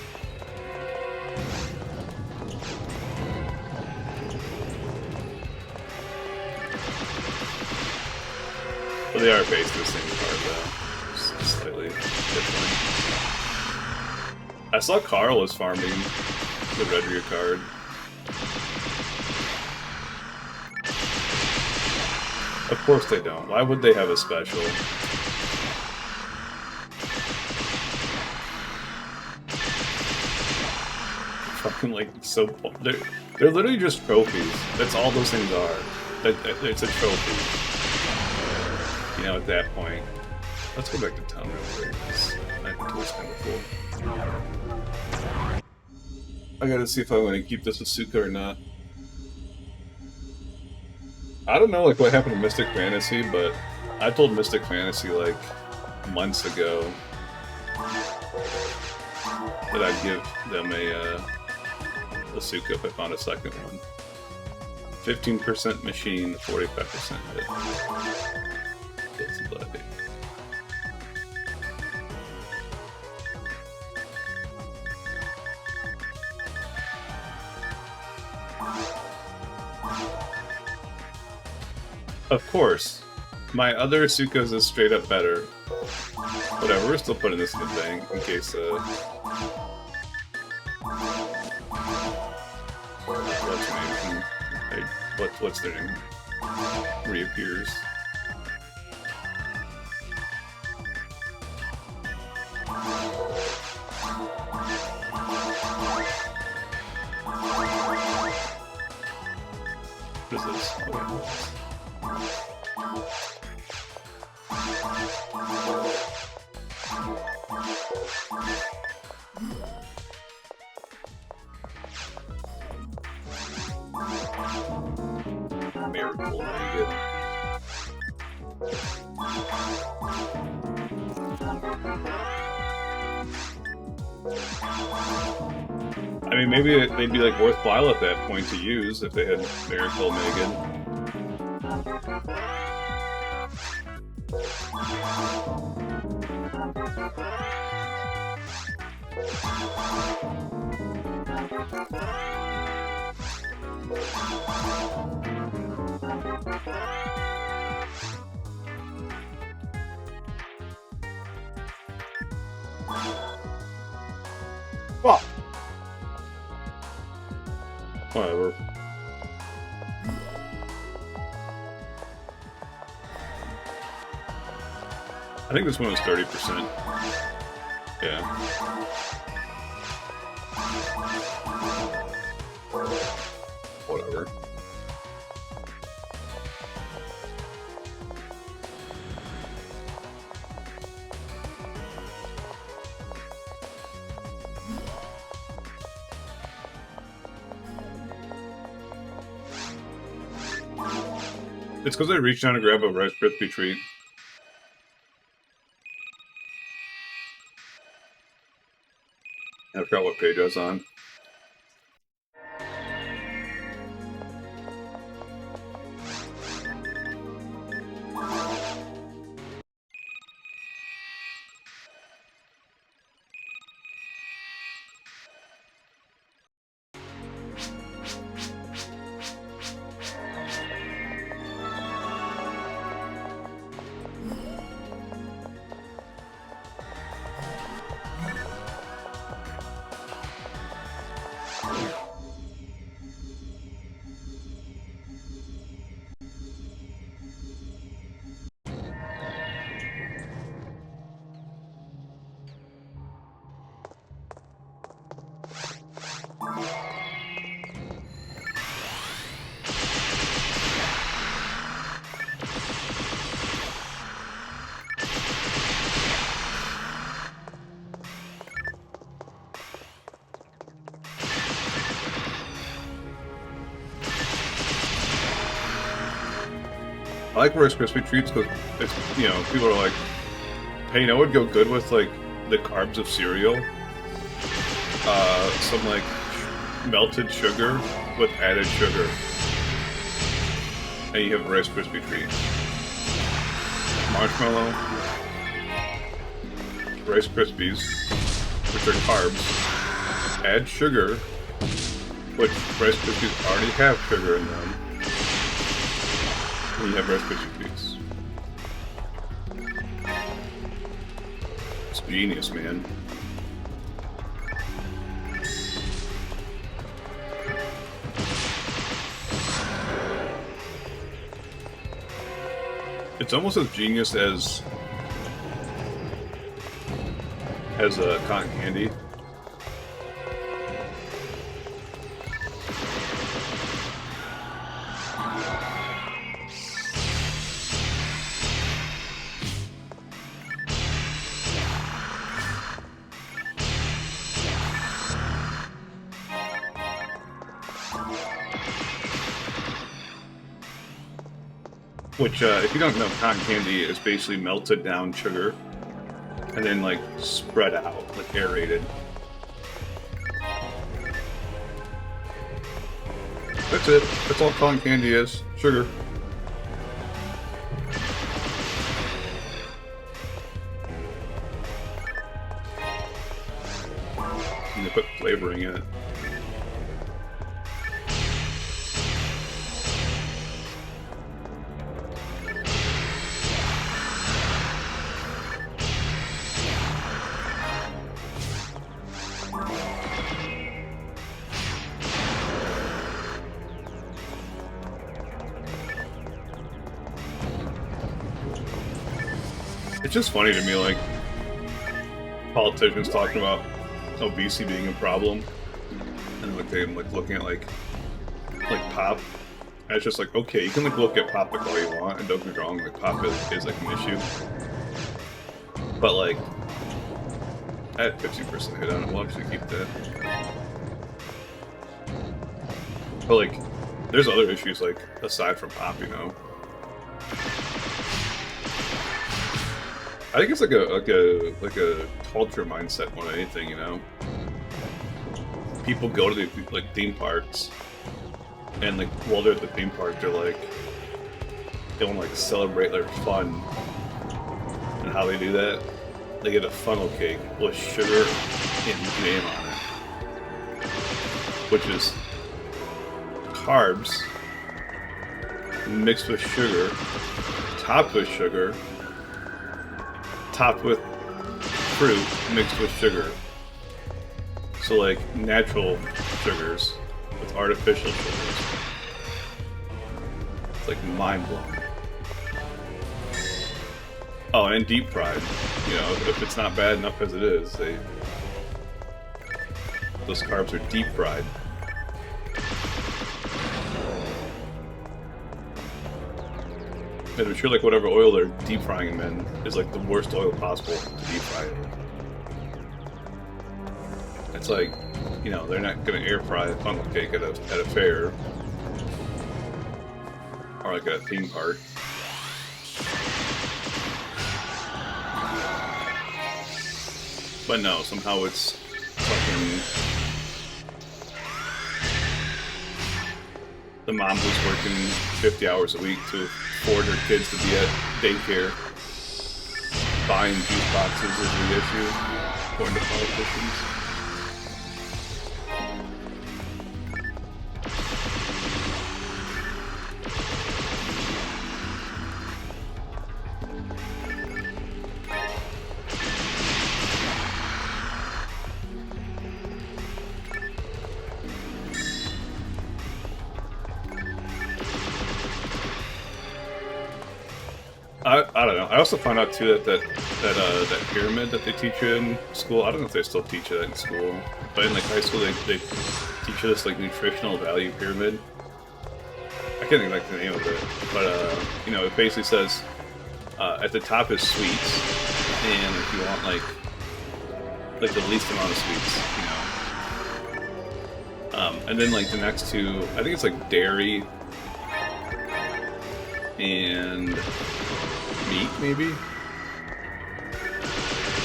Well, they are based on the same card, though. Just slightly different. I saw Carl was farming the Redria card. Of course they don't. Why would they have a special? Fucking like so. They're literally just trophies. That's all those things are. It's a trophy. You know, at that point. Let's go back to town real quick. That was kind of cool. I gotta see if I want to keep this Asuka or not. I don't know like what happened to Mystic Fantasy, but I told Mystic Fantasy like months ago that I'd give them a Asuka if I found a second one. 15% machine, 45% hit. That's bloody. Of course. My other Asukas is straight up better. Whatever, we're still putting this in the bank in case, what's their name? Reappears. What is this? Miracle, very good. I mean, maybe they'd be like worthwhile at that point to use if they had Miracle Megan. Well, whatever. I think this one was 30%. Yeah. Whatever. It's because I reached down to grab a Rice Krispie treat. I forgot what page I was on. I like Rice Krispie treats because it's, you know, people are like, hey, you know, it would go good with like the carbs of cereal. Some like melted sugar with added sugar, and you have a Rice Krispie treat. Marshmallow, Rice Krispies, which are carbs. Add sugar, which Rice Krispies already have sugar in them. And you have Rice Krispie treats. It's genius, man. It's almost as genius as cotton candy. Which, if you don't know, cotton candy is basically melted down sugar and then, like, spread out, like aerated. That's it. That's all cotton candy is. Sugar. And they put flavoring in it. It's just funny to me, like, politicians talking about obesity being a problem, and like they're like looking at like pop. And it's just like, okay, you can like look at pop like all you want, and don't get me wrong, like pop is like an issue, but like at 50% hit on it, we'll actually keep that. But like, there's other issues like aside from pop, you know. I think it's like a culture mindset more than anything, you know. People go to the like theme parks, and like while they're at the theme park, they're like they want to like celebrate their fun, and how they do that, they get a funnel cake with sugar and jam on it, which is carbs mixed with sugar, topped with sugar, topped with fruit mixed with sugar. So like natural sugars with artificial sugars. It's like mind blowing. Oh, and deep fried. You know, if it's not bad enough as it is, those carbs are deep fried. And I'm sure like whatever oil they're deep frying them in is like the worst oil possible to deep fry it. It's like, you know, they're not gonna air fry a funnel cake at a fair or like at a theme park. But no, somehow it's fucking the mom who's working 50 hours a week to afford her kids to be at daycare. Buying juice boxes is the issue, according to politicians. I don't know. I also found out too that pyramid that they teach you in school. I don't know if they still teach you that in school, but in like high school they teach you this like nutritional value pyramid. I can't think like the name of it, but you know, it basically says at the top is sweets, and if you want like the least amount of sweets, you know, and then like the next two, I think it's like dairy. and meat, maybe.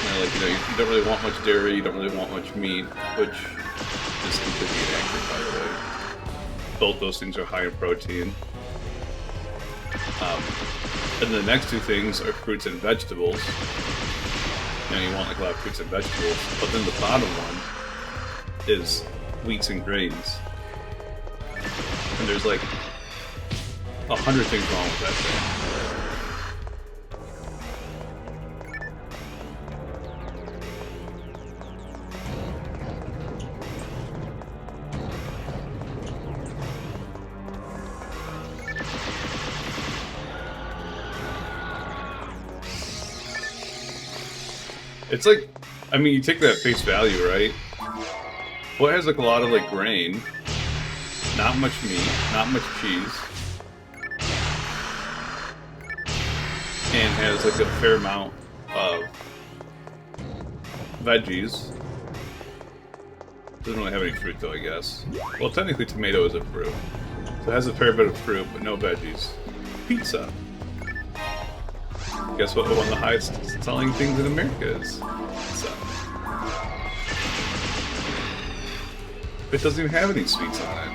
And like, you know, you don't really want much dairy, you don't really want much meat, which is completely inaccurate, by the way. Both those things are high in protein. And the next two things are fruits and vegetables. You know, you want like a lot of fruits and vegetables, but then the bottom one is wheats and grains. And there's like 100 things wrong with that thing. It's like, I mean, you take that face value, right? Well, it has like a lot of like grain, not much meat, not much cheese, and has like a fair amount of veggies. Doesn't really have any fruit though, I guess. Well, technically tomato is a fruit. So it has a fair bit of fruit, but no veggies. Pizza. Guess what one of the highest selling things in America is? Pizza. It doesn't even have any sweets on it.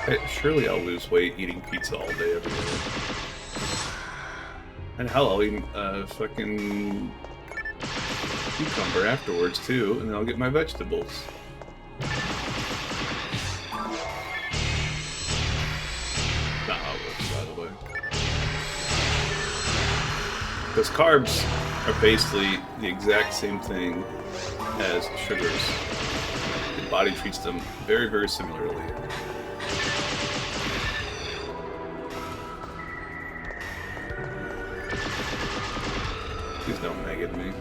Hey, surely I'll lose weight eating pizza all day every day. And hell, I'll eat fucking cucumber afterwards too, and then I'll get my vegetables. Not how it works, by the way. Because carbs are basically the exact same thing as sugars. The body treats them very, very similarly. Please don't meg at me.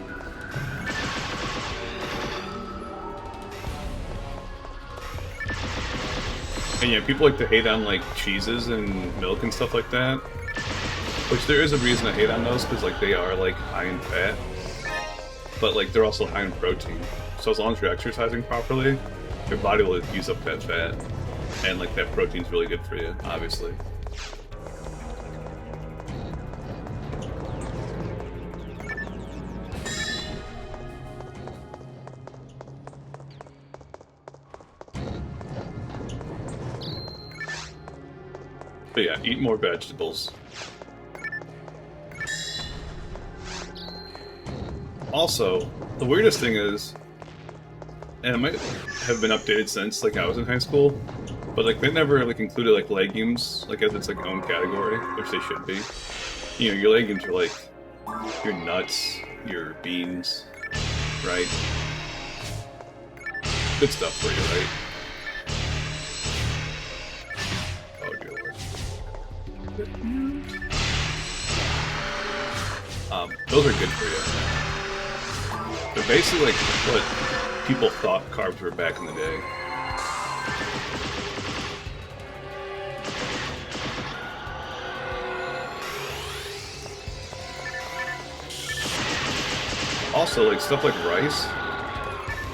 And yeah, people like to hate on like cheeses and milk and stuff like that. Which there is a reason to hate on those, because like they are like high in fat. But like they're also high in protein. So as long as you're exercising properly, your body will use up that fat. And like that protein's really good for you, obviously. But yeah, eat more vegetables. Also, the weirdest thing is, and it might have been updated since like I was in high school, but like they never like included like legumes like as its like own category, which they should be. You know, your legumes are like your nuts, your beans, right? Good stuff for you, right? Those are good for you. They're basically like what people thought carbs were back in the day. Also, like stuff like rice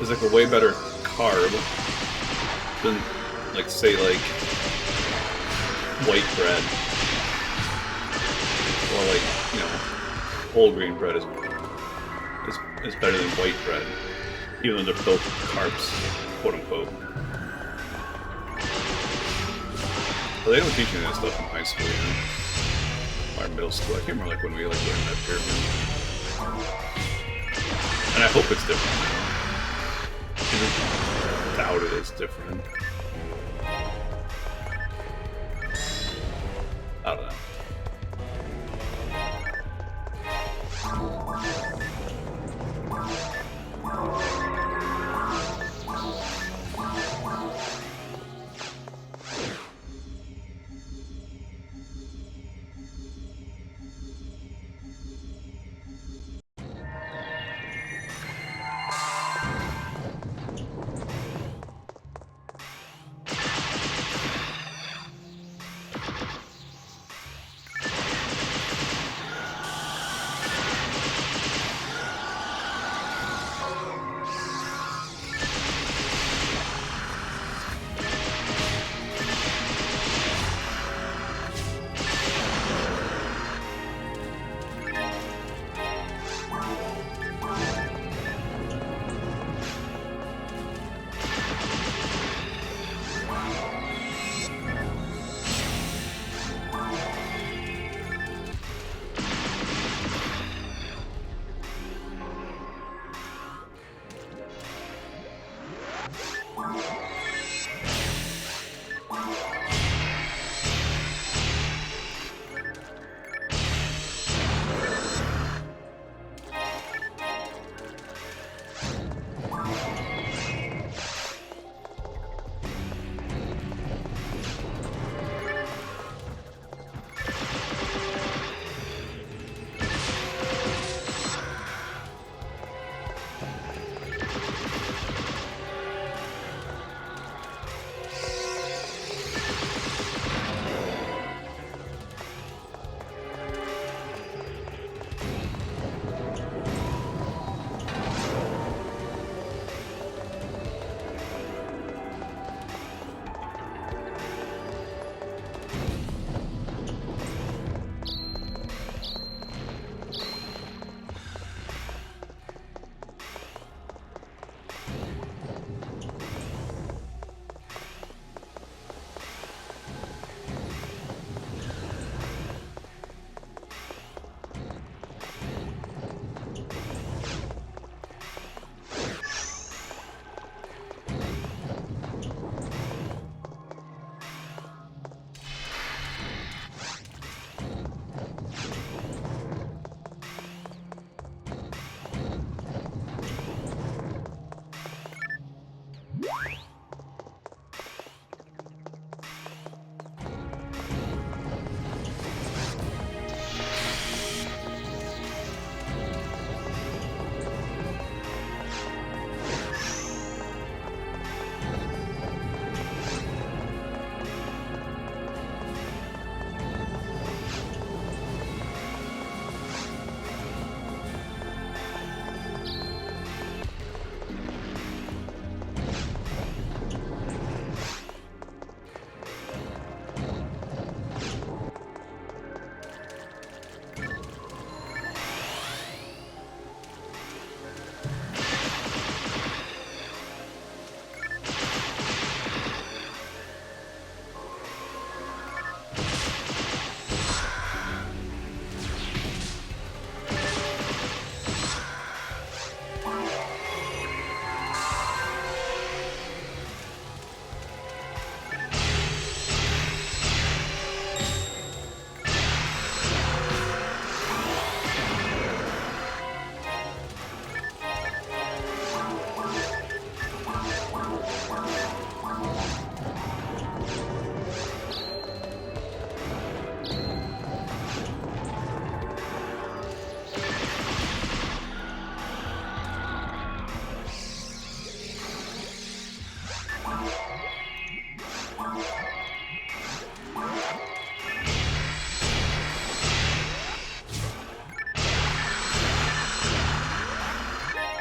is like a way better carb than, like, say, like white bread. Or like, you know, whole grain bread is better than white bread, even though they're both carbs, quote unquote. But they don't teach you that stuff in high school, or middle school. I can't remember like when we like learned that pyramid. And I hope it's different now. I doubt it is different. I don't know.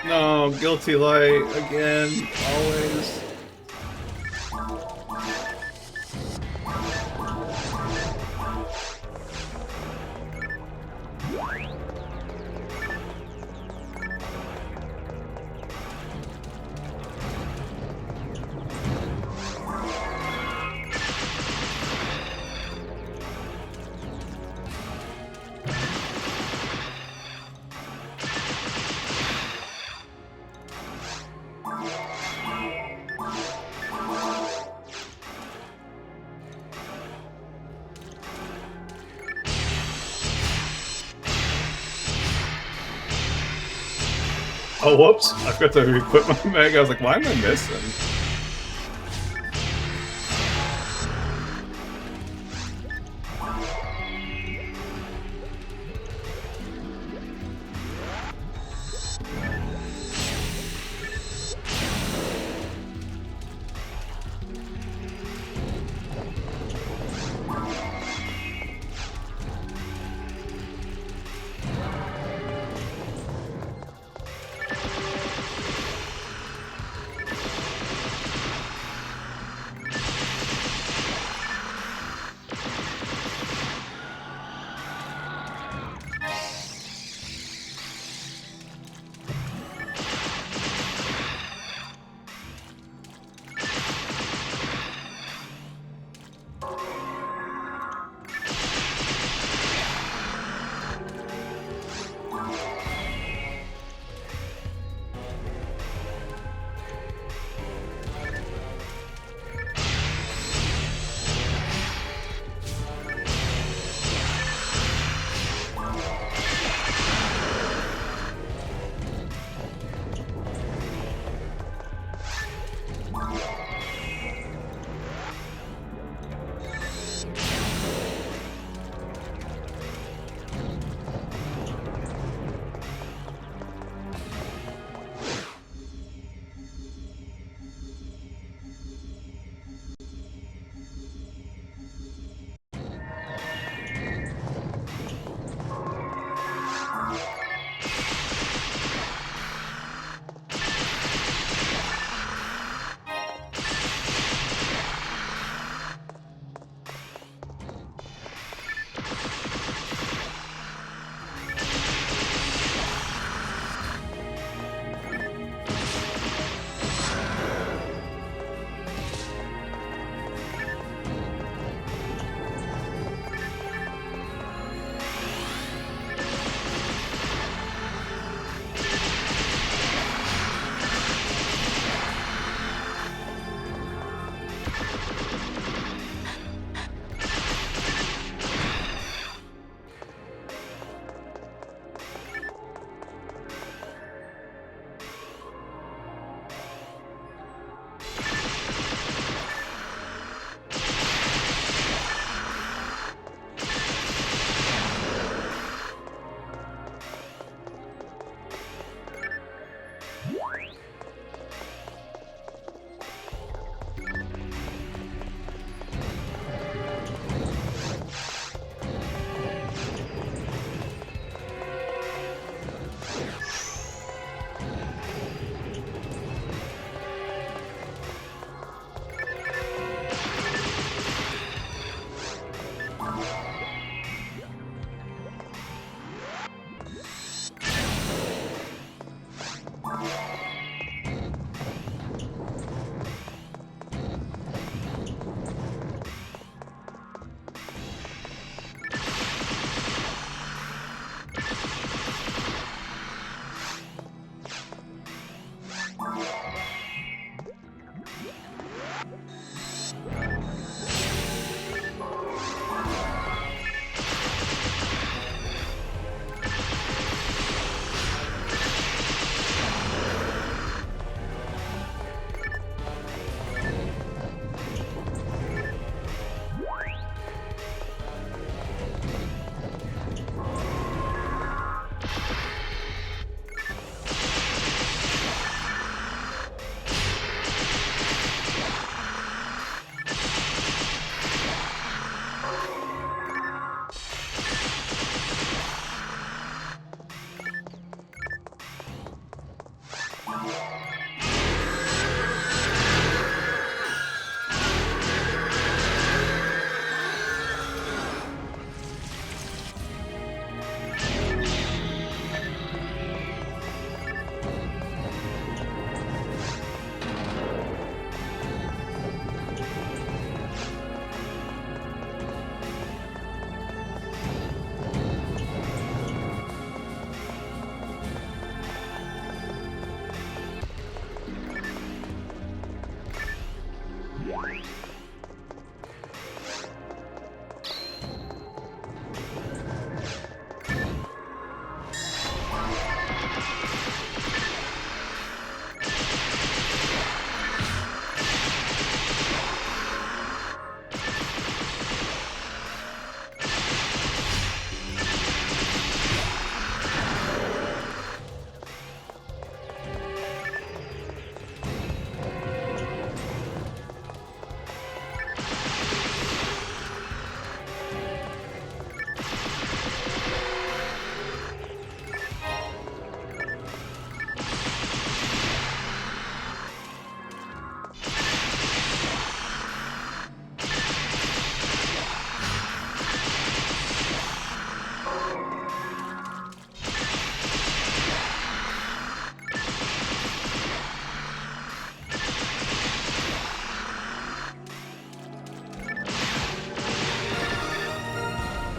No, guilty light again, always. Oh, whoops. I forgot to re-equip my Meg. I was like, why am I missing?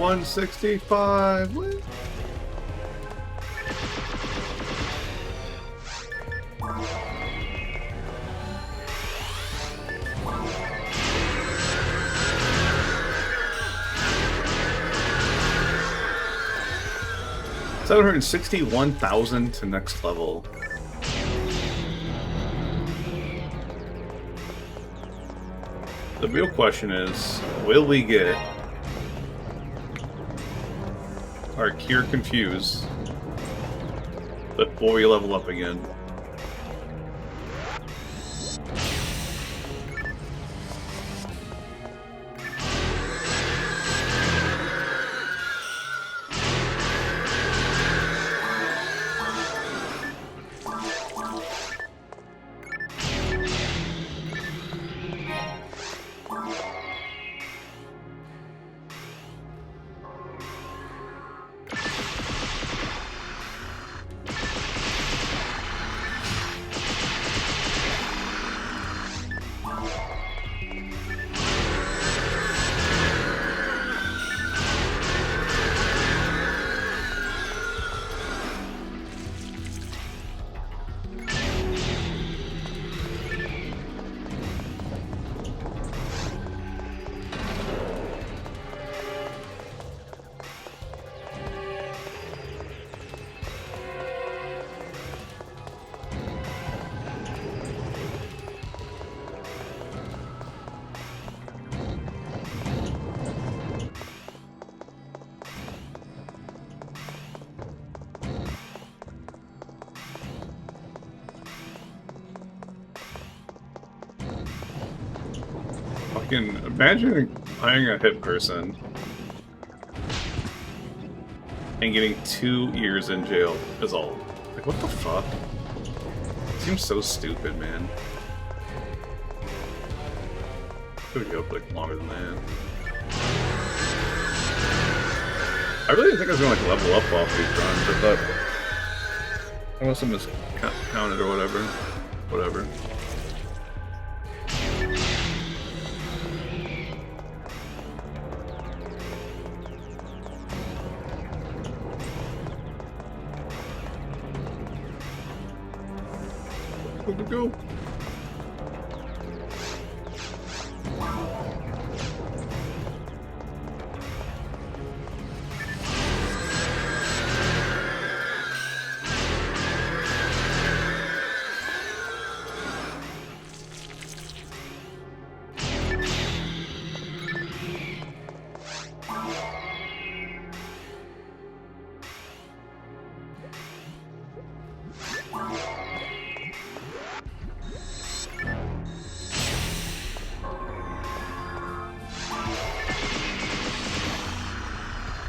165. What? $761,000 to next level. The real question is, will we get our cure confuse before we level up again? Fucking imagine hiring a hit person and getting 2 years in jail is all. Like, what the fuck? Seems so stupid, man. Could go like longer than that. I really didn't think I was gonna like level up off these runs. I thought I must have miscounted or whatever. Whatever. Go.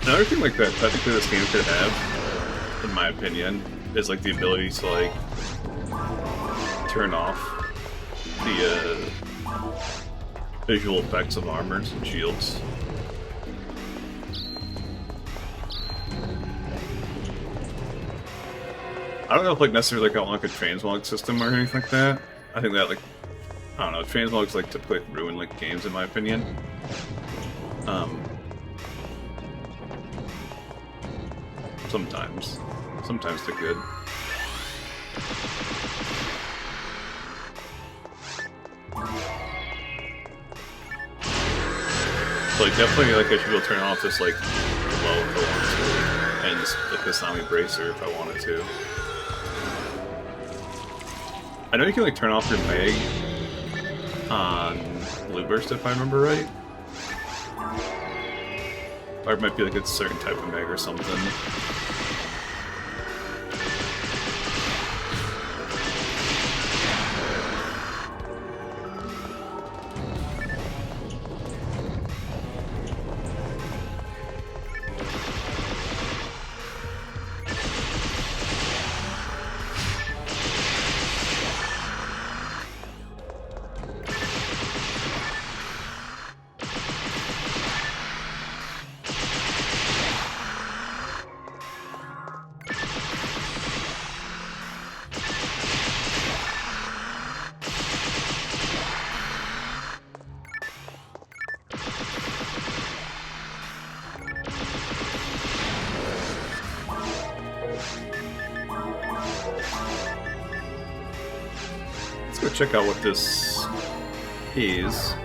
Another thing like that technically this game could have, in my opinion, is like the ability to like turn off the visual effects of armors and shields. I don't know if like necessarily like I want like a transmog system or anything like that. I think that like I don't know, transmogs like typically ruin like games in my opinion. Sometimes they're good. So like definitely like I should be able to turn off this like glow if I wanted to, and just like the Sami bracer if I wanted to. I know you can like turn off your mag on Blue Burst if I remember right. Or it might be like a certain type of mag or something. Let's go check out what this is.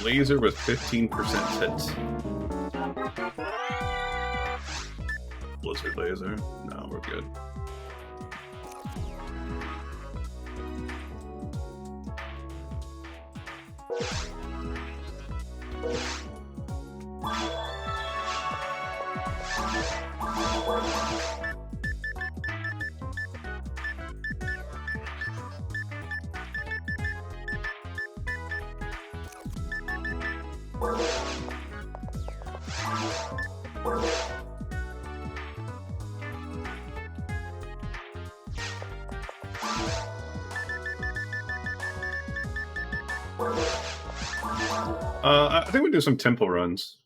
Laser with 15% hit. Blizzard laser. No, we're good. I think we do some tempo runs.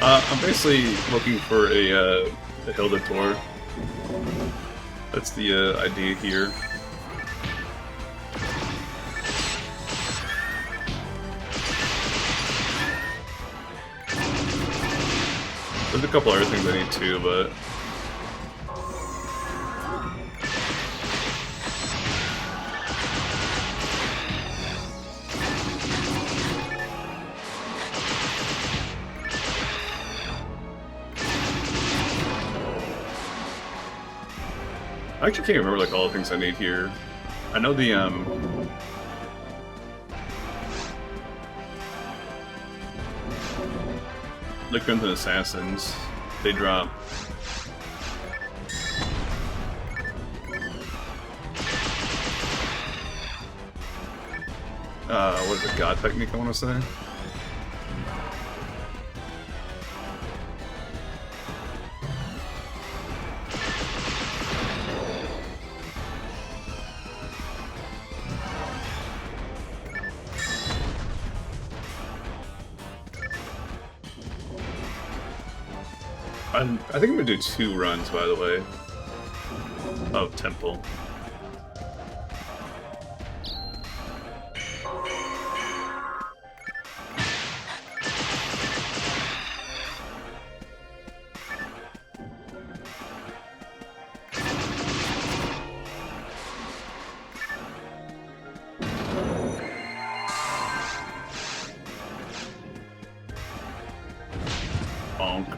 I'm basically looking for a Hilda Tour. That's the idea here. There's a couple other things I need too, but... I actually can't remember like all the things I need here. I know the Crimson Assassins, they drop what is it, God Technique I want to say? I think I'm gonna do 2 runs, by the way, of Temple. Bonk.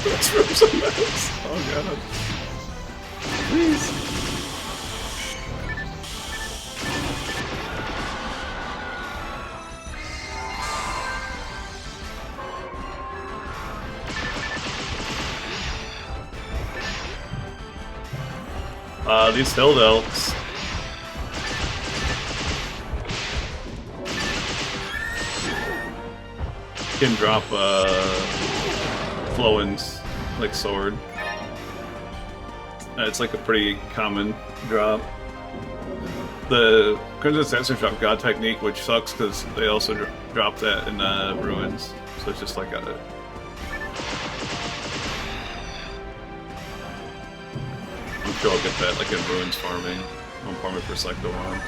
This room's a mess. Oh god. Please. These hill elks. Can drop Flowen's like sword. It's like a pretty common drop. The Crimson Assassin drop God Technique, which sucks because they also drop that in Ruins. So it's just like a... I'm sure I'll get that like in Ruins farming. I'm farming for Psycho Wand.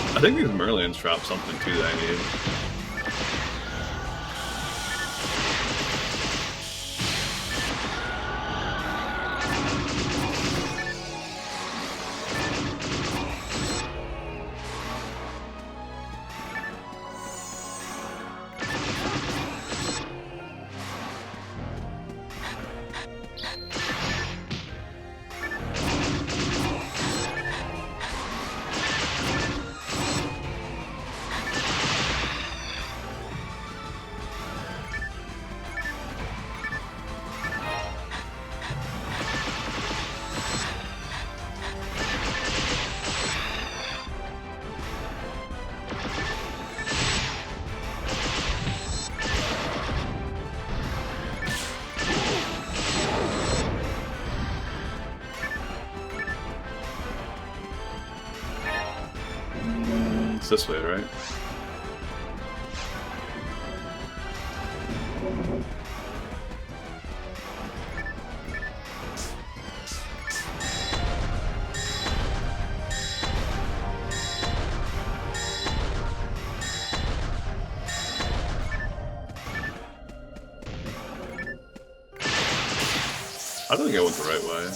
I think these Merlions drop something too that I need. It's this way, right? I don't think I went the right way.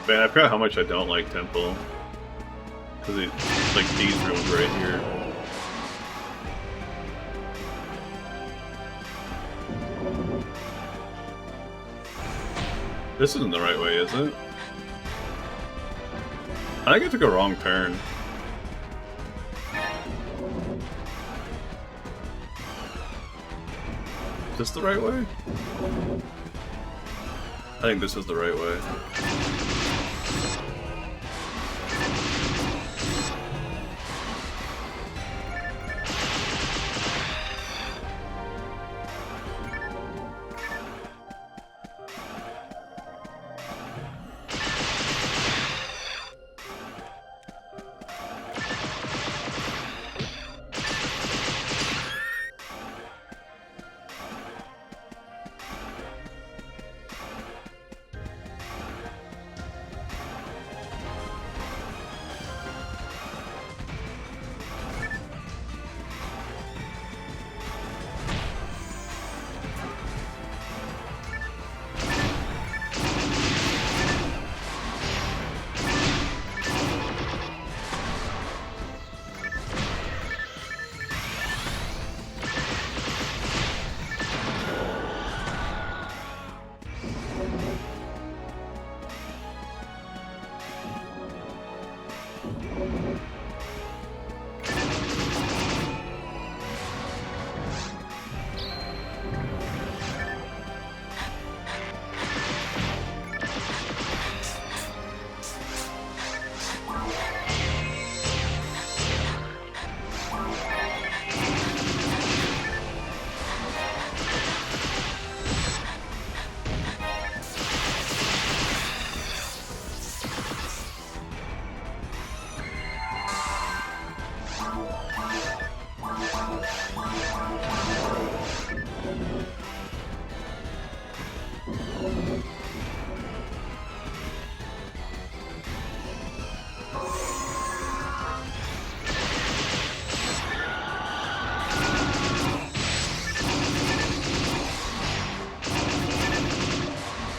Man, I forgot how much I don't like Temple. Because it's like these rooms right here. This isn't the right way, is it? I think I took a wrong turn. Is this the right way? I think this is the right way.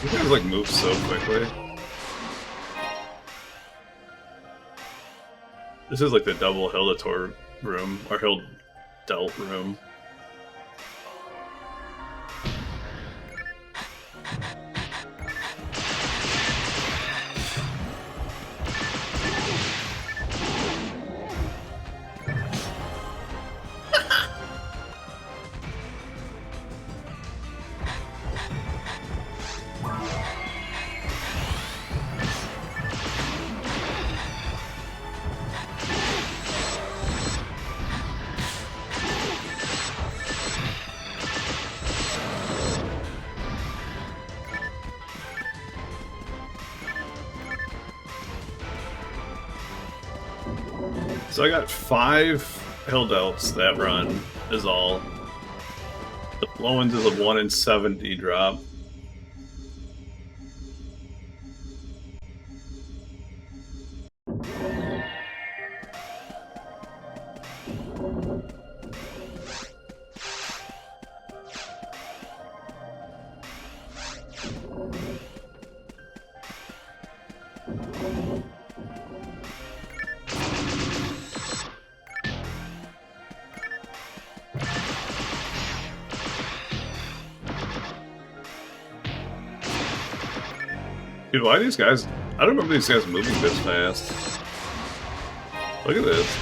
You guys like move so quickly. This is like the double Hildator room, or Hild Delt room. So I got 5 Hildelts that run, is all. The Flowens is a 1 in 70 drop. Dude, why are these guys... I don't remember these guys moving this fast. Look at this.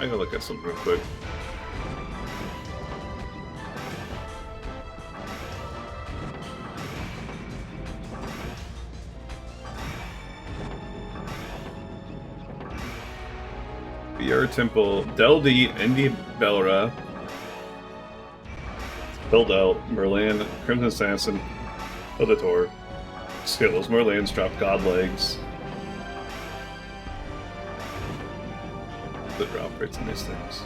I gotta look at something real quick. VR Temple, Deldi, Indi Belra, Hildelt, Merlin, Crimson Assassin, Hildator, Skills, Merlins drop God Legs. The drop rates in these things.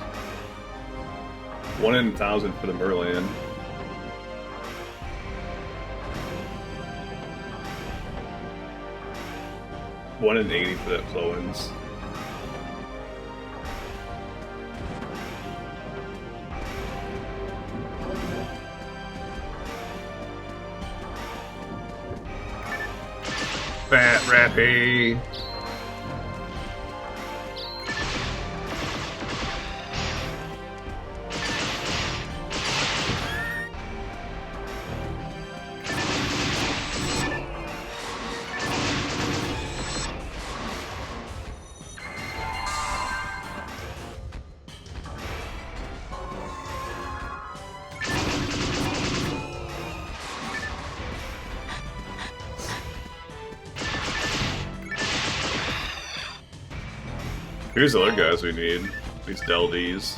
1 in 1,000 for the Merlin. One in 80 for that Flowens. Fat Rappy. Here's the other guys we need. These Deldies.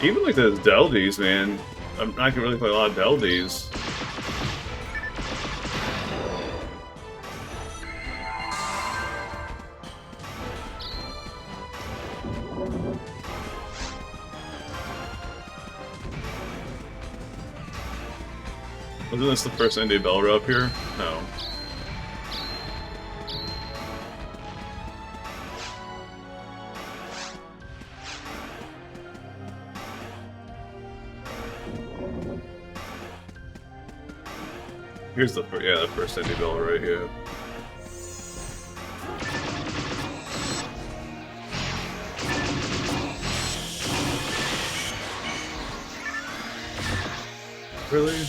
Even like the LVs, man. I can really play a lot of LVs. Wasn't this the first ND Belra up here? No. Here's the first ND Belra right here. Really?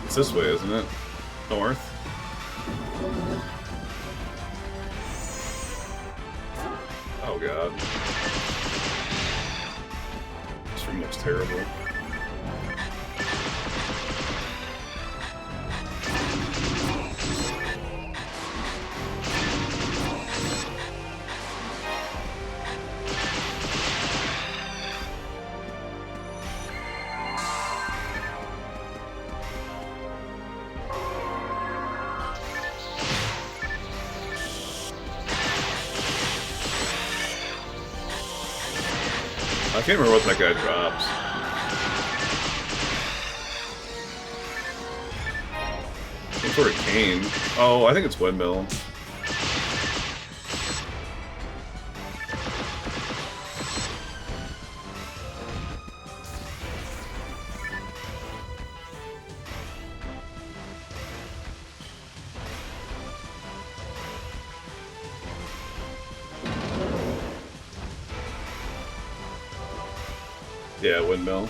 It's this way, isn't it? North? Oh god. This room looks terrible. I can't remember what that guy drops. Look for a cane. Oh, I think it's windmill. Yeah, windmill.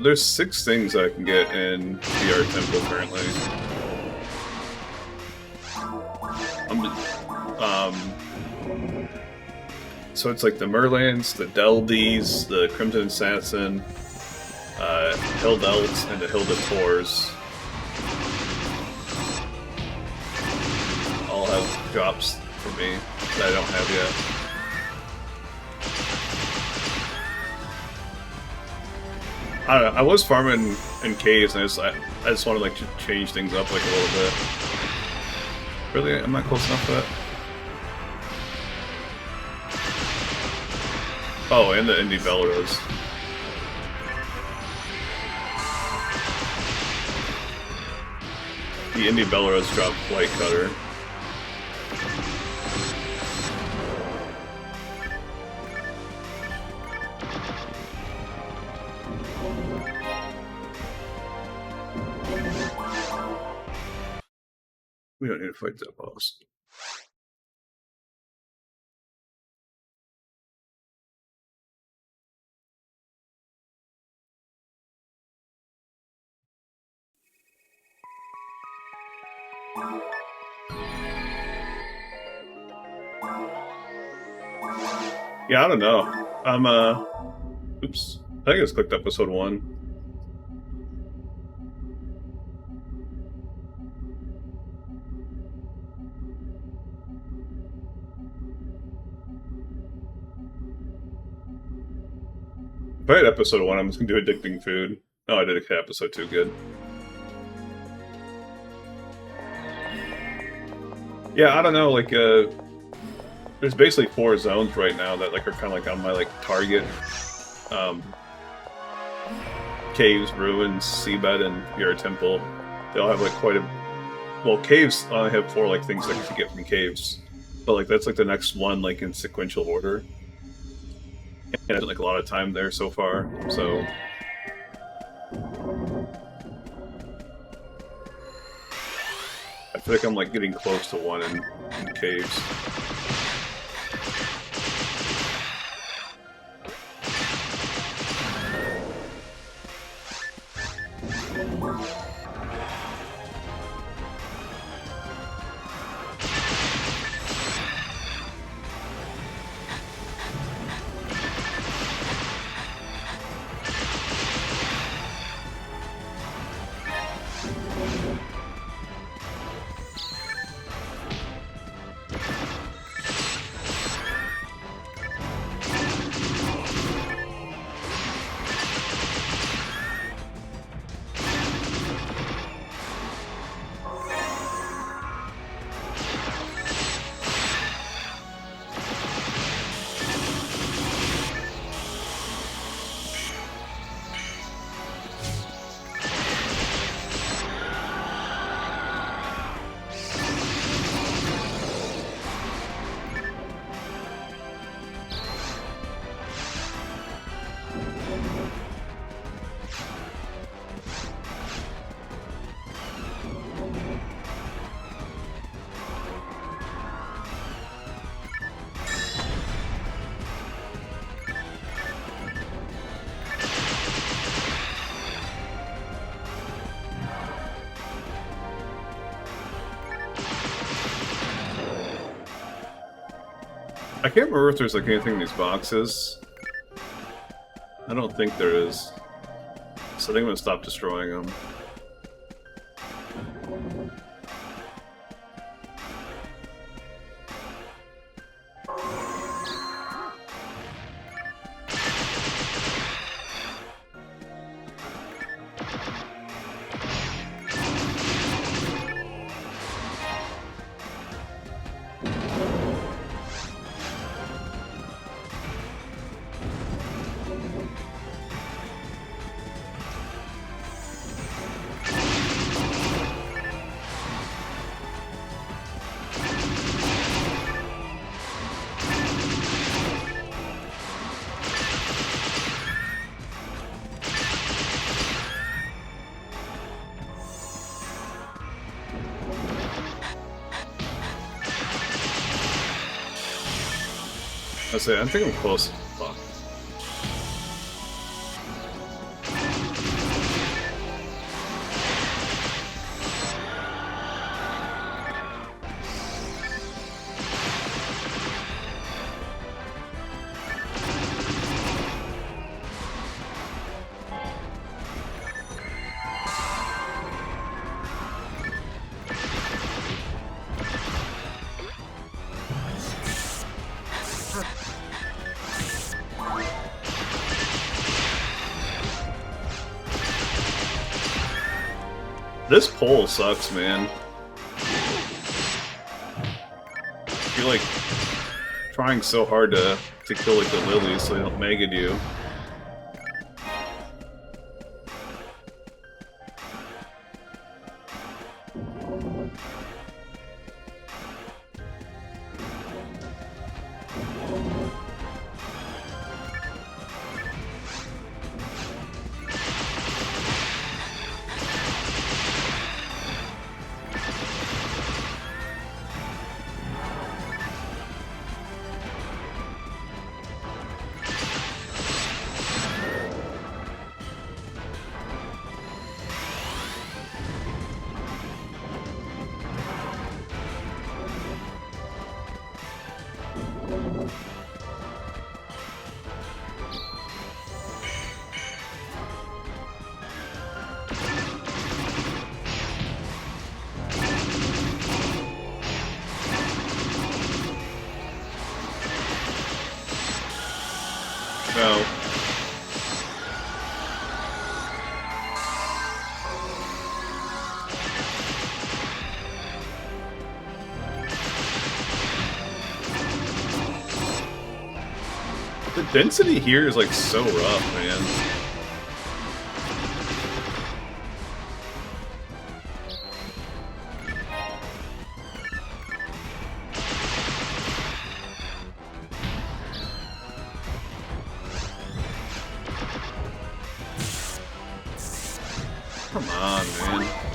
There's 6 things I can get in VR Temple currently. So it's like the Merlins, the Deldies, the Crimson Assassin, Hildelt, and the Hilda Tors. All have drops for me that I don't have yet. I don't know, I was farming in caves, and I just want to like change things up like a little bit. Really, I'm not close enough to that. Oh, and the Indie Belros. The Indie Belros drop Light Cutter. We don't need to fight that boss. Yeah, I don't know. Oops. I think I just clicked episode 1. If I had episode 1, I'm just gonna do Addicting Food. Oh, I did episode 2, good. Yeah, I don't know, like, there's basically 4 zones right now that like are kind of like on my like target. Caves, ruins, seabed, and VR Temple. They all have like quite a... Well, caves only have 4 like things that you get from caves, but like that's like the next one like in sequential order. And I spent like a lot of time there so far, so... I feel like I'm like getting close to 1 in caves. I can't remember if there's like anything in these boxes. I don't think there is. So I think I'm gonna stop destroying them. I think I'm close. Fuck. This pole sucks, man. You're like trying so hard to kill like the lilies so they don't maggot you. No. The density here is like so rough, man. Come on, man.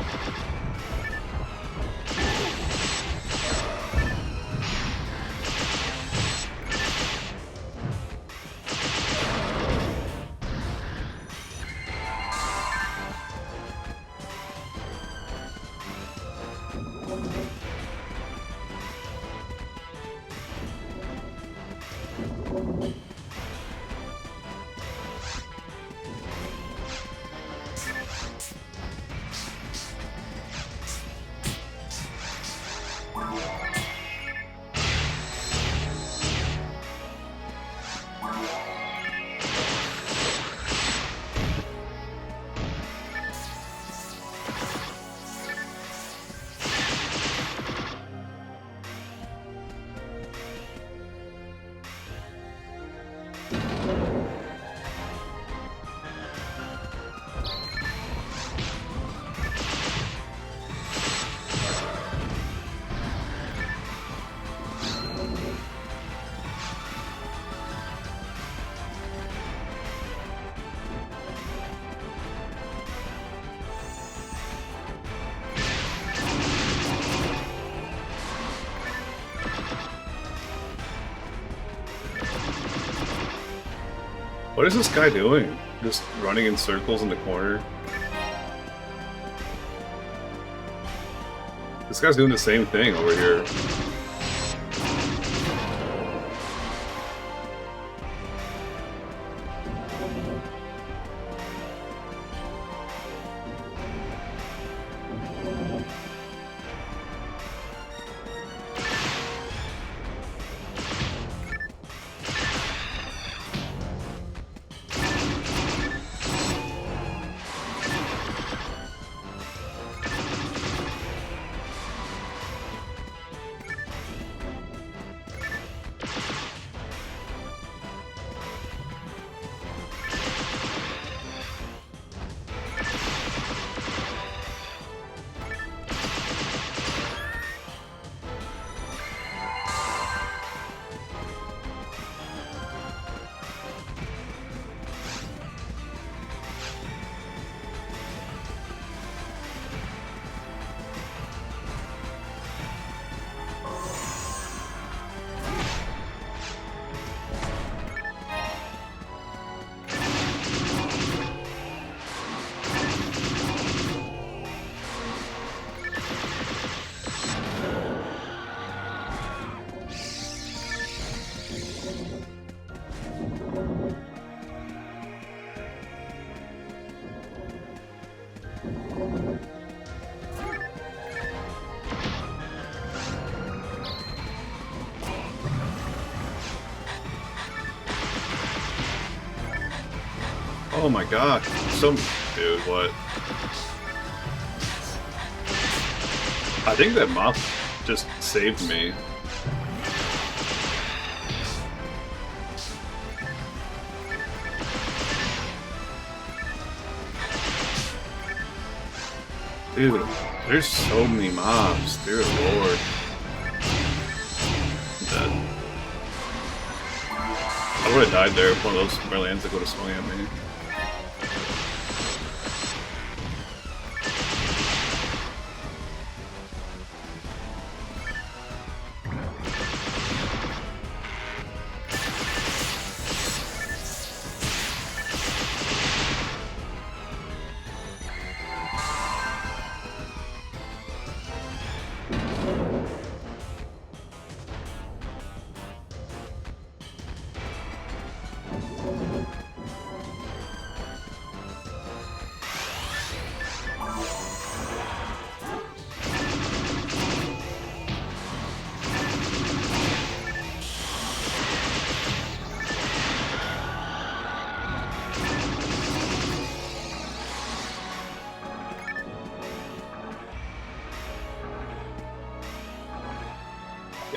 What is this guy doing? Just running in circles in the corner? This guy's doing the same thing over here. Oh my god. Dude, what? I think that moth just saved me. Dude, there's so many mobs. Dear lord. I'm dead. I would have died there if one of those Merlians would have swung at me.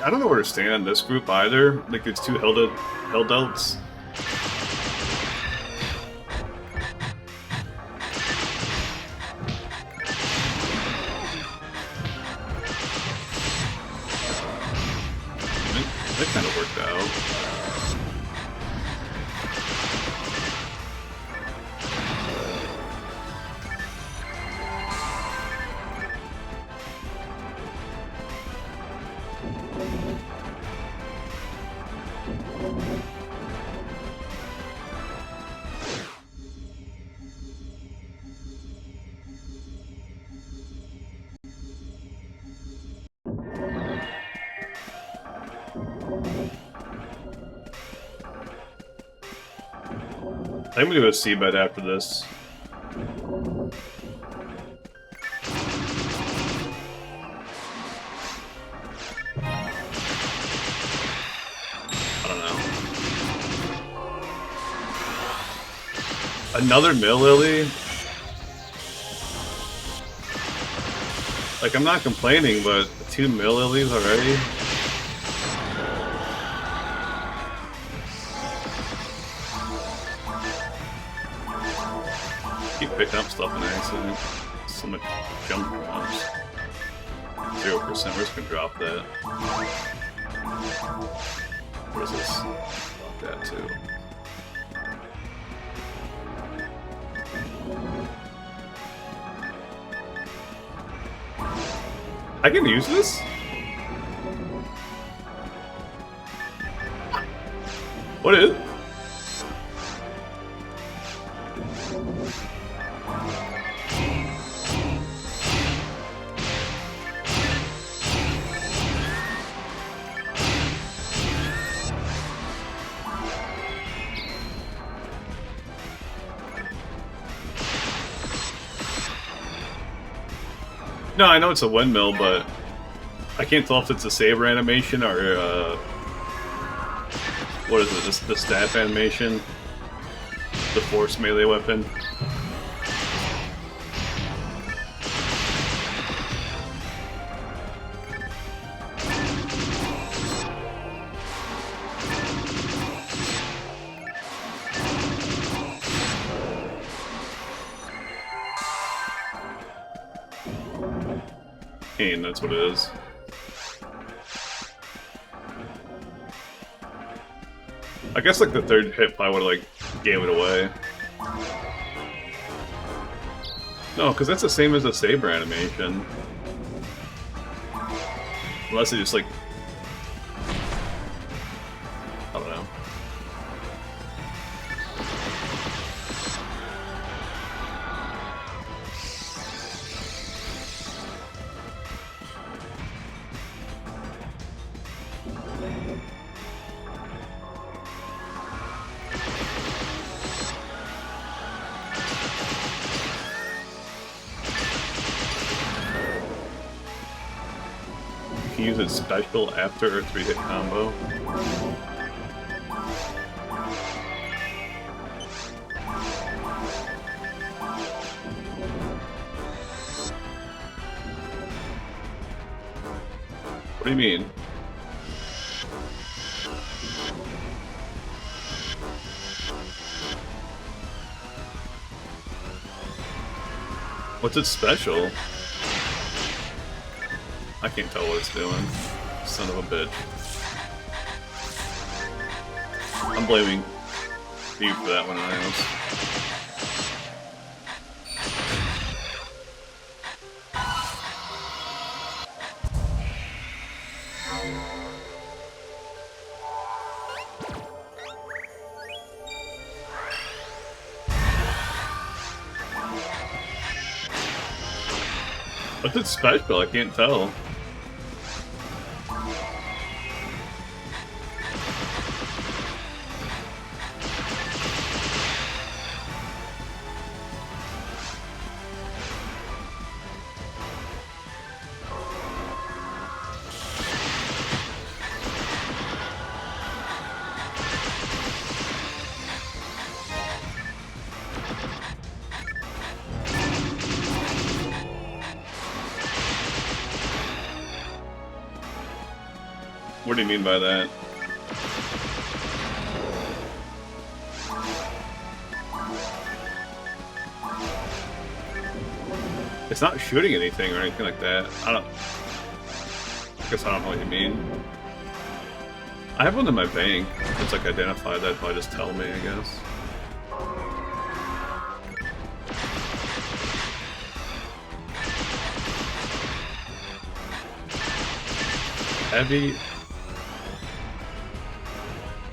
I don't know where to stand in this group either. Like, it's two Helldelts. That kind of worked out. I'm gonna go seabed after this. I don't know. Another Mill Lily? Like, I'm not complaining, but 2 Mill Lilies already? Keep picking up stuff in accident. So much jump bombs. 0%. We're just gonna drop that. What is this? Drop that too. I can use this? What is it? No, I know it's a windmill, but I can't tell if it's a saber animation or what is it? The staff animation, the force melee weapon. And that's what it is. I guess like the third hit probably would have like gave it away. No, because that's the same as the saber animation. Unless it just like, I don't know. You can use it special after a 3-hit combo. do you mean? What's it special? I can't tell what it's doing. Son of a bitch. I'm blaming you for that one, Rhinos. What's it special? I can't tell. What do you mean by that? It's not shooting anything or anything like that. I guess I don't know what you mean. I have one in my bank. It's like identified that probably just tell me, I guess. Heavy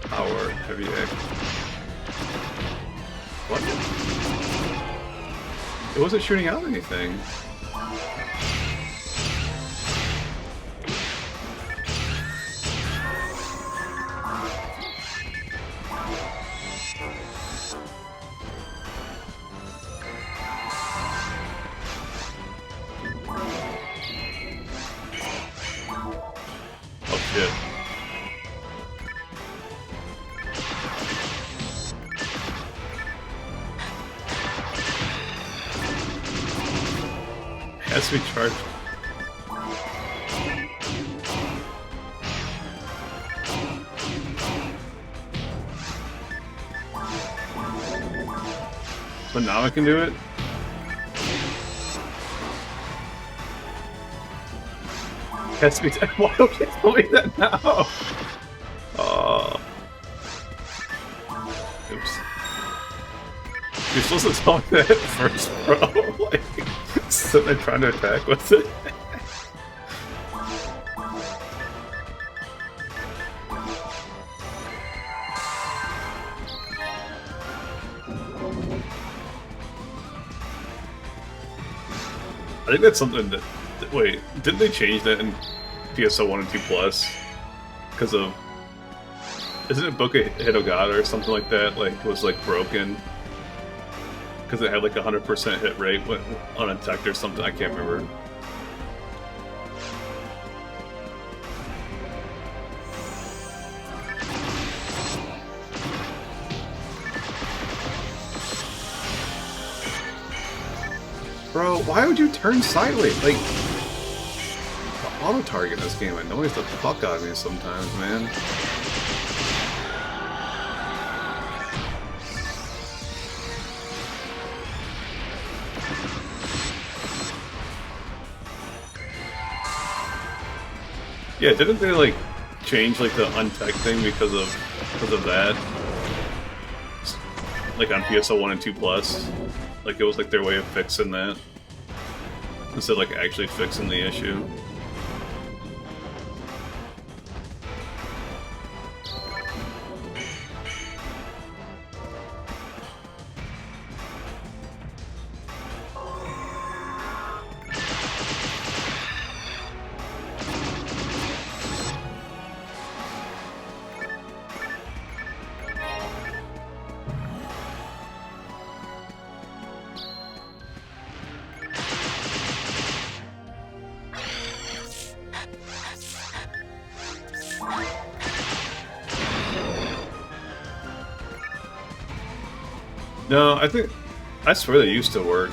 power, heavy egg. What? It wasn't shooting out anything. Has to be charged. But now I can do it? Has to be. Why don't you tell me that now? Oops. You're supposed to tell me that first, bro. Like, sitting there trying to attack with it. I think that's something that. Wait, didn't they change that in PSO 1 and 2 Plus? Because of. Isn't it Book of Hitogata or something like that? Like, it was like broken. Because it had like 100% hit rate on attack or something, I can't remember. Bro, why would you turn sideways? Like, the auto target in this game annoys the fuck out of me sometimes, man. Yeah, didn't they like change like the untech thing because of that? Like on PSO 1 and 2 Plus, like it was like their way of fixing that instead of like actually fixing the issue. No, I swear they used to work.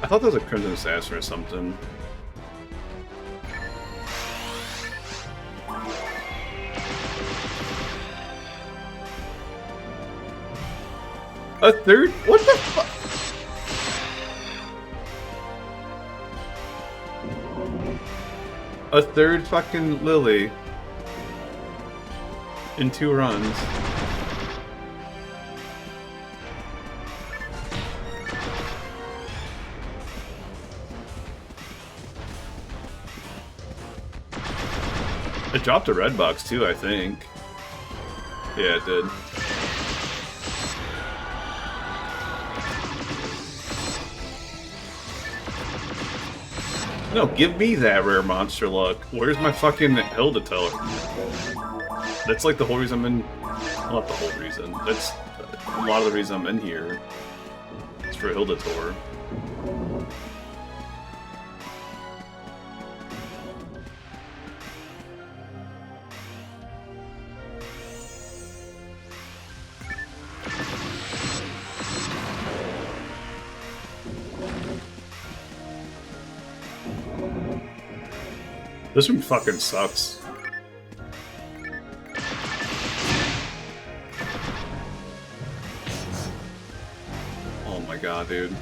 thought that was a Crimson Assassin or something. A third? What the fuck? A third fucking Lily in 2 runs. It dropped a red box too, I think. Yeah, it did. No, give me that rare monster luck. Where's my fucking Hilda Teller? That's like the whole reason I'm in... Well, not the whole reason. That's a lot of the reason I'm in here. It's for Hilda Tour. This room fucking sucks. Oh my god, dude.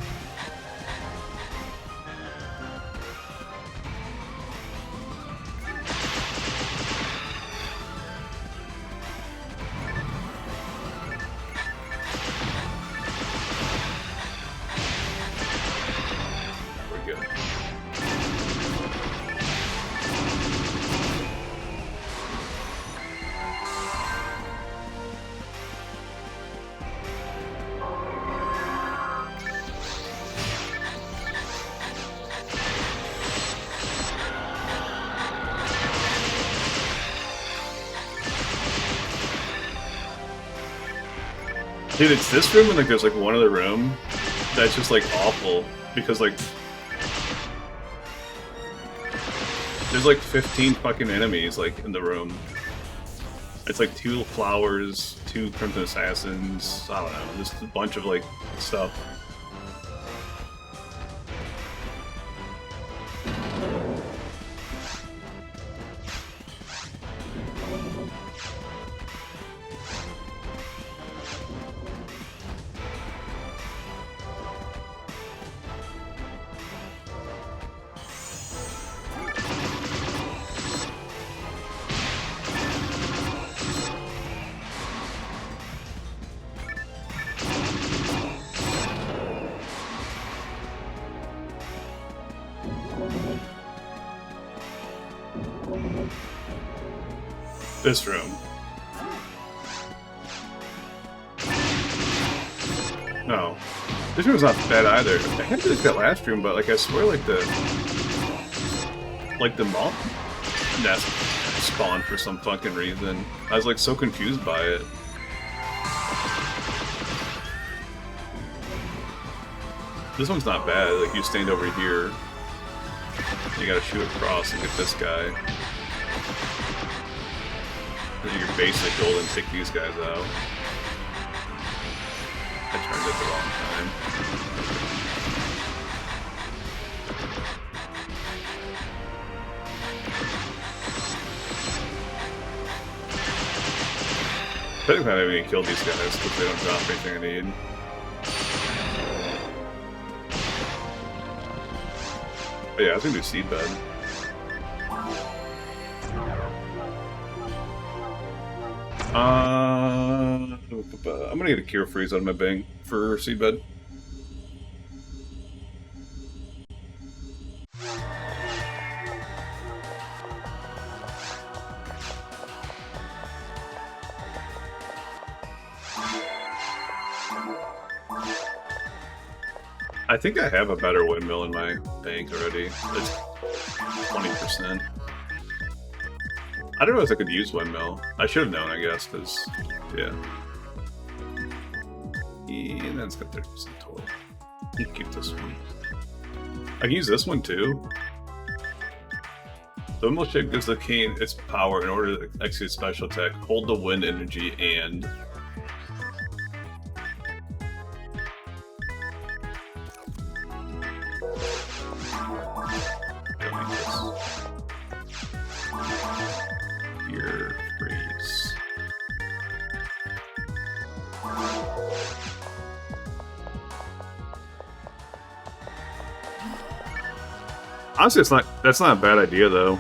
We're good. Dude, it's this room and like there's like one other room that's just like awful because like there's like 15 fucking enemies like in the room. It's like 2 flowers, 2 Crimson Assassins, I don't know, just a bunch of like stuff. This room. No. This room's not bad either. I had to look at that last room, but like I swear like the moth nest spawned for some fucking reason. I was like so confused by it. This one's not bad, like you stand over here. You gotta shoot across and get this guy. Your basic goal and take these guys out. I turned it the wrong time. Technically, I haven't even killed these guys because they don't drop anything I need. But yeah, I was gonna do Seedbed. I'm gonna get a Cure Freeze out of my Bang for Seedbed. I think I have a better windmill in my bank already. It's 20%. I don't know if I could use windmill. I should have known, I guess, because, yeah. And then it's got 30% total. You can keep this one. I can use this one too. The windmill shape gives the cane its power in order to execute special attack, hold the wind energy, and... Don't need this. Here, freeze. Honestly, that's not a bad idea though.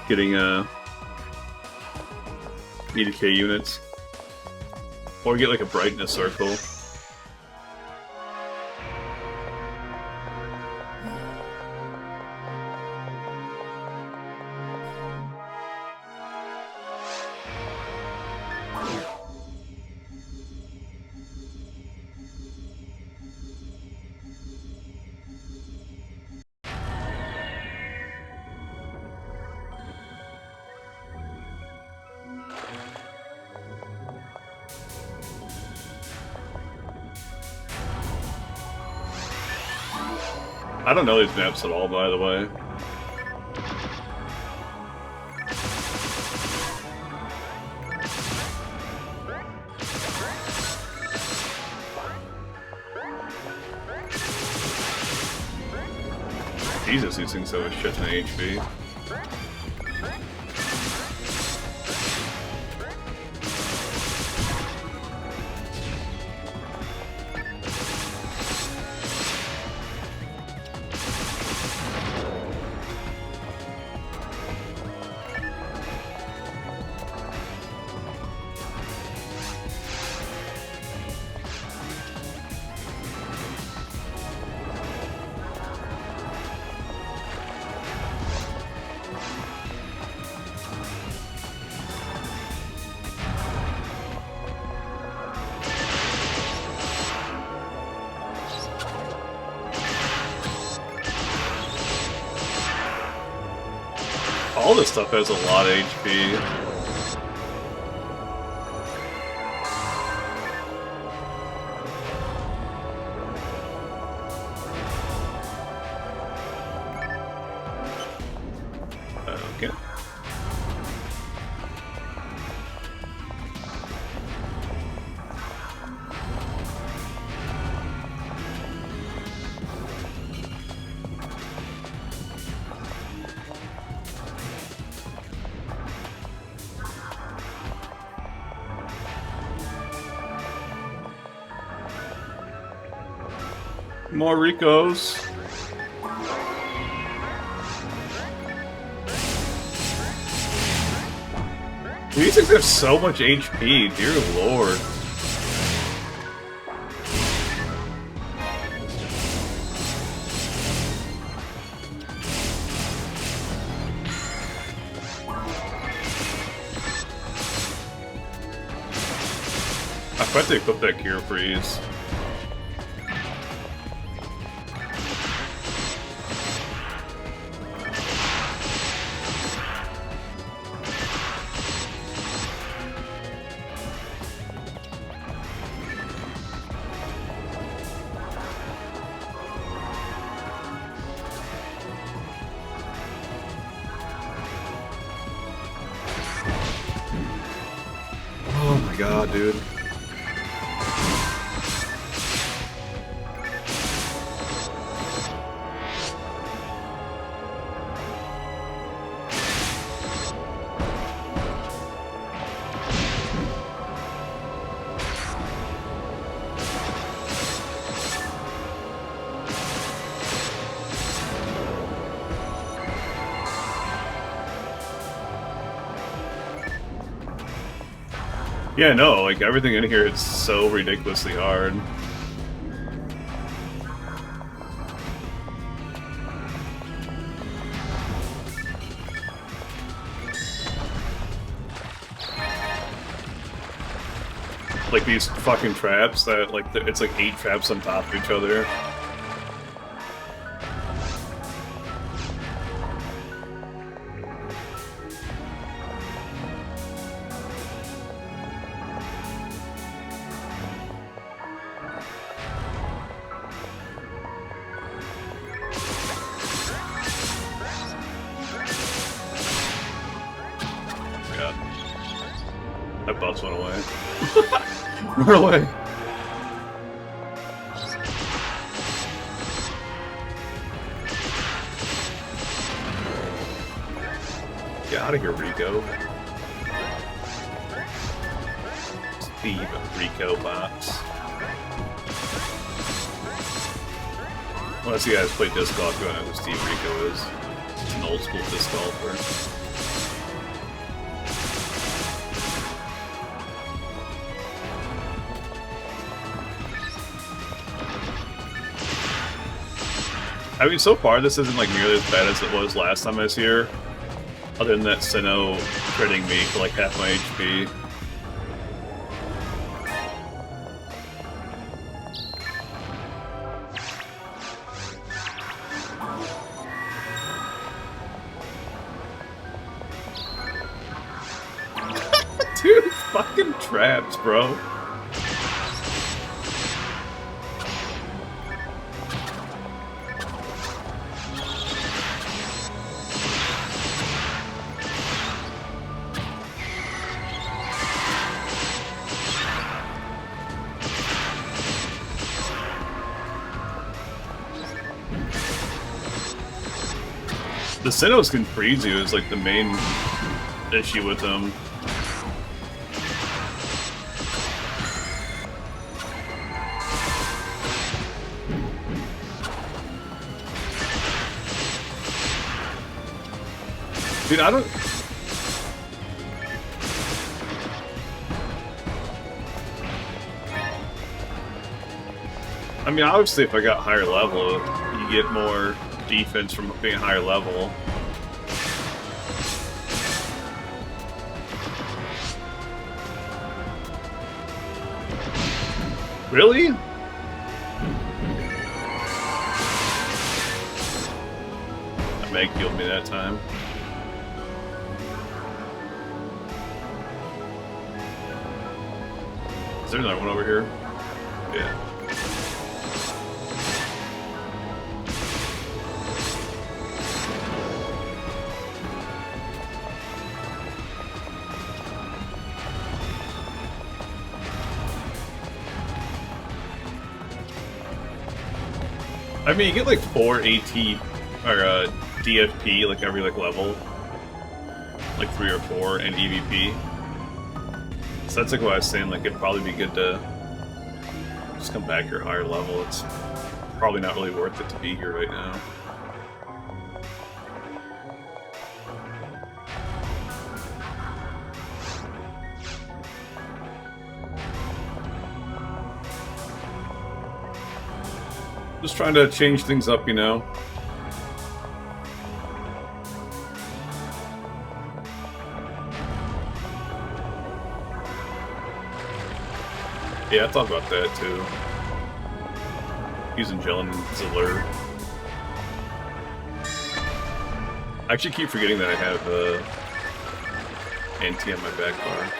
Getting EDK units. Or get like a brightness circle. I don't know these maps at all, by the way. Jesus, these things have a shit ton of HP. All this stuff has a lot of HP. Okay. More Ricos. These things have so much HP, dear lord. I bet they equip that Cure Freeze. Oh my god, dude. Yeah, no, like everything in here is so ridiculously hard. Like these fucking traps that, like, it's like 8 traps on top of each other. That bus went away. Run away. Get out of here, Rico. Steve Rico box. Unless you guys play disc golf, you don't know who Steve Rico is. He's an old school disc golfer. I mean, so far this isn't like nearly as bad as it was last time I was here. Other than that Sinnoh critting me for like half my HP. Dude, fucking traps, bro. The Sinnohs can freeze you is like the main issue with them. Dude, I don't... I mean, obviously if I got higher level, you get more defense from being higher level. Really? That Meg killed me that time. Is there another one over here? Yeah. I mean, you get like 4 AT or DFP like every like level, like 3 or 4, and EVP. So that's like what I was saying. Like it'd probably be good to just come back your higher level. It's probably not really worth it to be here right now. Just trying to change things up, you know. Yeah, I thought about that too. Using Jellin as a lure. I actually keep forgetting that I have NT on my back bar.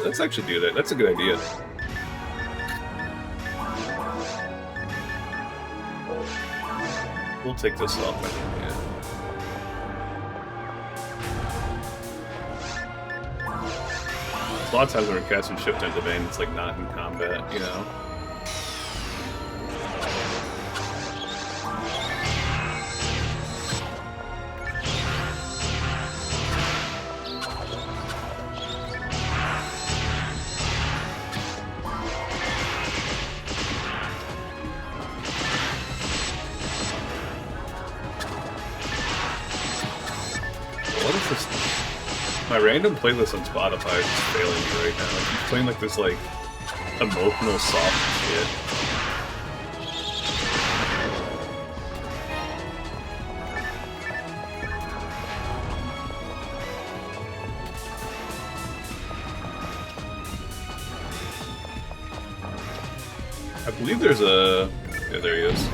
Let's actually do that. That's a good idea. We'll take this off, I think, yeah. A lot of times when we're casting shift into vein, it's like not in combat, you know? My random playlist on Spotify is just failing me right now. I'm playing like this like emotional soft shit. I believe there's a... yeah, there he is.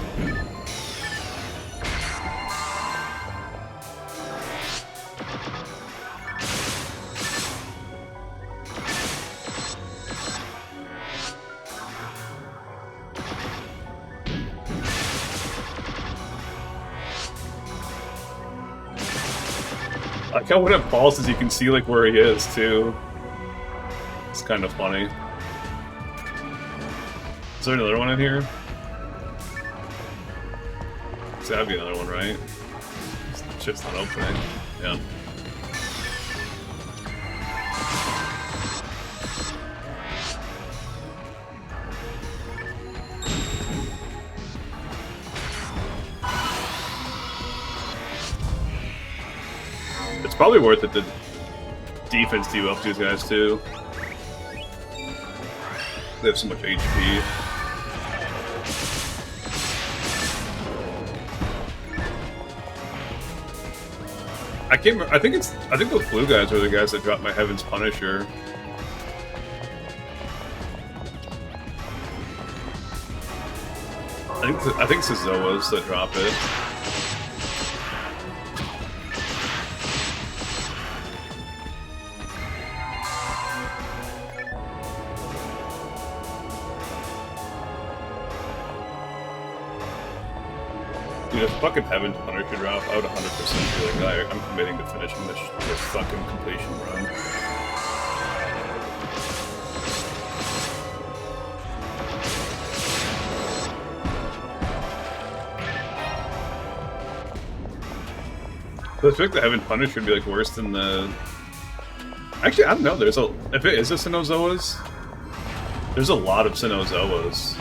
Like how when it pauses, you can see like where he is too. It's kind of funny. Is there another one in here? There's gotta be another one, right? Shit's not opening. Yeah. It's probably worth it to defense debuff these guys too. They have so much HP. I can't remember. I think those blue guys are the guys that dropped my Heaven's Punisher. I think it's the Zoas that drop it. Dude, if fucking Heaven's Punisher drop, I would 100% be like, I'm committing to finishing this fucking completion run. I feel like the Heaven Punisher would be like worse than the... Actually, I don't know. If it is a Sinnoh-Zoas, there's a lot of Sinnoh-Zoas.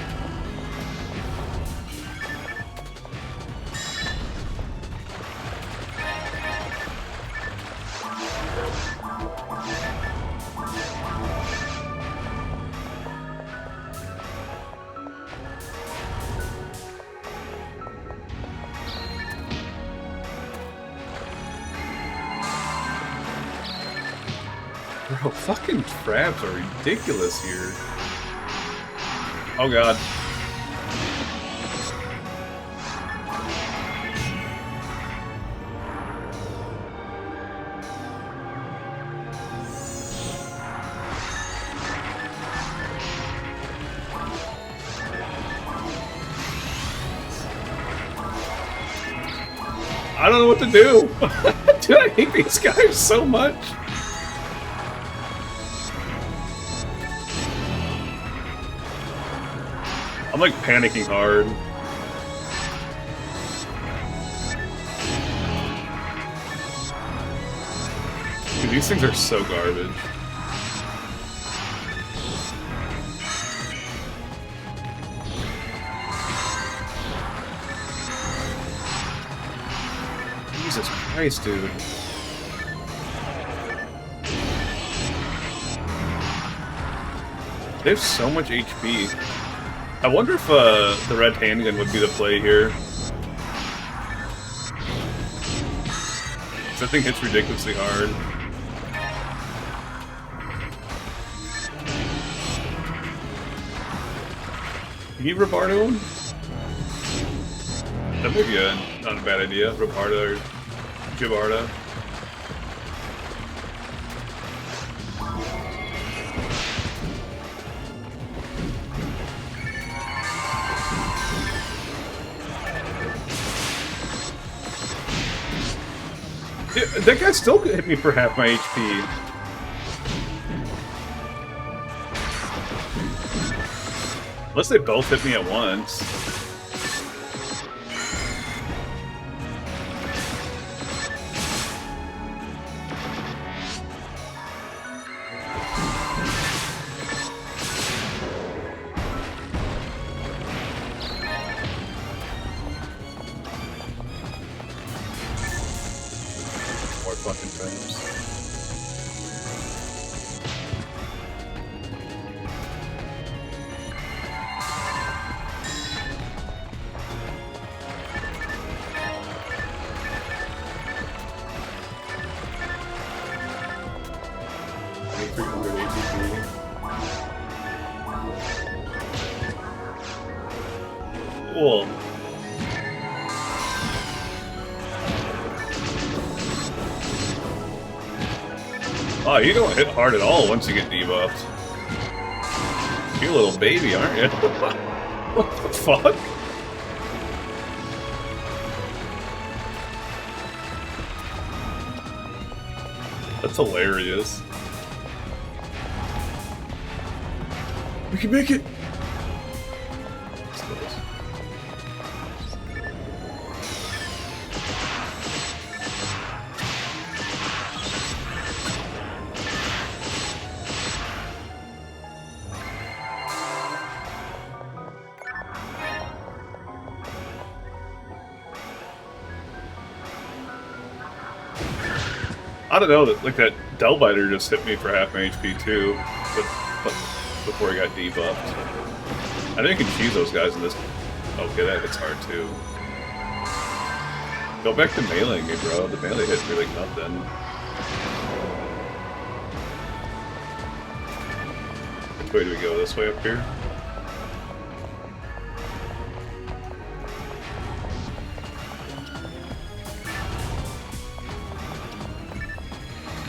Bro, fucking traps are ridiculous here. Oh god. I don't know what to do. Dude, I hate these guys so much. I'm like panicking hard. Dude, these things are so garbage. Jesus Christ, dude. They have so much HP. I wonder if the red handgun would be the play here. That thing hits ridiculously hard. Can you Rabardo him? That would be not a bad idea. Rabardo or Gibardo. That guy still hit me for half my HP. Unless they both hit me at once. Fucking traps. Well, oh, you don't hit hard at all once you get debuffed. You're a little baby, aren't you? What the fuck? That's hilarious. We can make it! those. I don't know, like that Delbiter just hit me for half my HP too, but before he got debuffed. I think you can cheese those guys in this. Okay, that hits hard too. Go back to meleeing me, bro. The melee hits me like nothing. Which way do we go? This way up here?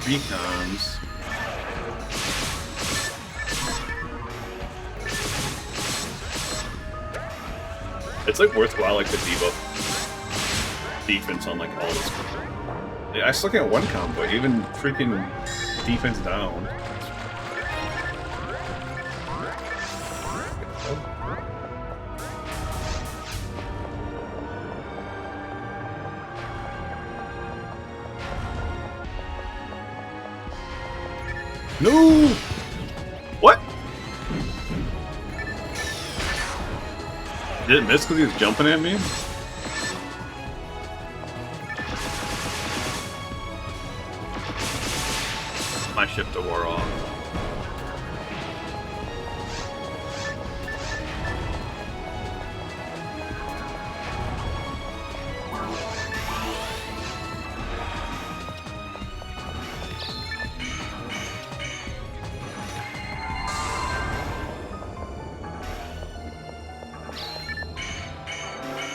Recons. It's like worthwhile, like the debuff defense on like all this. Yeah, I still get one combo, even freaking defense down. No! What? Did it miss because he was jumping at me? My ship to war off.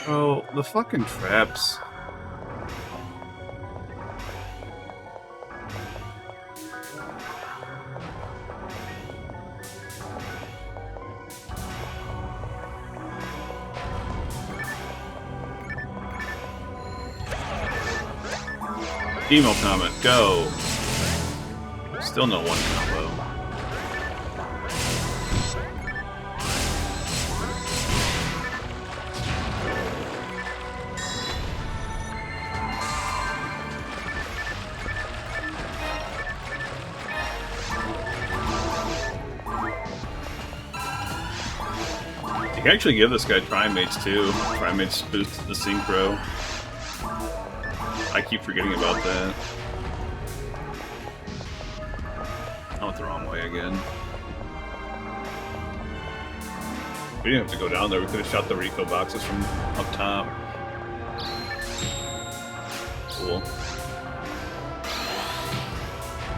Oh, the fucking traps. Emo comment, go. Still no one combo. You can actually give this guy Trimates too. Trimates boost the synchro. I keep forgetting about that. I went the wrong way again. We didn't have to go down there. We could have shot the Rico boxes from up top. Cool.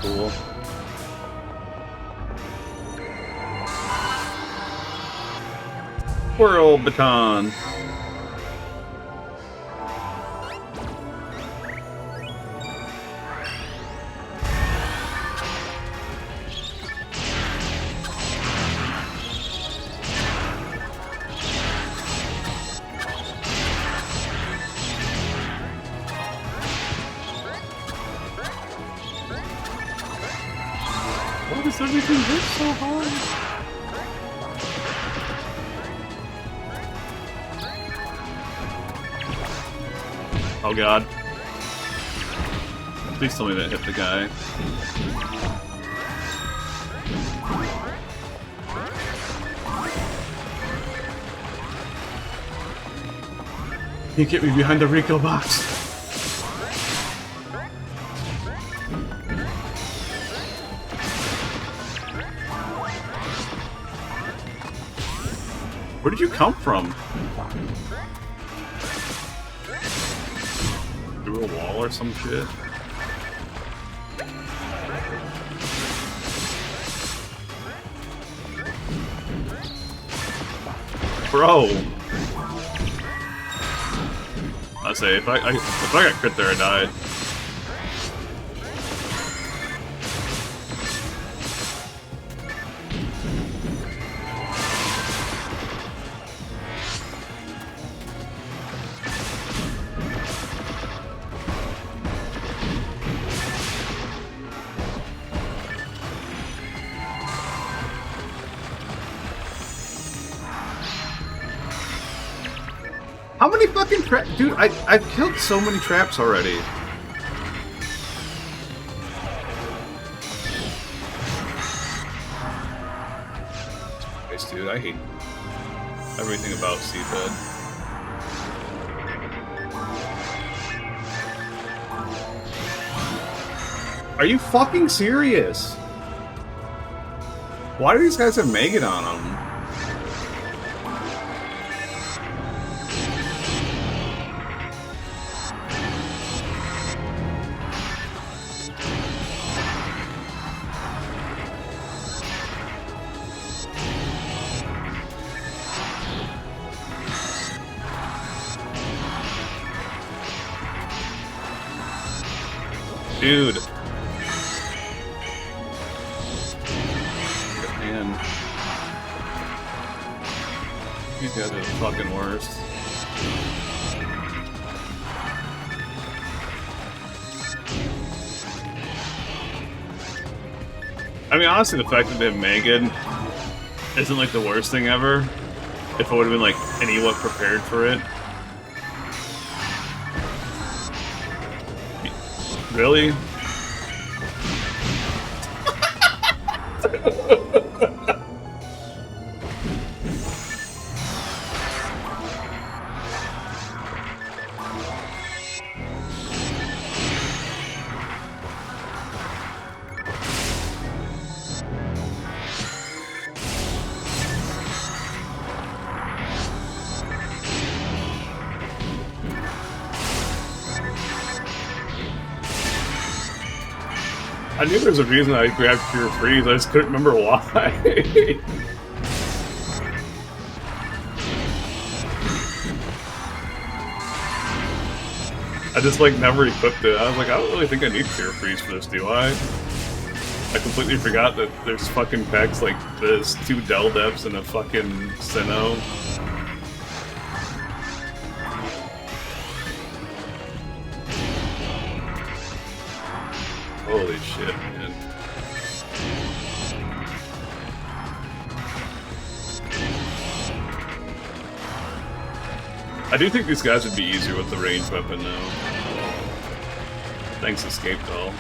Cool. Whirl baton. Why does everything hit so hard? Oh god. Please tell me that hit the guy. You get me behind the Rico box. Where did you come from? Through a wall or some shit? Bro! I say, if I got crit there, I died. How many fucking traps? Dude, I've killed so many traps already. Nice, dude. I hate everything about Seabed. Are you fucking serious? Why do these guys have Megan on them? Dude. Man. These guys are the fucking worst. I mean, honestly, the fact that they have Megan isn't like the worst thing ever. If it would have been like anyone prepared for it. Really? I knew there was a reason I grabbed Pure Freeze, I just couldn't remember why. I just like never equipped it. I was like, I don't really think I need Pure Freeze for this, do I? I completely forgot that there's fucking packs like this, 2 Del Depths and a fucking Sinnoh. Holy shit, man. I do think these guys would be easier with the ranged weapon now. Thanks, Escape Doll.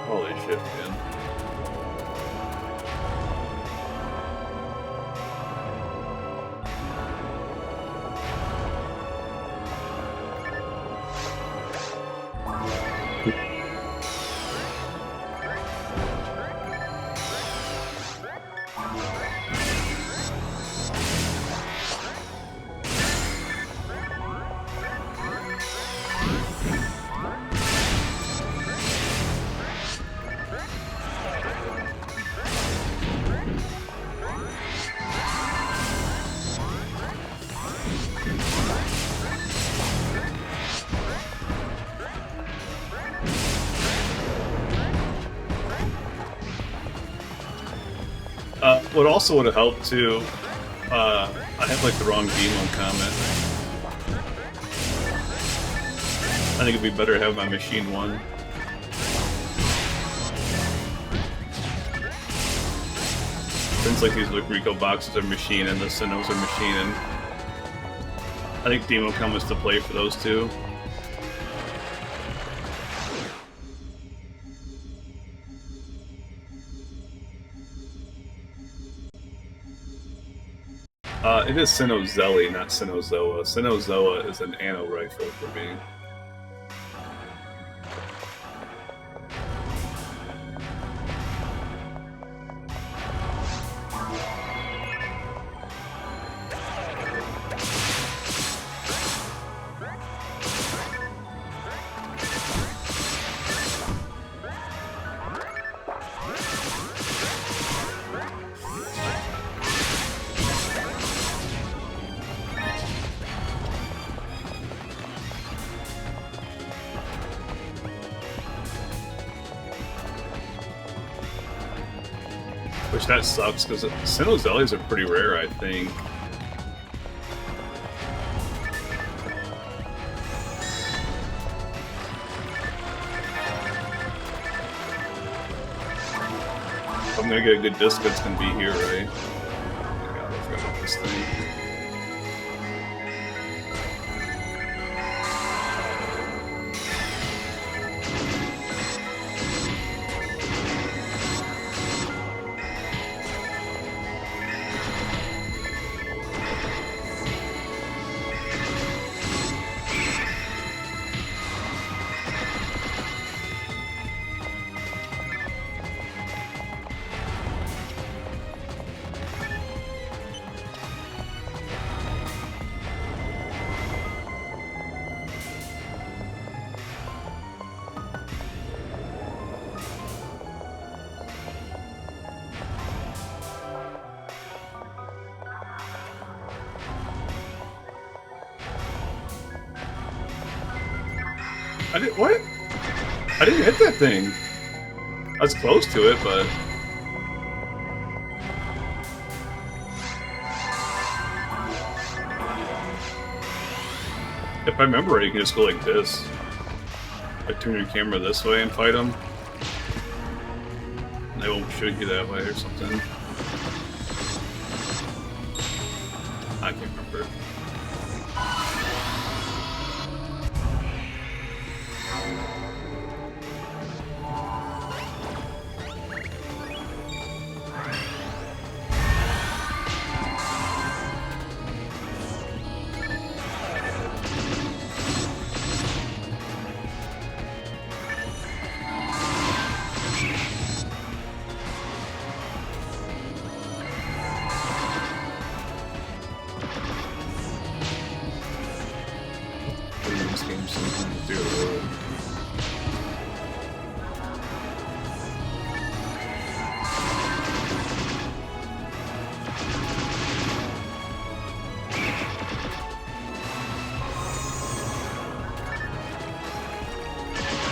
Holy shit, man. What also would have helped too, I have like the wrong demo comment. I think it'd be better to have my machine 1. Since like these like Rico boxes are machine and the Sinnohs are machine, and I think demo comments to play for those two. It is Sinnoh Zelly, not Sinnoh Zoa. Sinnoh Zoa is an Anno rifle for me. Which that sucks, because Sinnoh are pretty rare, I think. If I'm gonna get a good disc, it's gonna be here, right? Oh my god, I forgot about this thing. What? I didn't hit that thing. I was close to it, but... If I remember right, you can just go like this. Like turn your camera this way and fight them. And they won't shoot you that way or something. I can't remember.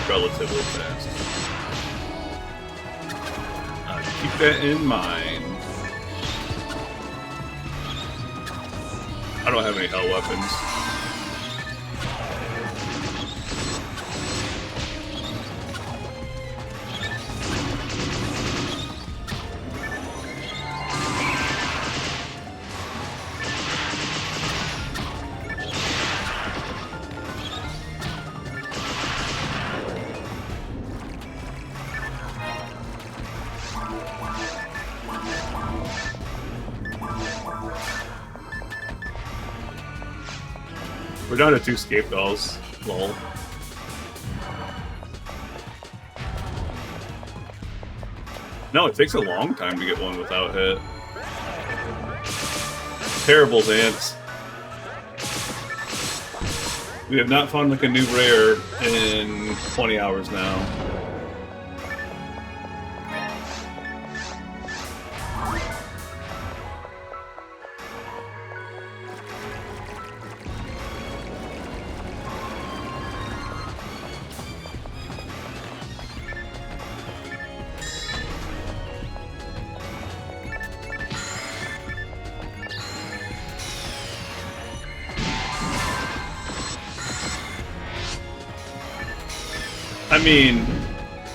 Relatively fast. Keep that in mind. I don't have any hell weapons. We're down to 2 escape dolls. Lol. No, it takes a long time to get one without hit. Terrible dance. We have not found like a new rare in 20 hours now. I mean,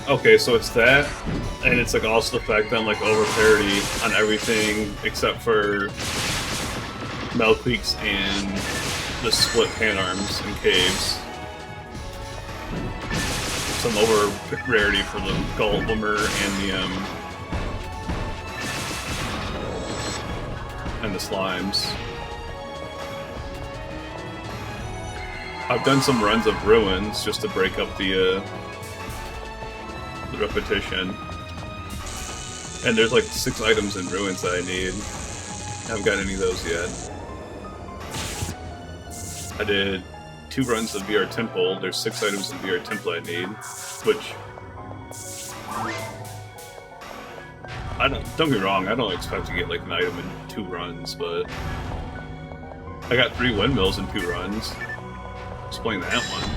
okay, so it's that, and it's like also the fact that I'm like over parity on everything except for Melqueeks and the split pan arms and caves. So I'm over rarity for the Goldumer and the slimes. I've done some runs of ruins just to break up the repetition. And there's like 6 items in ruins that I need. I haven't got any of those yet. I did 2 runs of VR Temple. There's 6 items in VR Temple I need, which don't get me wrong, I don't expect to get like an item in 2 runs, but I got 3 windmills in 2 runs. Explain that one.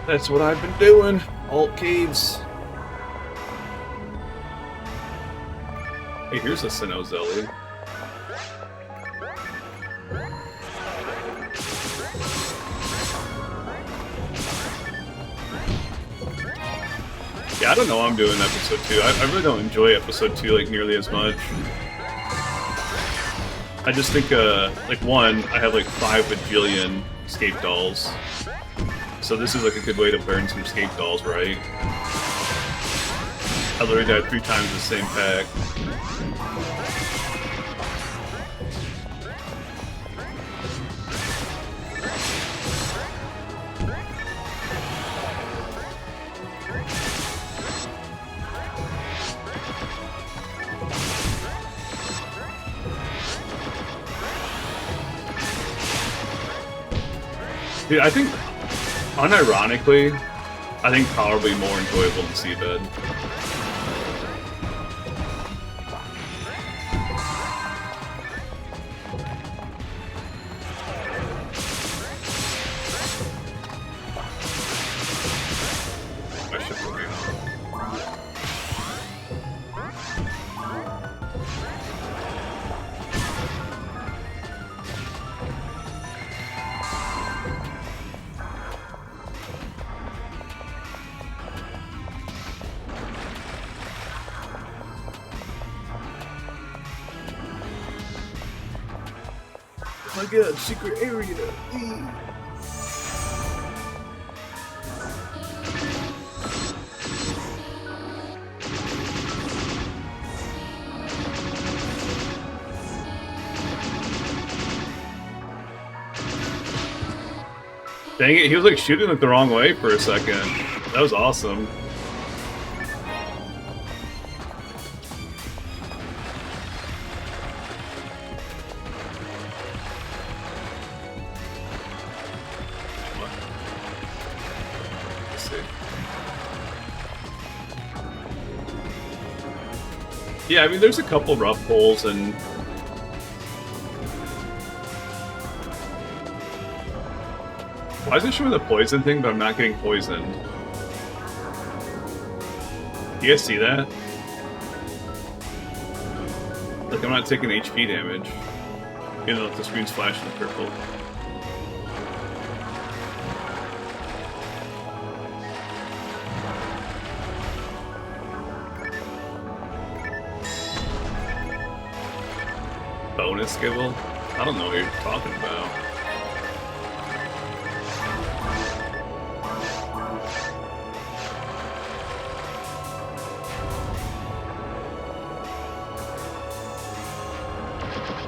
That's what I've been doing. Alt caves. Hey, here's a Sinnoh Zelly. Yeah, I don't know what I'm doing in episode 2. I really don't enjoy episode 2 like nearly as much. I just think, like, one, I have like 5 bajillion escape dolls. So this is like a good way to burn some escape dolls, right? I literally died 3 times the same pack. Dude, I think, unironically, I think probably more enjoyable than Seabed. I should put it on. Oh my god, secret area! Dang it, he was like shooting it the wrong way for a second. That was awesome. Yeah, I mean, there's a couple rough holes, and why is it showing the poison thing, but I'm not getting poisoned? Do you guys see that? Like, I'm not taking HP damage, even though the screen's flashing purple. Bonus Skibble? I don't know what you're talking about.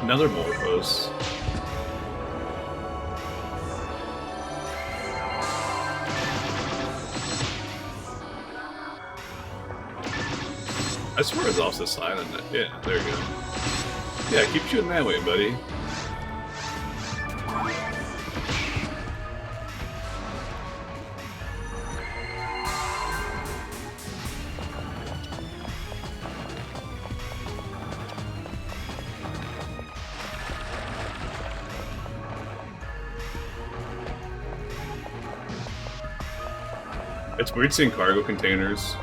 Another Morphos. I swear it's off the side on that. Yeah, there you go. Yeah, keep shooting that way, buddy. It's weird seeing cargo containers.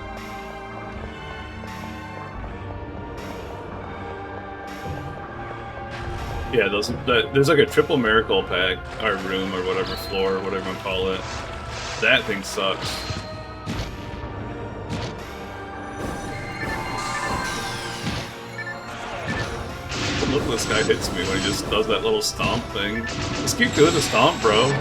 Yeah, there's like a triple miracle pack, or room, or whatever, floor, or whatever you call it. That thing sucks. Look, this guy hits me when he just does that little stomp thing. Let's keep doing the stomp, bro.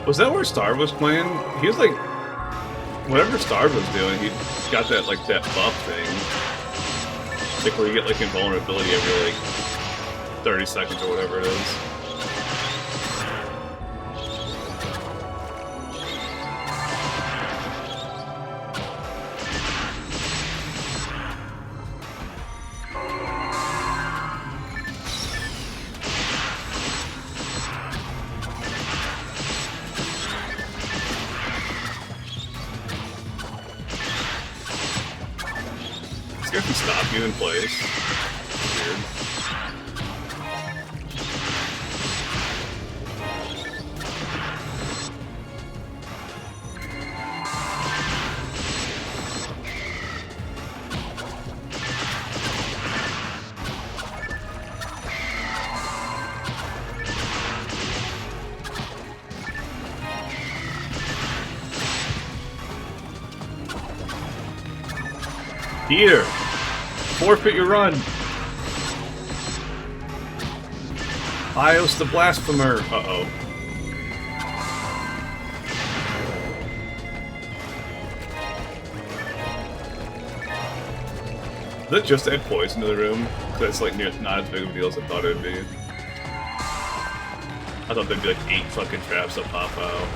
Was that where Starve was playing? He was like, whatever Starve was doing, he got that like that buff thing, like where you get like invulnerability every like 30 seconds or whatever it is. I can stop you in place. Weird. Here! Forfeit your run! Ios the Blasphemer! Uh-oh. Did that just add poison to the room? Because it's like not as big of a deal as I thought it would be. I thought there'd be like 8 fucking traps that pop out.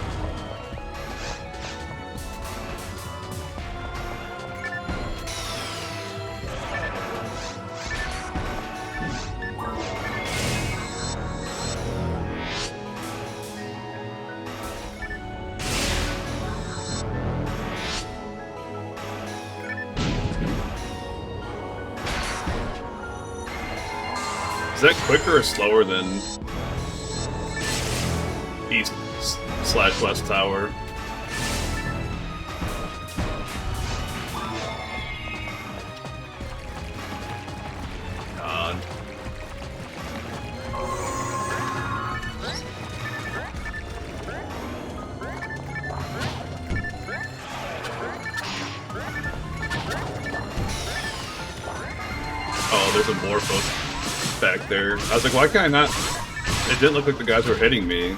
Is that quicker or slower than East/West Tower? God. Oh, there's a Morphos back there. I was like, why can't I not? It didn't look like the guys were hitting me.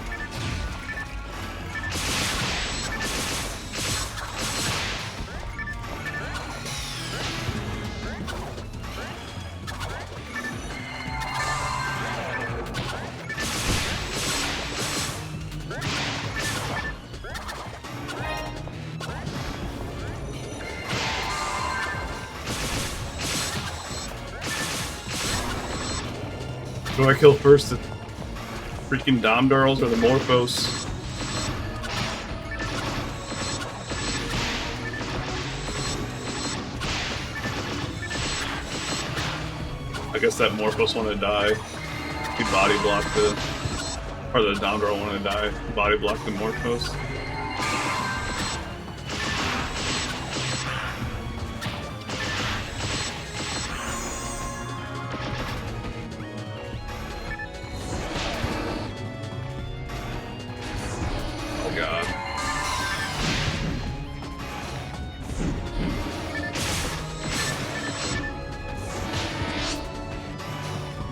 Do I kill first the freaking Domdurls or the Morphos? I guess that Morphos wanted to die. He body blocked the... Or the Domdurl wanted to die. Body blocked the Morphos.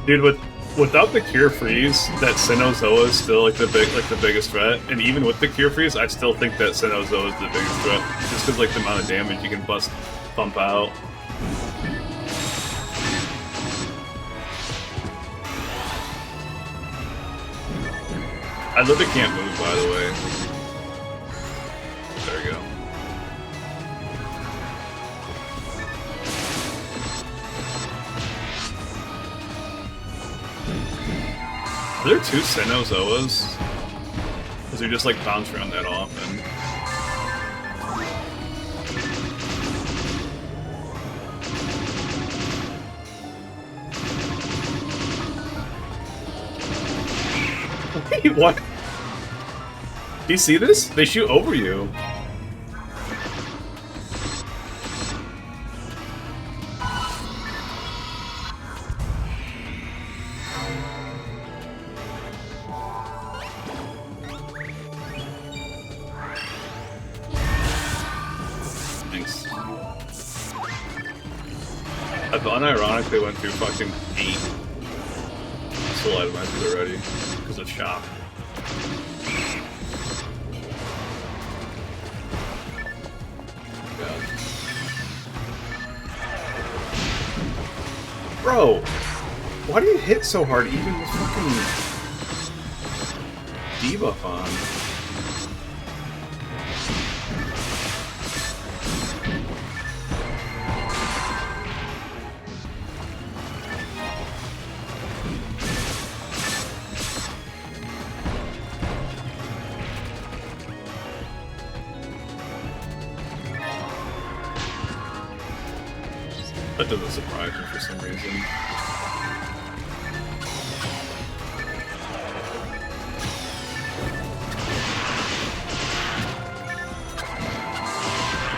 Dude, without the Cure Freeze, that Sinnoh-Zoa is still like the biggest threat. And even with the Cure Freeze, I still think that Sinnoh-Zoa is the biggest threat, just because like the amount of damage you can pump out. I literally can't move, by the way. There we go. Are there 2 Sinnoh-Zoas? Because they just like bounce around that often. Wait, what? Do you see this? They shoot over you. I've unironically went through fucking 8 soul itemizers already because of shock. God. Bro, why do you hit so hard even with fucking debuff on? That doesn't surprise me for some reason.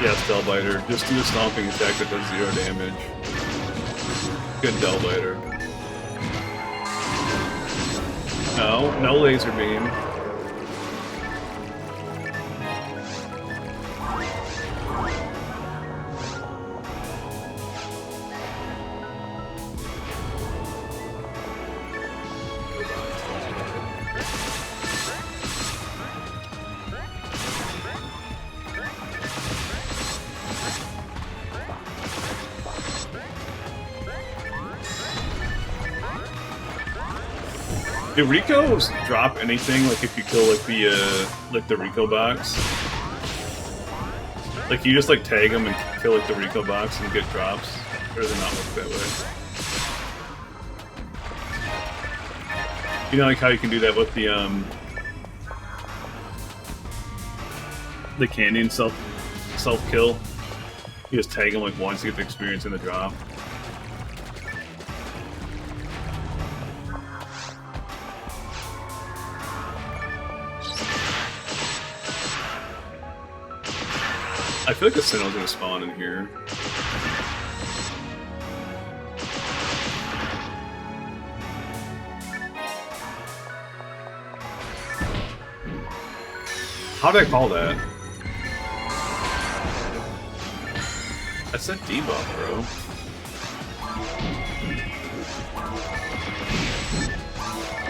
Yeah, Spellbiter. Just do a stomping attack that does 0 damage. Good Spellbiter. No, no laser beam. Do Ricos drop anything, like if you kill like the Rico box? Like you just like tag them and kill like the Rico box and get drops? Or does it not work that way? You know like how you can do that with the canyon self kill? You just tag them like once to get the experience in the drop. I feel like the Sentinel's gonna spawn in here. How did I call that? That's a debuff, bro.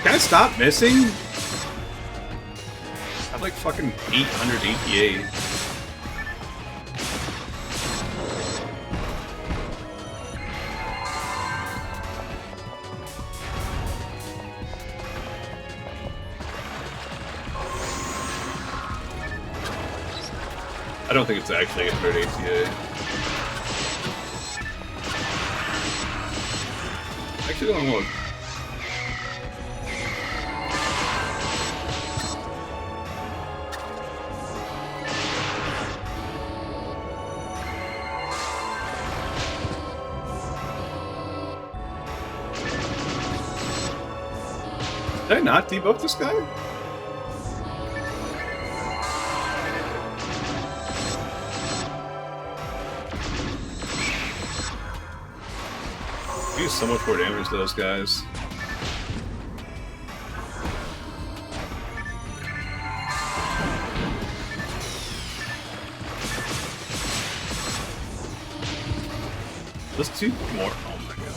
Can I stop missing? I have like fucking 800 EPA. I don't think it's actually a third ATA. Actually, don't look. Did I not debuff this guy? Do so much more damage to those guys. Let's do more. Oh my god.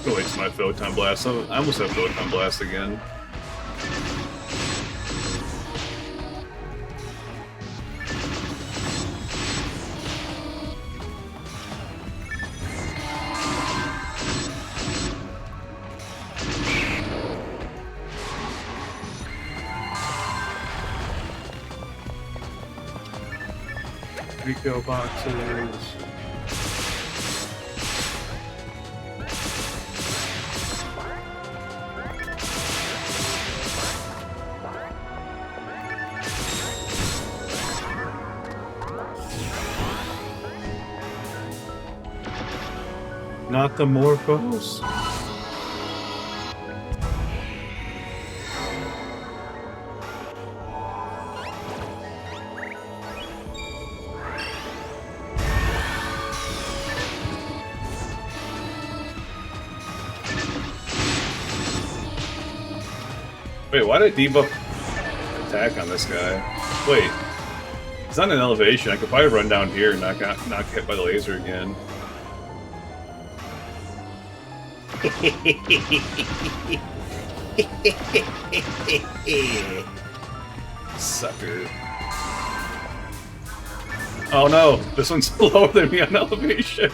Go waste my Photon Blast. I almost have Photon Blast again. Rico boxes. Not the Morphos. Wait, why did I debuff attack on this guy? Wait, he's on an elevation. I could probably run down here and not get hit by the laser again. Sucker. Oh no, this one's lower than me on elevation.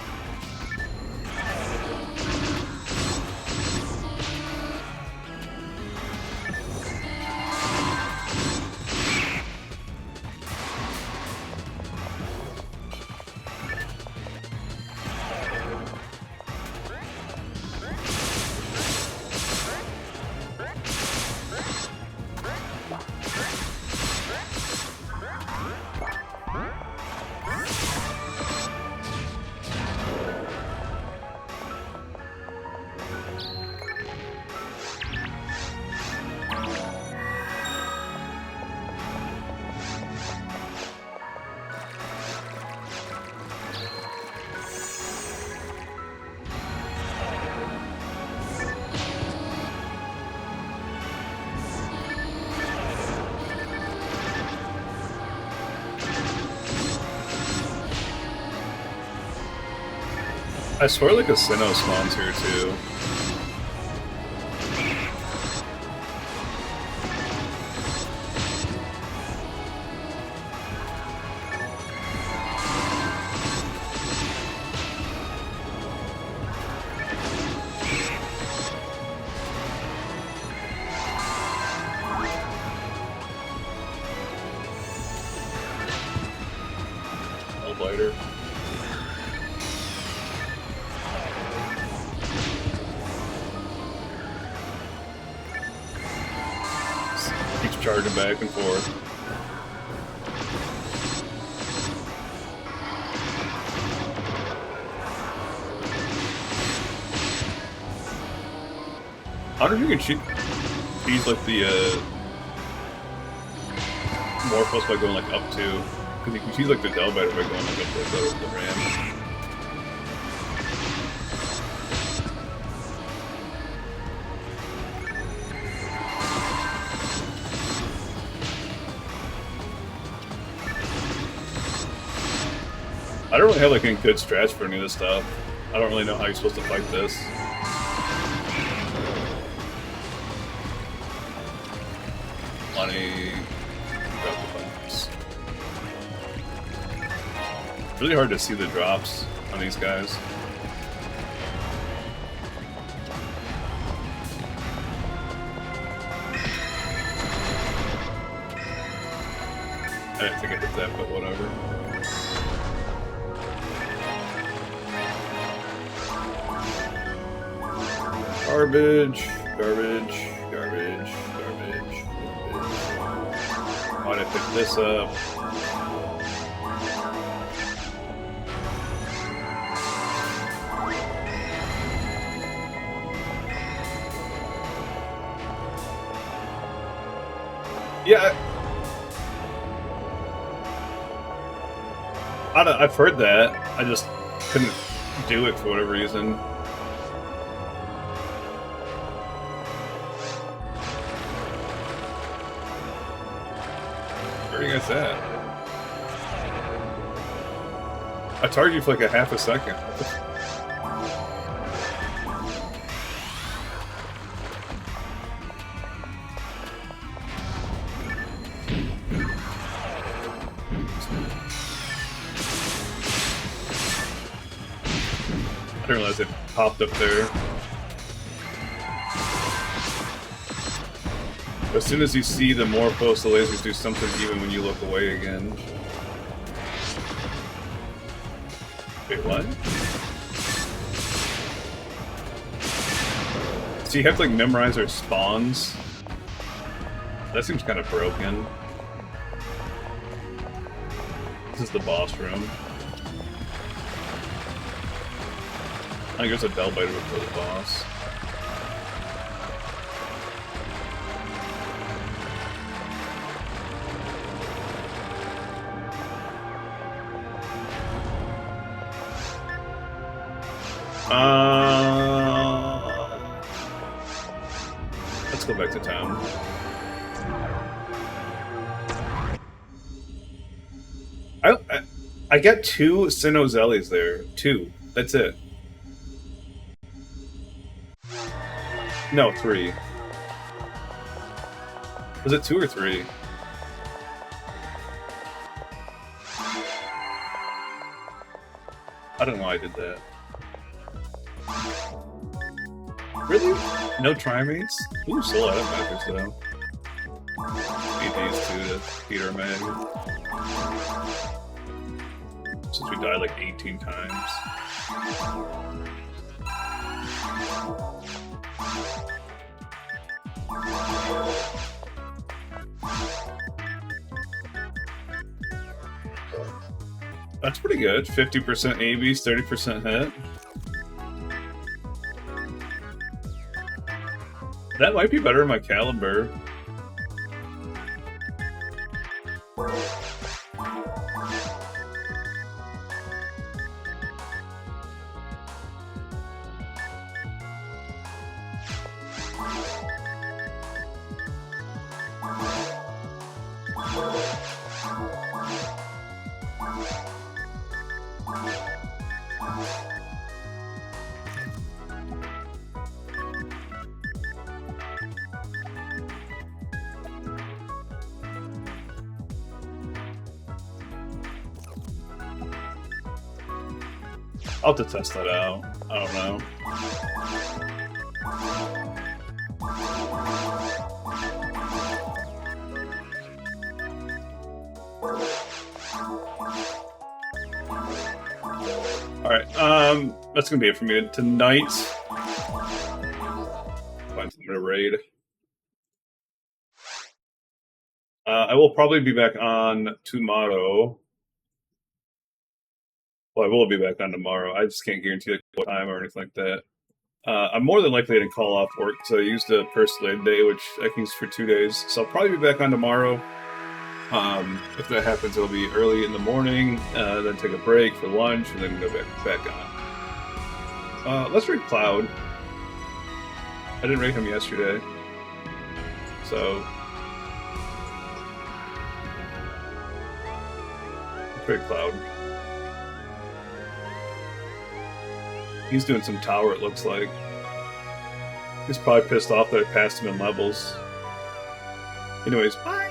I swear like a Sinnoh spawns here too. Lighter. Keeps charging back and forth. I wonder if you can cheese like the Morphos by going like up to. Because you can choose like the Del better by going like up the ramp. I don't really have like any good strats for any of this stuff. I don't really know how you're supposed to fight this. Money. It's really hard to see the drops on these guys. I didn't think I hit that, but whatever. Garbage, garbage, garbage, garbage, garbage. Why'd I pick this up? Yeah, I've heard that. I just couldn't do it for whatever reason. Where are you guys at? I targeted you for like a half a second. I didn't realize it popped up there. As soon as you see the Morphos, the lasers do something even when you look away again. Wait, what? So you have to like memorize their spawns? That seems kind of broken. This is the boss room. I think there's a Del Biter before the boss. Let's go back to town. I got 2 Sinnoh Zellies there. 2. That's it. No, 3. Was it 2 or 3? I don't know why I did that. Really? No Trimates? Ooh, still out of methods though. Need these 2 to beat our mag. Since we died like 18 times. That's pretty good. 50% ABs, 30% hit. That might be better in my caliber. I'll have to test that out. I don't know. Alright, that's gonna be it for me tonight. Find something to raid. I will probably be back on tomorrow. Well, I will be back on tomorrow. I just can't guarantee like what time or anything like that. I'm more than likely to call off work, so I used a personal aid day, which I can use for 2 days. So I'll probably be back on tomorrow. If that happens, it'll be early in the morning, then take a break for lunch, and then go back on. Let's raid Cloud. I didn't raid him yesterday, so let's raid Cloud. He's doing some tower, it looks like. He's probably pissed off that I passed him in levels. Anyways, bye!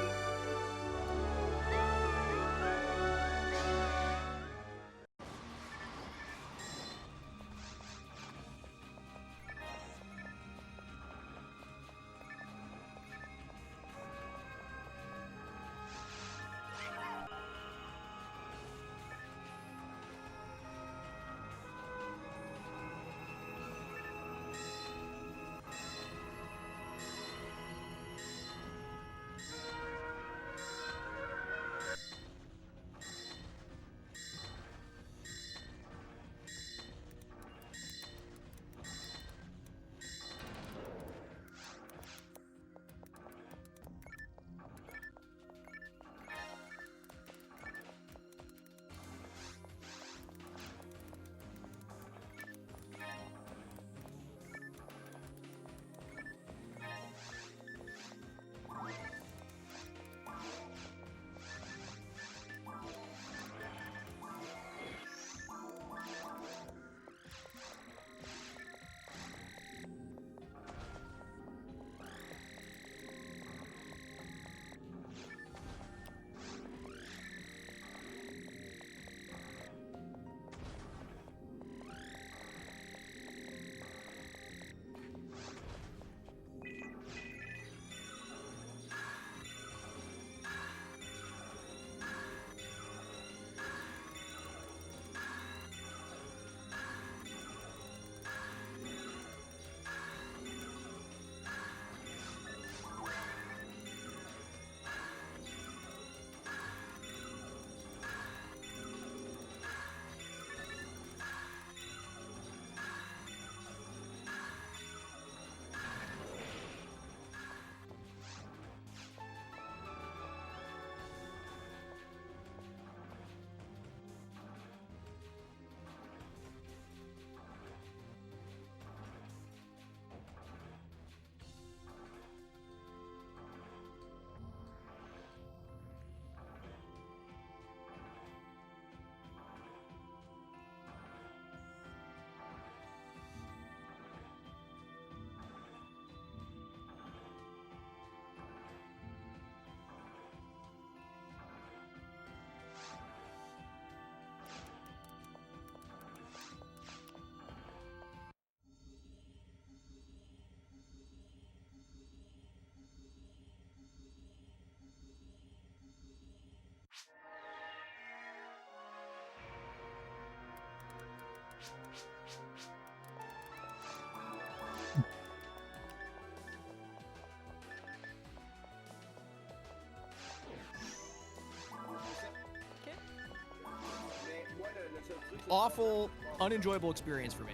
Awful, unenjoyable experience for me.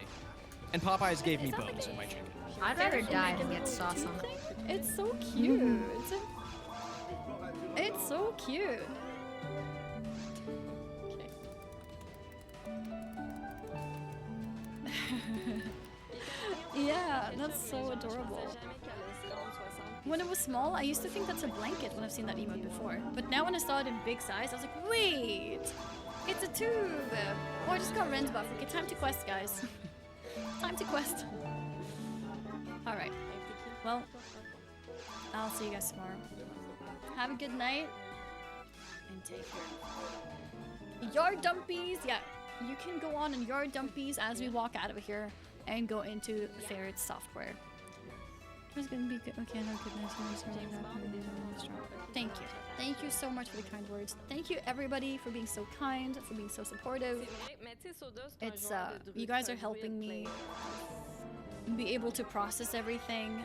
And Popeyes gave me bones in my chicken. I'd rather die than get sauce on it. It's so cute. It's so cute. Yeah, that's so adorable. When it was small, I used to think that's a blanket when I've seen that emote before. But now when I saw it in big size, I was like, wait! It's a tube! Oh, I just got rend buff. Okay, time to quest, guys. Time to quest. Alright. Well, I'll see you guys tomorrow. Have a good night. And take care. Your dumpies! Yeah, you can go on in your dumpies as we walk out of here and go into Ferret software. It's gonna be good. Okay, no goodness. Thank you. Thank you so much for the kind words. Thank you everybody for being so kind, for being so supportive. It's you guys are helping me be able to process everything.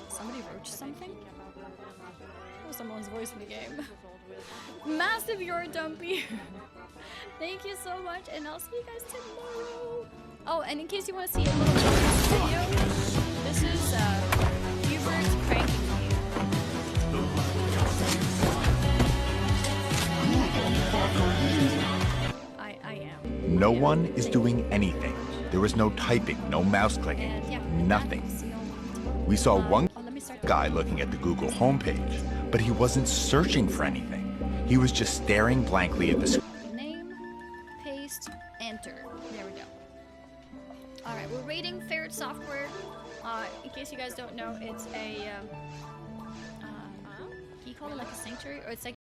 Somebody roached something? Oh, someone's voice in the game. Massive, you're a dumpy. Thank you so much, and I'll see you guys tomorrow. Oh, and in case you want to see a little video, this is Hubert pranking me. I am. No one is doing anything. There was no typing, no mouse clicking, And yeah, nothing. We saw one guy looking at the Google homepage, but he wasn't searching for anything. He was just staring blankly at the screen. Name, paste, enter. There we go. Alright, we're rating Ferret software. In case you guys don't know, it's a, can you call it like a sanctuary? Or it's like